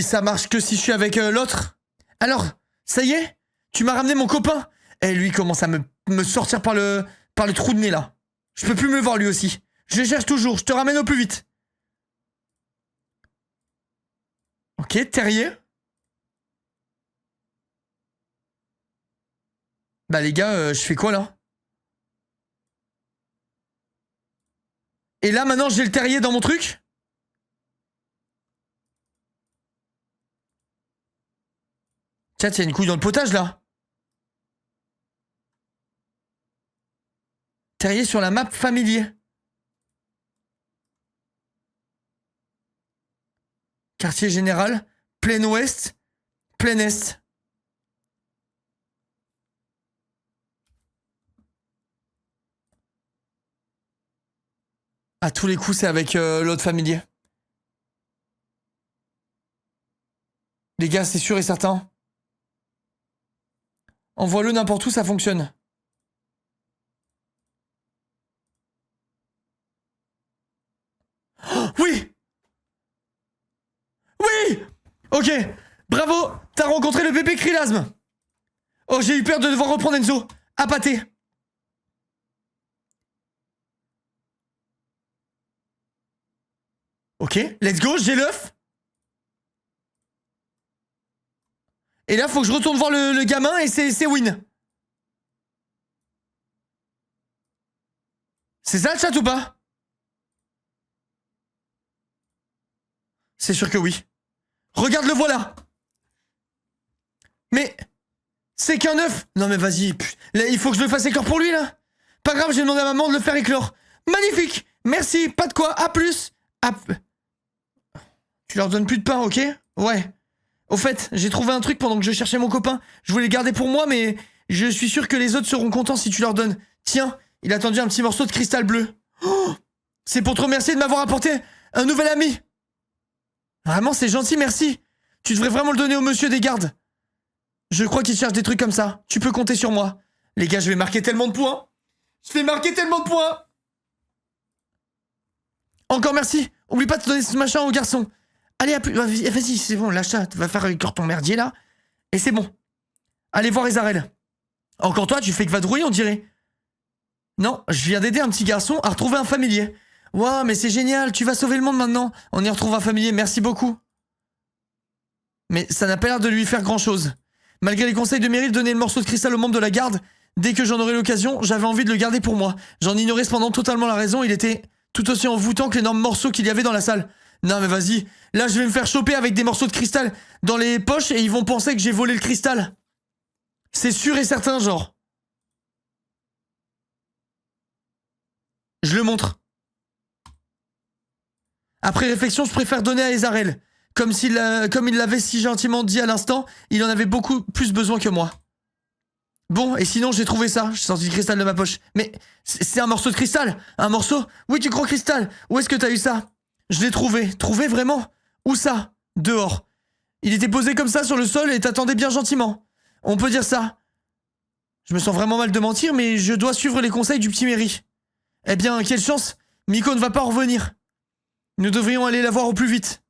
ça marche que si je suis avec l'autre. Alors, ça y est? Tu m'as ramené mon copain? Et lui commence à me sortir par le trou de nez, là. Je peux plus me le voir, lui aussi. Je le cherche toujours, je te ramène au plus vite. Ok, terrier. Bah les gars, je fais quoi, là? Et là, maintenant, j'ai le terrier dans mon truc? Tiens, il y a une couille dans le potage, là. Terrier sur la map familier. Quartier général, plein ouest, plein est. À tous les coups, c'est avec l'autre familier. Les gars, c'est sûr et certain. Envoie-le n'importe où, ça fonctionne. Oh, oui! Oui! Ok, bravo! T'as rencontré le bébé Krilasme. Oh, j'ai eu peur de devoir reprendre Enzo. Appâté. Ok, let's go, j'ai l'œuf. Et là, faut que je retourne voir le gamin et c'est win. C'est ça le chat ou pas? C'est sûr que oui. Regarde, le voilà. Mais c'est qu'un œuf. Non mais vas-y, là, il faut que je le fasse éclore pour lui là. Pas grave, j'ai demandé à maman de le faire éclore. Magnifique. Merci, pas de quoi, à plus. Tu leur donnes plus de pain, ok? Ouais. Au fait, j'ai trouvé un truc pendant que je cherchais mon copain. Je voulais le garder pour moi, mais je suis sûr que les autres seront contents si tu leur donnes. Tiens, il a tendu un petit morceau de cristal bleu. Oh, c'est pour te remercier de m'avoir apporté un nouvel ami. Vraiment, c'est gentil, merci. Tu devrais vraiment le donner au monsieur des gardes. Je crois qu'il cherche des trucs comme ça. Tu peux compter sur moi. Les gars, je vais marquer tellement de points. Je vais marquer tellement de points. Encore merci. Oublie pas de donner ce machin au garçon. Allez, vas-y, c'est bon, lâche ça. Tu vas faire éclore ton merdier, là. Et c'est bon. Allez voir Ezarel. Encore toi, tu fais que vadrouiller, on dirait. Non, je viens d'aider un petit garçon à retrouver un familier. Waouh, mais c'est génial, tu vas sauver le monde maintenant. On y retrouve un familier, merci beaucoup. Mais ça n'a pas l'air de lui faire grand-chose. Malgré les conseils de Meryl de donner le morceau de cristal aux membres de la garde, dès que j'en aurais l'occasion, j'avais envie de le garder pour moi. J'en ignorais cependant totalement la raison, il était tout aussi envoûtant que l'énorme morceau qu'il y avait dans la salle. Non mais vas-y, là je vais me faire choper avec des morceaux de cristal dans les poches et ils vont penser que j'ai volé le cristal. C'est sûr et certain, genre. Je le montre. Après réflexion, je préfère donner à Ezarel. Comme il l'avait si gentiment dit à l'instant, il en avait beaucoup plus besoin que moi. Bon, et sinon, j'ai trouvé ça. J'ai sorti le cristal de ma poche. Mais c'est un morceau de cristal. Un morceau? Oui, du gros cristal. Où est-ce que t'as eu ça? Je l'ai trouvé. Trouvé vraiment? Où ça? Dehors. Il était posé comme ça sur le sol et t'attendait bien gentiment. On peut dire ça. Je me sens vraiment mal de mentir, mais je dois suivre les conseils du petit Mary. Eh bien, quelle chance. Miko ne va pas revenir. Nous devrions aller la voir au plus vite.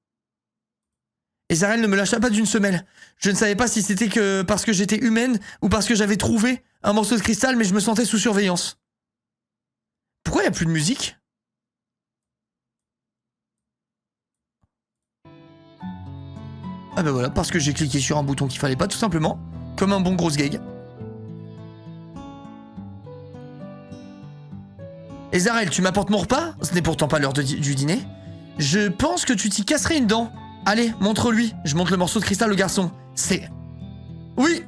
Et Zarel ne me lâcha pas d'une semelle. Je ne savais pas si c'était que parce que j'étais humaine ou parce que j'avais trouvé un morceau de cristal, mais je me sentais sous surveillance. Pourquoi il n'y a plus de musique? Ah bah voilà, parce que j'ai cliqué sur un bouton qu'il fallait pas, tout simplement. Comme un bon gros gag. Et Zarel, tu m'apportes mon repas? Ce n'est pourtant pas l'heure du dîner. Je pense que tu t'y casserais une dent. Allez, montre-lui. Je montre le morceau de cristal au garçon. C'est... Oui!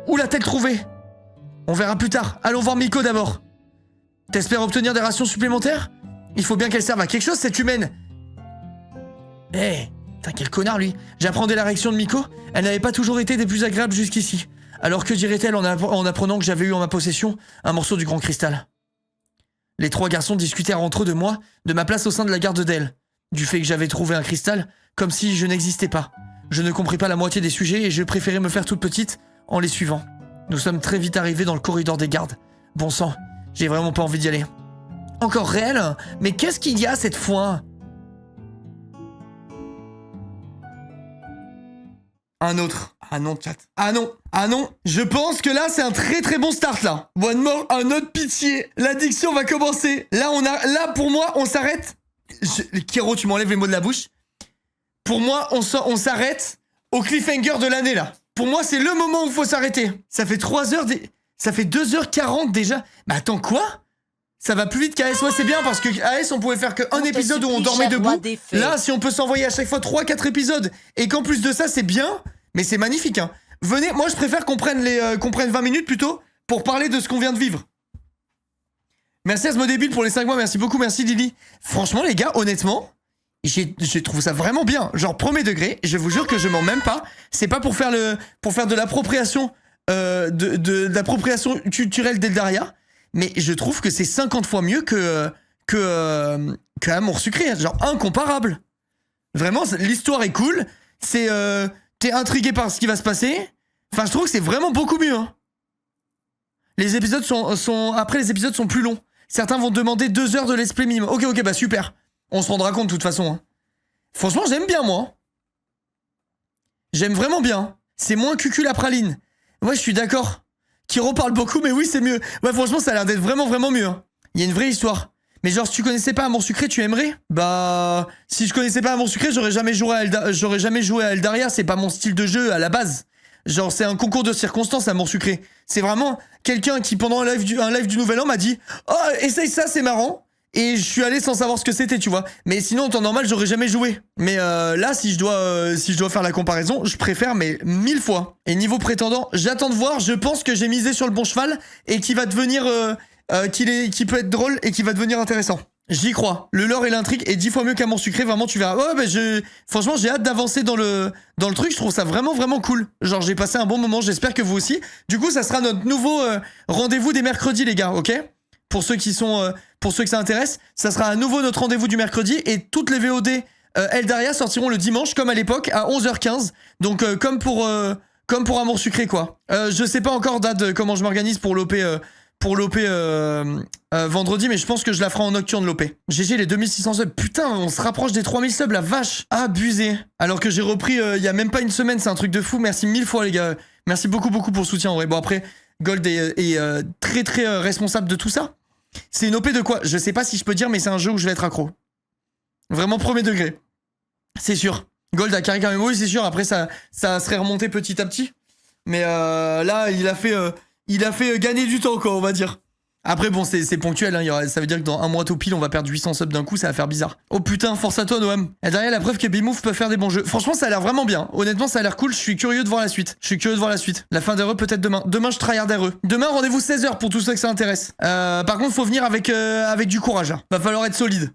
Où l'a-t-elle trouvé? On verra plus tard. Allons voir Miko d'abord. T'espères obtenir des rations supplémentaires? Il faut bien qu'elle serve à quelque chose, cette humaine. Putain, quel connard, lui. J'apprends la réaction de Miko. Elle n'avait pas toujours été des plus agréables jusqu'ici. Alors que dirait-elle en apprenant que j'avais eu en ma possession un morceau du grand cristal? Les trois garçons discutèrent entre eux de moi, de ma place au sein de la garde d'elle. Du fait que j'avais trouvé un cristal, comme si je n'existais pas. Je ne compris pas la moitié des sujets et je préférais me faire toute petite en les suivant. Nous sommes très vite arrivés dans le corridor des gardes. Bon sang, j'ai vraiment pas envie d'y aller. Encore réel? Mais qu'est-ce qu'il y a cette fois? Un autre. Ah non, chat. Ah non. Ah non. Je pense que là, c'est un très très bon start, là. One more, un autre pitié. L'addiction va commencer. Là, là, pour moi, on s'arrête. Kiro, tu m'enlèves les mots de la bouche. Pour moi, on s'arrête au cliffhanger de l'année, là. Pour moi, c'est le moment où il faut s'arrêter. Ça fait 3 heures... Ça fait 2h40 déjà. Mais attends, quoi? Ça va plus vite qu'AS. Ouais, c'est bien, parce que AS, on pouvait faire qu'un épisode où on dormait debout. Là, si on peut s'envoyer à chaque fois 3-4 épisodes, et qu'en plus de ça, c'est bien... Mais c'est magnifique, hein. Venez, moi, je préfère qu'on prenne 20 minutes, plutôt, pour parler de ce qu'on vient de vivre. Merci à ce mot débile pour les 5 mois, merci beaucoup, merci Lily. Franchement les gars, honnêtement, j'ai trouvé ça vraiment bien, genre premier degré, je vous jure que je mens même pas, c'est pas pour faire de l'appropriation de l'appropriation culturelle d'Eldaria, mais je trouve que c'est 50 fois mieux que Amour Sucré, genre incomparable. Vraiment, l'histoire est cool, t'es intrigué par ce qui va se passer, enfin je trouve que c'est vraiment beaucoup mieux, hein. Les épisodes après les épisodes sont plus longs. Certains vont demander 2 heures de let's play minimum. Ok, bah super. On se rendra compte de toute façon. Hein. Franchement, j'aime bien, moi. J'aime vraiment bien. C'est moins cucul la praline. Ouais, je suis d'accord. Kiro parle beaucoup, mais oui, c'est mieux. Ouais, franchement, ça a l'air d'être vraiment, vraiment mieux. Hein. Il y a une vraie histoire. Mais genre, si tu connaissais pas Amour Sucré, tu aimerais? Bah, si je connaissais pas Amour Sucré, j'aurais jamais joué à Eldaria. C'est pas mon style de jeu à la base. Genre, c'est un concours de circonstances, Amour Sucré. C'est vraiment quelqu'un qui, pendant un live du Nouvel An, m'a dit « Oh, essaye ça, c'est marrant !» Et je suis allé sans savoir ce que c'était, tu vois. Mais sinon, en temps normal, j'aurais jamais joué. Mais là, si je dois faire la comparaison, je préfère, mais 1000 fois. Et niveau prétendant, j'attends de voir. Je pense que j'ai misé sur le bon cheval et qui va devenir... qui peut être drôle et qui va devenir intéressant. J'y crois. Le lore et l'intrigue est 10 fois mieux qu'Amour Sucré. Vraiment, tu verras. Ouais, bah franchement, j'ai hâte d'avancer dans le truc. Je trouve ça vraiment, vraiment cool. Genre, j'ai passé un bon moment. J'espère que vous aussi. Du coup, ça sera notre nouveau rendez-vous des mercredis, les gars, ok? Pour ceux que ça intéresse, ça sera à nouveau notre rendez-vous du mercredi. Et toutes les VOD Eldaria sortiront le dimanche, comme à l'époque, à 11h15. Donc, comme pour Amour Sucré, quoi. Je sais pas encore date comment je m'organise pour l'OP... vendredi, mais je pense que je la ferai en nocturne l'OP. GG les 2600 subs. Putain, on se rapproche des 3000 subs, la vache. Abusé. Alors que j'ai repris il y a même pas une semaine, c'est un truc de fou. Merci 1000 fois les gars. Merci beaucoup pour le soutien. Ouais, bon après, Gold est très très responsable de tout ça. C'est une OP de quoi? Je sais pas si je peux dire, mais c'est un jeu où je vais être accro. Vraiment premier degré. C'est sûr. Gold a carré quand même. Oui, c'est sûr. Après, ça serait remonté petit à petit. Mais là, il a fait gagner du temps, quoi, on va dire. Après, bon, c'est ponctuel, hein, ça veut dire que dans un mois tout pile, on va perdre 800 subs d'un coup, ça va faire bizarre. Oh putain, force à toi, Noam. Et derrière, la preuve que Bimouf peut faire des bons jeux. Franchement, ça a l'air vraiment bien. Honnêtement, ça a l'air cool, je suis curieux de voir la suite. La fin d'RE peut-être demain. Demain, je tryhard RE. Demain, rendez-vous 16h pour tous ceux que ça intéresse. Par contre, faut venir avec du courage, là. Va falloir être solide.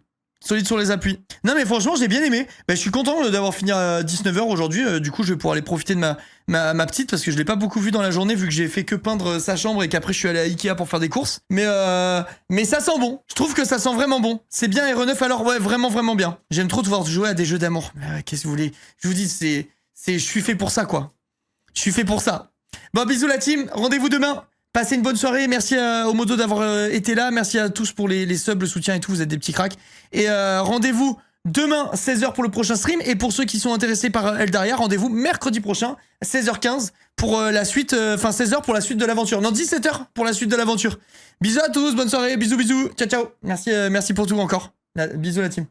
Solide sur les appuis. Non mais franchement j'ai bien aimé. Bah, je suis content d'avoir fini à 19h aujourd'hui. Du coup je vais pouvoir aller profiter de ma petite parce que je l'ai pas beaucoup vue dans la journée vu que j'ai fait que peindre sa chambre et qu'après je suis allé à Ikea pour faire des courses. Mais ça sent bon. Je trouve que ça sent vraiment bon. C'est bien R9 alors ouais vraiment vraiment bien. J'aime trop devoir jouer à des jeux d'amour. Qu'est-ce que vous voulez? Je vous dis je suis fait pour ça quoi. Je suis fait pour ça. Bon bisous la team. Rendez-vous demain. Passez une bonne soirée, merci au Modo d'avoir été là, merci à tous pour les subs, le soutien et tout, vous êtes des petits cracks. Et rendez-vous demain 16h pour le prochain stream, et pour ceux qui sont intéressés par Eldaria, rendez-vous mercredi prochain 16h15 pour la suite, 16h pour la suite de l'aventure, non 17h pour la suite de l'aventure. Bisous à tous, bonne soirée, bisous, ciao ciao, merci pour tout encore, bisous la team.